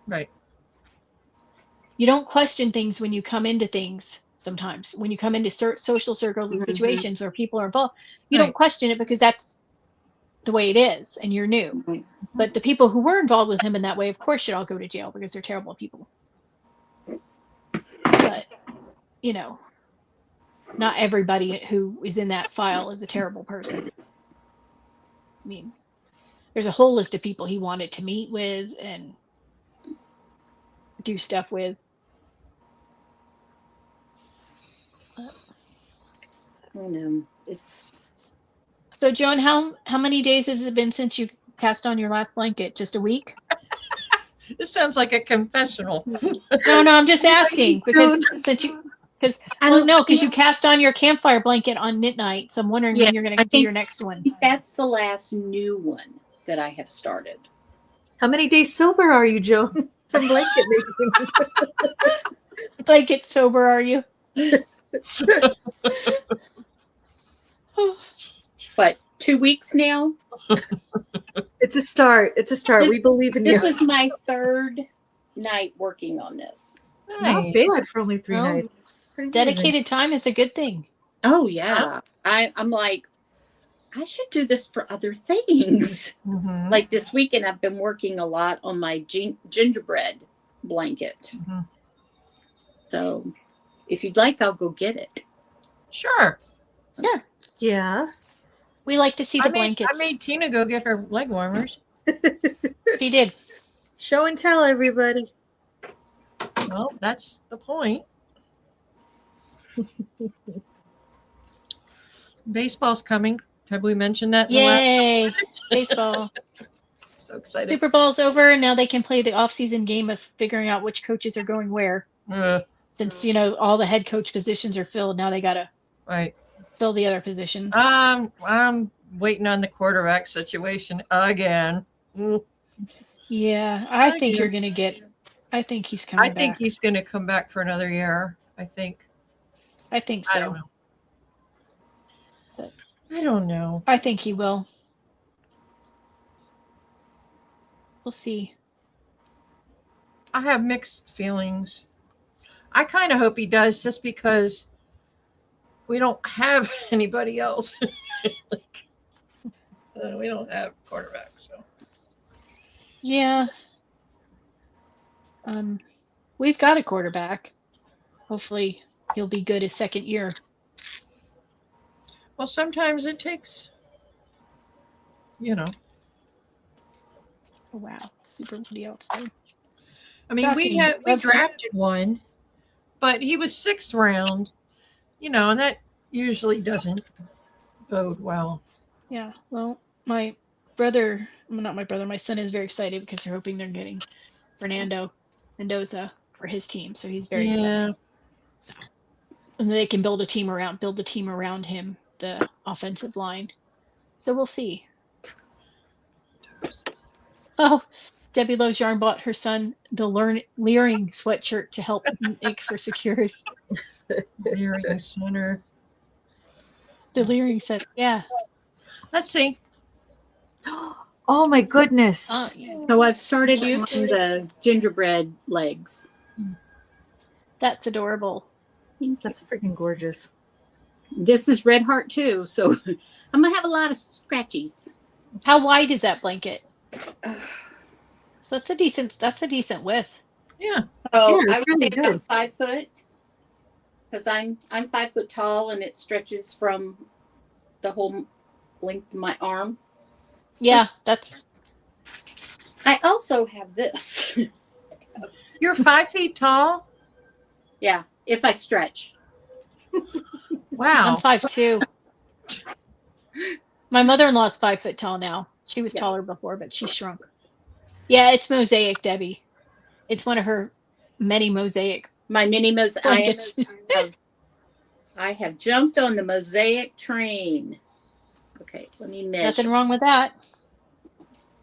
C: Right.
A: You don't question things when you come into things sometimes. When you come into social circles and situations where people are involved, you don't question it because that's the way it is and you're new.
B: Right.
A: But the people who were involved with him in that way, of course, should all go to jail because they're terrible people. But, not everybody who is in that file is a terrible person. I mean, there's a whole list of people he wanted to meet with and do stuff with.
B: I know. It's
A: So, Joan, how many days has it been since you cast on your last blanket? Just a week?
C: This sounds like a confessional.
A: No, I'm just asking because you cast on your campfire blanket on midnight. So I'm wondering when you're going to do your next one.
B: I think that's the last new one that I have started.
D: How many days sober are you, Joan, from blanket making?
A: Blanket sober, are you?
B: But 2 weeks now.
D: It's a start. We believe in you.
B: This is my third night working on this.
D: Not bad for only 3 nights.
A: Dedicated time is a good thing.
B: Oh yeah. I'm like, I should do this for other things.
C: Mm-hmm.
B: Like this weekend, I've been working a lot on my gingerbread blanket.
C: Mm-hmm.
B: So if you'd like, I'll go get it.
C: Sure.
D: Yeah.
A: We like to see the blankets.
C: I made Tina go get her leg warmers.
A: She did.
D: Show and tell, everybody.
C: Well, that's the point. Baseball's coming. Have we mentioned that in the last
A: Yay!
C: minutes?
A: Baseball.
C: So excited.
A: Super Bowl's over, and now they can play the off-season game of figuring out which coaches are going where. Since all the head coach positions are filled, now they gotta
C: Right.
A: fill the other positions.
C: I'm waiting on the quarterback situation again.
A: Yeah, I think you're gonna get. I think he's coming back.
C: I think he's going to come back for another year. I think
A: so.
C: I don't know.
A: But
C: I don't know.
A: I think he will. We'll see.
C: I have mixed feelings. I kind of hope he does, just because we don't have anybody else. We don't have quarterbacks, so.
A: Yeah. We've got a quarterback. Hopefully, he'll be good his second year.
C: Well, sometimes it takes,
A: Oh, wow, super windy outside.
C: I mean, we drafted one, but he was 6th round, and that usually doesn't bode well.
A: Yeah, well, my son is very excited because they're hoping they're getting Fernando Mendoza for his team, so he's very excited. So, and they can build a team around him, the offensive line. So we'll see. Oh, Debbie Loves Yarn bought her son the Leering sweatshirt to help make for security.
C: Leering Center.
A: The Leering set, yeah.
C: Let's see.
D: Oh my goodness.
B: So I've started on the gingerbread legs.
A: That's adorable.
D: That's freaking gorgeous.
B: This is Red Heart too, so I'm gonna have a lot of scratchies.
A: How wide is that blanket? So that's a decent width.
C: Yeah.
B: Oh,
D: Yeah,
B: I
D: it's
B: would
D: really
B: say about
D: good.
B: 5 foot, because I'm 5 foot tall, and it stretches from the whole length of my arm.
A: Yeah,
B: I also have this.
C: You're 5 feet tall?
B: Yeah, if I stretch.
C: Wow.
A: I'm 5'2". My mother-in-law's 5 foot tall now. She was taller before, but she shrunk. Yeah, it's mosaic, Debbie. It's one of her many mosaic.
B: My mini mosaic.
A: blankets.
B: I have jumped on the mosaic train. Okay, let me measure.
A: Nothing wrong with that.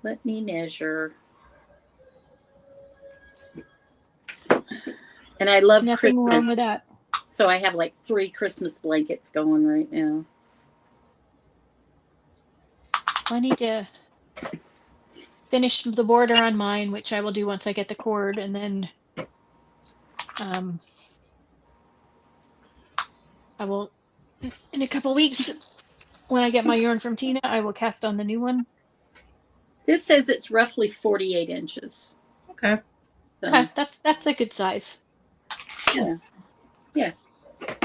B: Let me measure. And I love
A: Nothing
B: Christmas.
A: wrong with that.
B: So I have like 3 Christmas blankets going right now.
A: I need to finish the border on mine, which I will do once I get the cord, and then I will, in a couple weeks, when I get my yarn from Tina, I will cast on the new one.
B: This says it's roughly 48 inches.
C: Okay.
B: So,
A: Okay, that's a good size.
B: Yeah.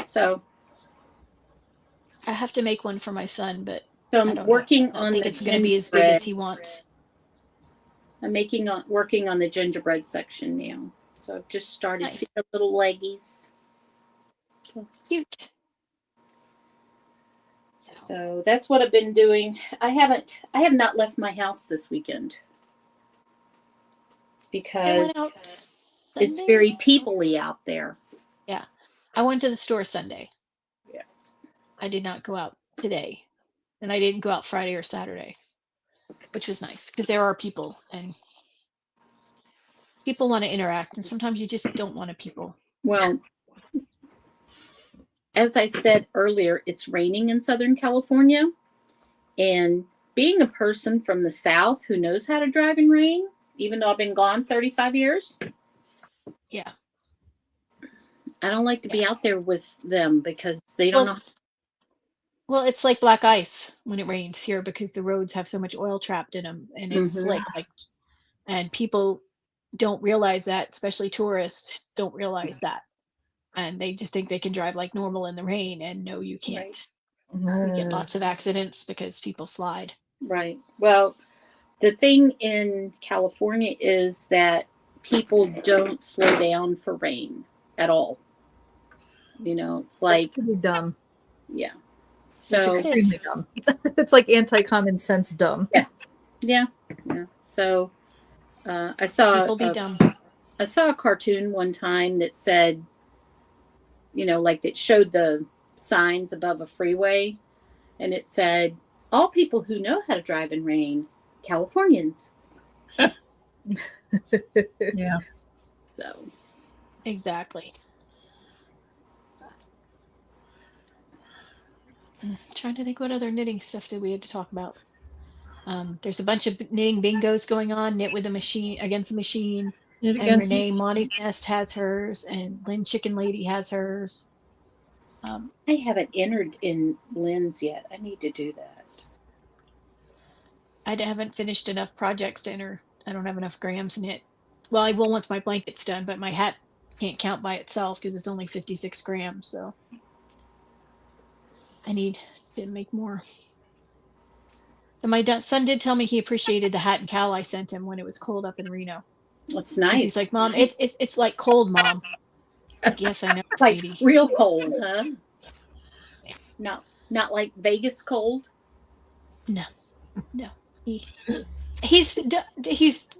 B: So
A: I have to make one for my son, but
B: I'm working
A: I don't
B: on
A: think
B: the
A: it's going to be as big as
B: gingerbread.
A: he wants.
B: I'm working on the gingerbread section now. So I've just started
A: Nice.
B: seeing the little leggies.
A: Cute.
B: So that's what I've been doing. I have not left my house this weekend
A: I
B: because
A: went out Sunday.
B: it's very people-y out there.
A: Yeah, I went to the store Sunday.
B: Yeah.
A: I did not go out today, and I didn't go out Friday or Saturday, which was nice because there are people and people want to interact, and sometimes you just don't want to people.
B: Well, as I said earlier, it's raining in Southern California, and being a person from the South who knows how to drive in rain, even though I've been gone 35 years.
A: Yeah.
B: I don't like to be out there with them because they don't know.
A: Well, it's like black ice when it rains here because the roads have so much oil trapped in them, and it's slick. And people don't realize that, especially tourists don't realize that, and they just think they can drive like normal in the rain, and no, you can't.
B: Right.
A: We get lots of accidents because people slide.
B: Right. Well, the thing in California is that people don't slow down for rain at all. It's
D: That's
B: like,
D: pretty dumb.
B: yeah.
D: It's
B: So
D: extremely dumb. It's like anti-common sense dumb.
B: yeah. So I saw
A: People be dumb.
B: I saw a cartoon one time that said, like that showed the signs above a freeway, and it said, "All people who know how to drive in rain, Californians."
C: Yeah.
B: So
A: Exactly. Trying to think what other knitting stuff did we had to talk about. There's a bunch of knitting bingos going on. Knit with a machine against a machine.
C: Knit
A: And
C: against
A: Renee Monty's Nest has hers, and Lynn Chicken Lady has hers.
B: I haven't entered in Lynn's yet. I need to do that.
A: I haven't finished enough projects to enter. I don't have enough grams knit. Well, I will once my blanket's done, but my hat can't count by itself because it's only 56 grams. So I need to make more. And my son did tell me he appreciated the hat and cowl I sent him when it was cold up in Reno.
B: That's nice.
A: He's like, Mom, it's like cold, Mom. Like, yes, I know,
B: like
A: sweetie.
B: real cold, huh? Not like Vegas cold.
A: No. He's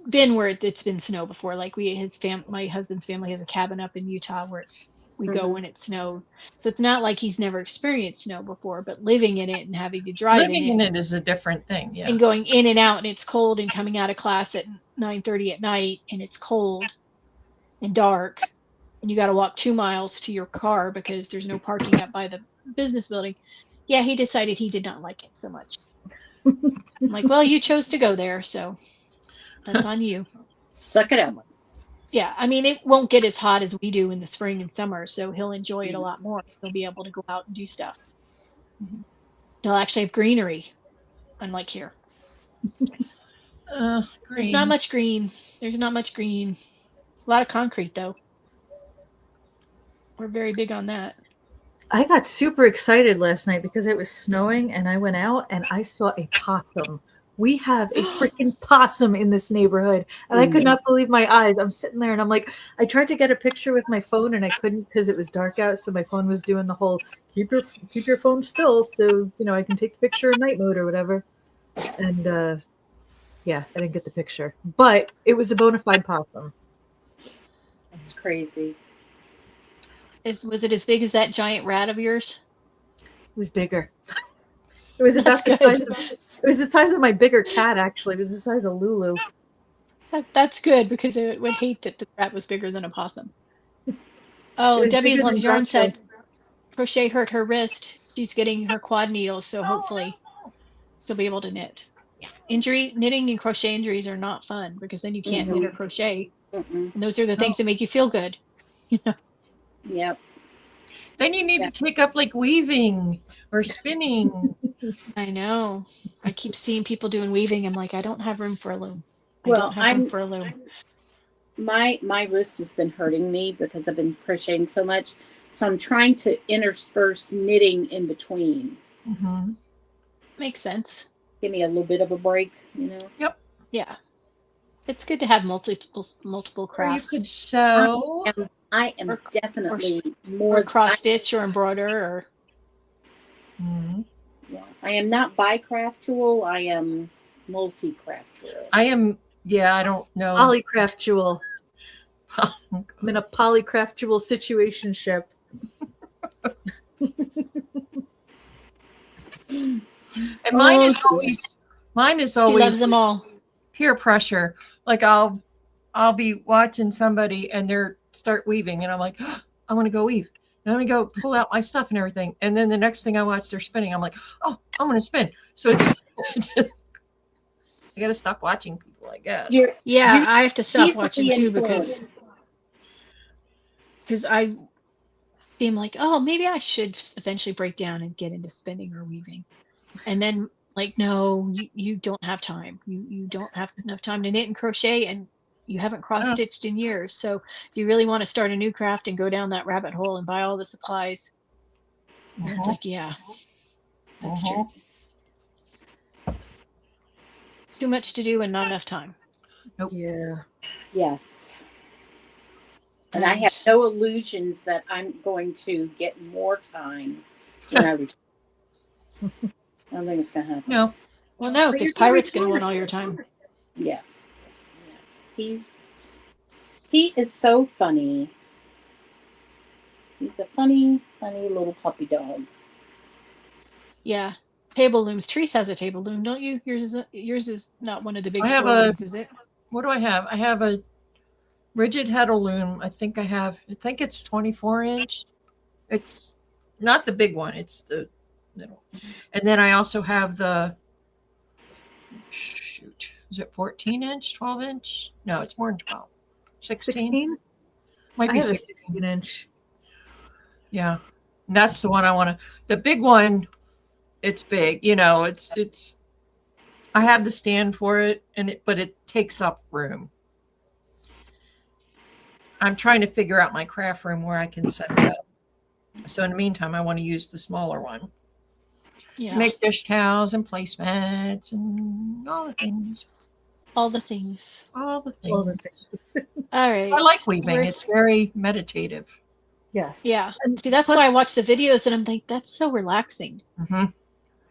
A: been where it's been snow before. Like my husband's family has a cabin up in Utah where we go when it snowed. So it's not like he's never experienced snow before, but living in it and having to drive
C: living in it is a different thing. Yeah.
A: and going in and out, and it's cold, and coming out of class at 9:30 at night, and it's cold and dark, and you got to walk 2 miles to your car because there's no parking up by the business building. Yeah, he decided he did not like it so much. I'm like, well, you chose to go there, so that's on you.
B: Suck it up.
A: Yeah, I mean, it won't get as hot as we do in the spring and summer, so he'll enjoy it a lot more. He'll be able to go out and do stuff. He'll actually have greenery, unlike here. There's not much green. There's not much green. A lot of concrete, though. We're very big on that.
D: I got super excited last night because it was snowing and I went out and I saw a possum. We have a freaking possum in this neighborhood and I could not believe my eyes. I'm sitting there and I'm like, I tried to get a picture with my phone and I couldn't because it was dark out. So my phone was doing the whole keep your phone still so I can take the picture in night mode or whatever. And yeah, I didn't get the picture, but it was a bona fide possum.
B: That's crazy.
A: Was it as big as that giant rat of yours?
D: It was bigger. It was about the size of. It was the size of my bigger cat. Actually, it was the size of Lulu.
A: That's good because it would hate that the rat was bigger than a possum. Oh, Debbie Loves Yarn said crochet hurt her wrist. She's getting her quad needles, so hopefully she'll be able to knit. Yeah. Knitting and crochet injuries are not fun because then you can't knit or crochet. And those are the things that make you feel good.
B: Yep.
C: Then you need to take up like weaving or spinning.
A: I know. I keep seeing people doing weaving. I'm like, I don't have room for a loom.
B: Well,
A: My
B: my wrist has been hurting me because I've been crocheting so much. So I'm trying to intersperse knitting in between.
C: Mm-hmm.
A: Makes sense.
B: Give me a little bit of a break,
C: Yep.
A: Yeah. It's good to have multiple crafts.
C: Or you could sew.
B: I am definitely more
A: or cross stitch or embroider or.
C: Mm-hmm.
B: Yeah, I am not bicraftual. I am multi-craftual.
C: I am. Yeah, I don't know.
D: Polycraftual. I'm in a polycraftual situationship.
C: And mine is always
A: She loves them all.
C: Peer pressure. Like I'll be watching somebody and they're start weaving and I'm like, oh, I want to go weave. And I'm gonna go pull out my stuff and everything. And then the next thing I watch they're spinning. I'm like, oh, I'm gonna spin. So it's I gotta stop watching people, I guess.
A: I have to stop watching too because I seem like, oh, maybe I should eventually break down and get into spinning or weaving. And then like, no, you don't have time. You don't have enough time to knit and crochet, and you haven't cross-stitched in years. So do you really want to start a new craft and go down that rabbit hole and buy all the supplies? And it's like, yeah, that's true. Too much to do and not enough time.
C: Nope.
D: Yeah.
B: Yes. And I have no illusions that I'm going to get more time when I retire. I don't think it's gonna happen.
C: No.
A: Well, no,
D: But
A: because
D: you're gonna
A: Pirate's going to
D: retire
A: want all your
D: soon.
A: time.
B: Yeah. He is so funny. He's a funny little puppy dog.
A: Yeah. Table looms. Treese has a table loom, don't you? Yours is not one of the big
C: I have
A: floor
C: a-
A: looms, is it?
C: What do I have? I have a rigid heddle loom. I think it's 24 inch. It's not the big one. It's the little. And then I also have the, shoot, is it 14 inch, 12 inch? No, it's more than 12. 16?
D: 16?
C: Might
D: I
C: be
D: have a
C: 16.
D: 16 inch.
C: Yeah. And that's the one I want to, the big one, it's big, it's, I have the stand for it but it takes up room. I'm trying to figure out my craft room where I can set it up. So in the meantime, I want to use the smaller one.
A: Yeah.
C: Make dish towels and placemats and all the things.
A: All the things.
C: All the things.
D: All the things.
A: All right.
C: I like weaving.
A: We're-
C: It's very meditative.
D: Yes.
A: Yeah.
D: And
A: See, that's
D: plus-
A: why I watch the videos and I'm like, that's so relaxing.
C: Mm-hmm.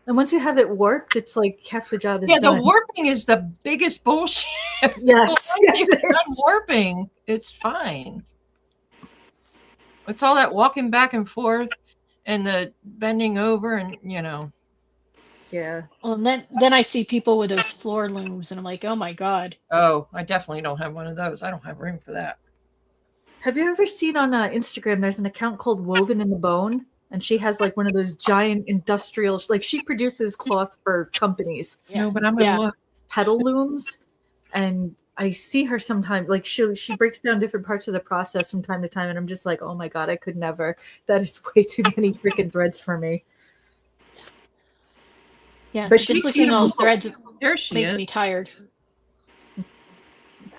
D: And once you have it warped, it's like half the job is
C: Yeah,
D: done.
C: the warping is the biggest bullshit.
D: Yes.
C: Once
D: yes,
C: you're
D: it
C: done
D: is.
C: warping, it's fine. It's all that walking back and forth and the bending over and
D: Yeah.
A: Well, and then I see people with those floor looms and I'm like, oh my God.
C: Oh, I definitely don't have one of those. I don't have room for that.
D: Have you ever seen on Instagram, there's an account called Woven in the Bone? And she has like one of those giant industrial, like she produces cloth for companies,
C: No, but I'm gonna
A: Yeah.
C: look.
D: pedal looms. And I see her sometimes, like she breaks down different parts of the process from time to time. And I'm just like, oh my God, I could never. That is way too many freaking threads for me.
A: Yeah.
D: But
A: But
D: she's
A: just looking at all the threads
C: There she
A: makes
C: is.
A: me tired.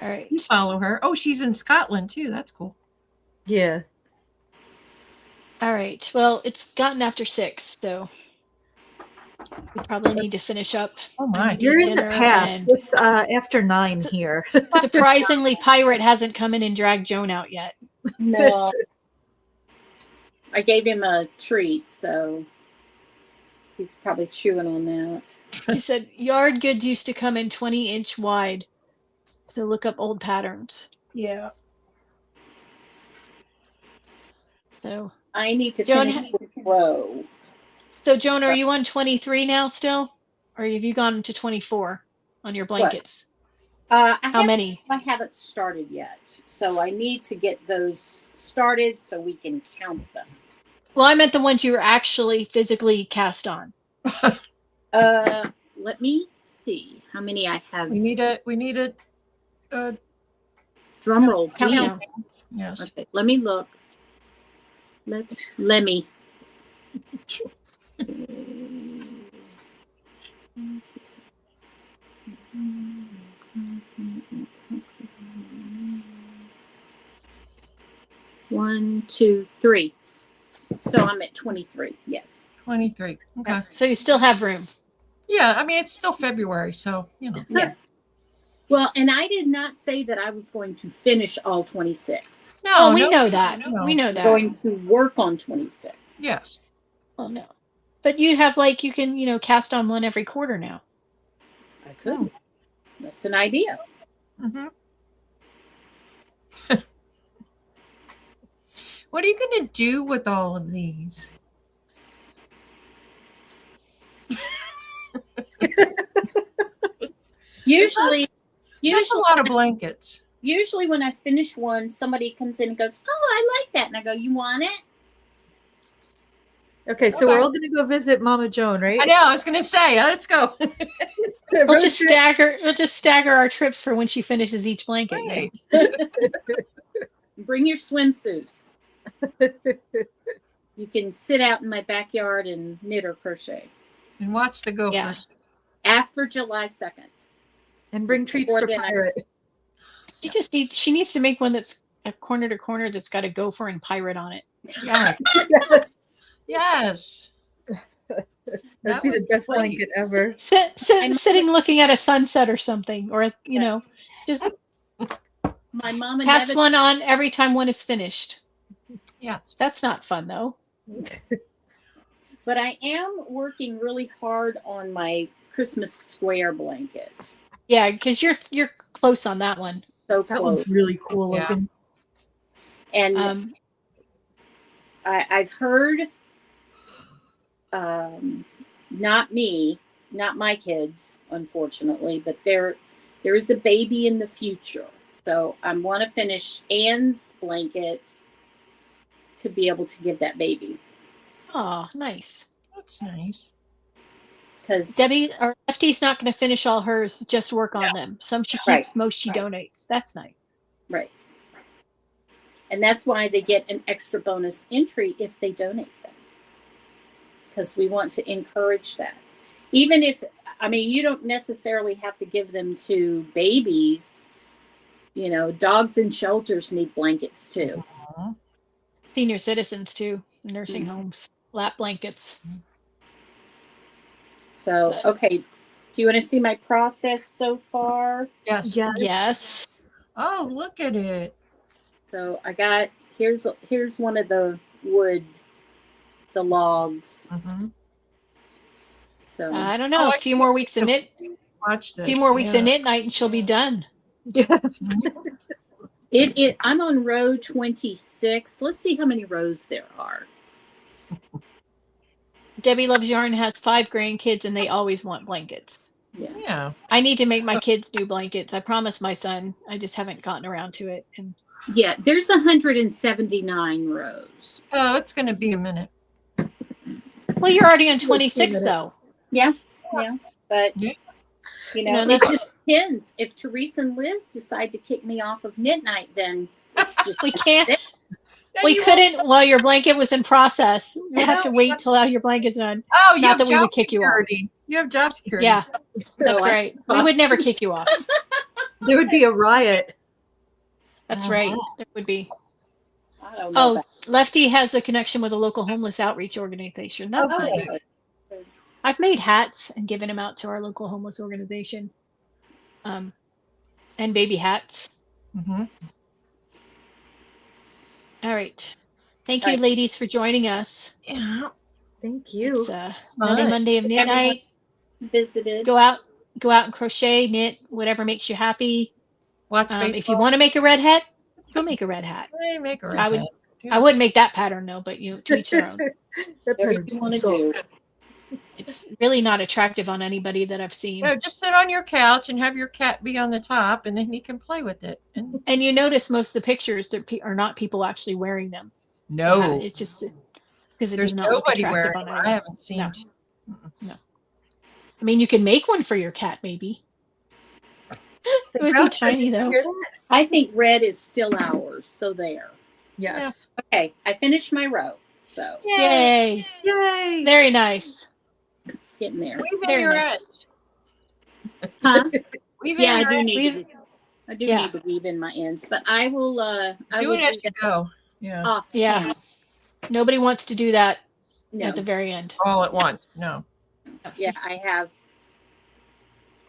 A: All right.
C: You follow her. Oh, she's in Scotland too. That's cool.
D: Yeah.
A: All right. Well, it's gotten after 6, so we probably need to finish up.
C: Oh my.
A: Eat
D: You're in the
A: dinner
D: past.
A: and-
D: It's after 9 here.
A: Surprisingly, Pirate hasn't come in and dragged Joan out yet.
B: No. I gave him a treat, so he's probably chewing on that.
A: She said yard goods used to come in 20-inch wide. So look up old patterns.
C: Yeah.
B: So I need to
A: Joan
B: finish the row.
A: So Joan, are you on 23 now still? Or have you gone to 24 on your blankets? How many?
B: I haven't started yet, so I need to get those started so we can count them.
A: Well, I meant the ones you were actually physically cast on.
B: Let me see how many I have.
C: We need a
B: Drum roll.
A: Countdown.
C: yes.
B: Okay, let me look. Let me. One, two, three. So I'm at 23. Yes.
C: 23. Okay.
A: So you still have room.
C: Yeah, I mean it's still February, so
B: Yeah. Well, and I did not say that I was going to finish all 26.
C: No,
A: Oh, we
C: no,
A: know that.
C: no.
A: We know
B: I'm
A: that.
B: going to work on 26.
C: Yes.
A: Well, no. But you have you can, cast on one every quarter now.
B: I could. That's an idea.
C: Mm-hmm. What are you going to do with all of these?
B: Usually
C: That's a lot of blankets.
B: Usually when I finish one, somebody comes in and goes, "Oh, I like that." And I go, "You want it?"
D: Okay, so we're all going to go visit Mama Joan, right?
C: I know. I was going to say, let's go.
A: We'll just stagger our trips for when she finishes each blanket.
C: Right.
B: Bring your swimsuit. You can sit out in my backyard and knit or crochet
C: And watch the gophers.
A: Yeah.
B: after July 2nd.
D: And bring treats
B: Before
D: for
B: then,
D: Pirate.
A: She needs to make one that's a corner to corner that's got a gopher and pirate on it.
C: Yes.
D: Yes.
C: Yes.
D: That'd be the best
C: great.
D: blanket ever.
A: Sitting looking at a sunset or something, or just
B: My mom and
A: cast
B: Dad,
A: one on every time one is finished.
C: Yes.
A: That's not fun though.
B: But I am working really hard on my Christmas square blanket.
A: Yeah, because you're close on that one.
B: So
D: That
B: close.
D: one's really cool
C: Yeah.
D: looking.
B: And I've heard, not me, not my kids, unfortunately, but there is a baby in the future. So I want to finish Anne's blanket to be able to give that baby.
A: Oh, nice.
C: That's nice.
B: Because
A: Debbie, or Lefty's not going to finish all hers, just work on them. Some she keeps,
B: Right.
A: most she donates. That's nice.
B: right. And that's why they get an extra bonus entry if they donate them. Because we want to encourage that. Even if, I mean, you don't necessarily have to give them to babies. You know, dogs in shelters need blankets too.
C: Aw.
A: Senior citizens too, nursing homes, lap blankets.
B: So, okay. Do you want to see my process so far?
C: Yes.
D: Yes.
A: Yes.
C: Oh, look at it.
B: So I got, here's one of the wood, the logs.
C: Mm-hmm.
B: So
A: I don't know.
C: Oh,
A: A few more weeks of knit.
C: Watch
A: A
C: this.
A: few more weeks
C: yeah.
A: of knit night, and she'll be done.
D: Yeah.
B: I'm on row 26. Let's see how many rows there are.
A: Debbie Loves Yarn has 5 grandkids, and they always want blankets.
B: Yeah.
C: Yeah.
A: I need to make my kids new blankets. I promised my son. I just haven't gotten around to it. And
B: Yeah, there's 179 rows.
C: Oh, it's going to be a minute.
A: well, you're already on 26 though.
B: Yeah. But
C: Yeah.
B: you
A: You know,
B: know, it
A: that's-
B: just depends. If Teresa and Liz decide to kick me off of knit night, then it's just
A: We can't.
C: Then
A: We
C: you
A: couldn't while your blanket was in process. We'll have to
C: No,
A: wait till your blanket's done.
C: Oh, you
A: Not
C: have
A: that we would
C: job
A: kick you off.
C: security. You have job security.
A: Yeah, that's
B: No, I-
A: right. We would never kick you off.
D: There would be a riot.
A: That's
C: Uh-huh.
A: right. There would be.
B: I don't know.
A: Oh,
B: about-
A: Lefty has a connection with a local homeless outreach organization. That's
B: Oh,
A: nice.
B: good.
A: I've made hats and given them out to our local homeless organization. And baby hats.
C: Mm-hmm.
A: All right. Thank you,
B: Right.
A: ladies, for joining us.
C: Yeah.
D: Thank you.
A: It's another
C: Fun.
A: Monday of knit
B: Everyone-
A: night.
B: Visited.
A: Go out and crochet, knit, whatever makes you happy.
C: Watch baseball.
A: If you want to make a red hat, go make a red hat.
C: Hey, make a
A: I would-
C: red hat.
A: I wouldn't make that pattern though, but to each their own.
D: That
B: Whatever
D: pattern
B: you want to do.
D: sucks.
A: It's really not attractive on anybody that I've seen.
C: No, just sit on your couch and have your cat be on the top, and then he can play with it. And
A: And you notice most of the pictures that are not people actually wearing them.
C: no,
A: It's just because it
C: there's
A: does not look
C: nobody
A: attractive
C: wearing.
A: on
C: it. I
A: either.
C: haven't seen.
A: No. I mean, you can make one for your cat, maybe. It would be
D: Grouch,
A: tiny
D: did you
A: though.
D: hear that?
B: I think red is still ours. So there.
D: Yes.
B: Okay, I finished my row. So
A: Yay!
D: Yay.
A: Very nice.
B: getting there.
C: Weave in
A: Very
C: your
A: nice.
C: ends.
B: Huh?
C: Weave
B: Yeah,
C: in
B: I
C: your
B: do
C: ends.
B: need. I do
A: Yeah.
B: need to weave in my ends, but I will. I
C: Do
B: will
C: it as
B: do
C: you go. Yeah,
B: off.
A: Yeah.
B: hand.
A: Nobody wants to do that
B: No.
A: at the very end.
C: all at once. No.
B: Yeah, I have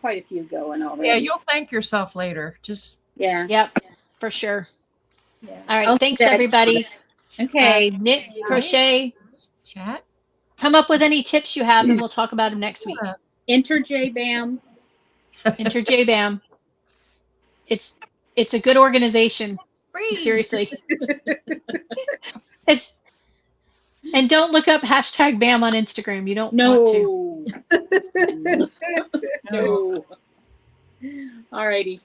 B: quite a few going already.
C: Yeah, you'll thank yourself later. Just
B: Yeah.
A: Yep, for sure.
B: Yeah.
A: All right.
B: I'll
A: Thanks,
B: do that.
A: everybody.
B: Okay.
A: Knit, crochet.
C: chat.
A: Come up with any tips you have, and we'll talk about them next week.
C: Yeah.
B: Enter JBAM.
A: Enter JBAM. It's a good organization.
C: Free.
A: Seriously. And don't look up hashtag BAM on Instagram. You don't want to.
B: No. No. Alrighty.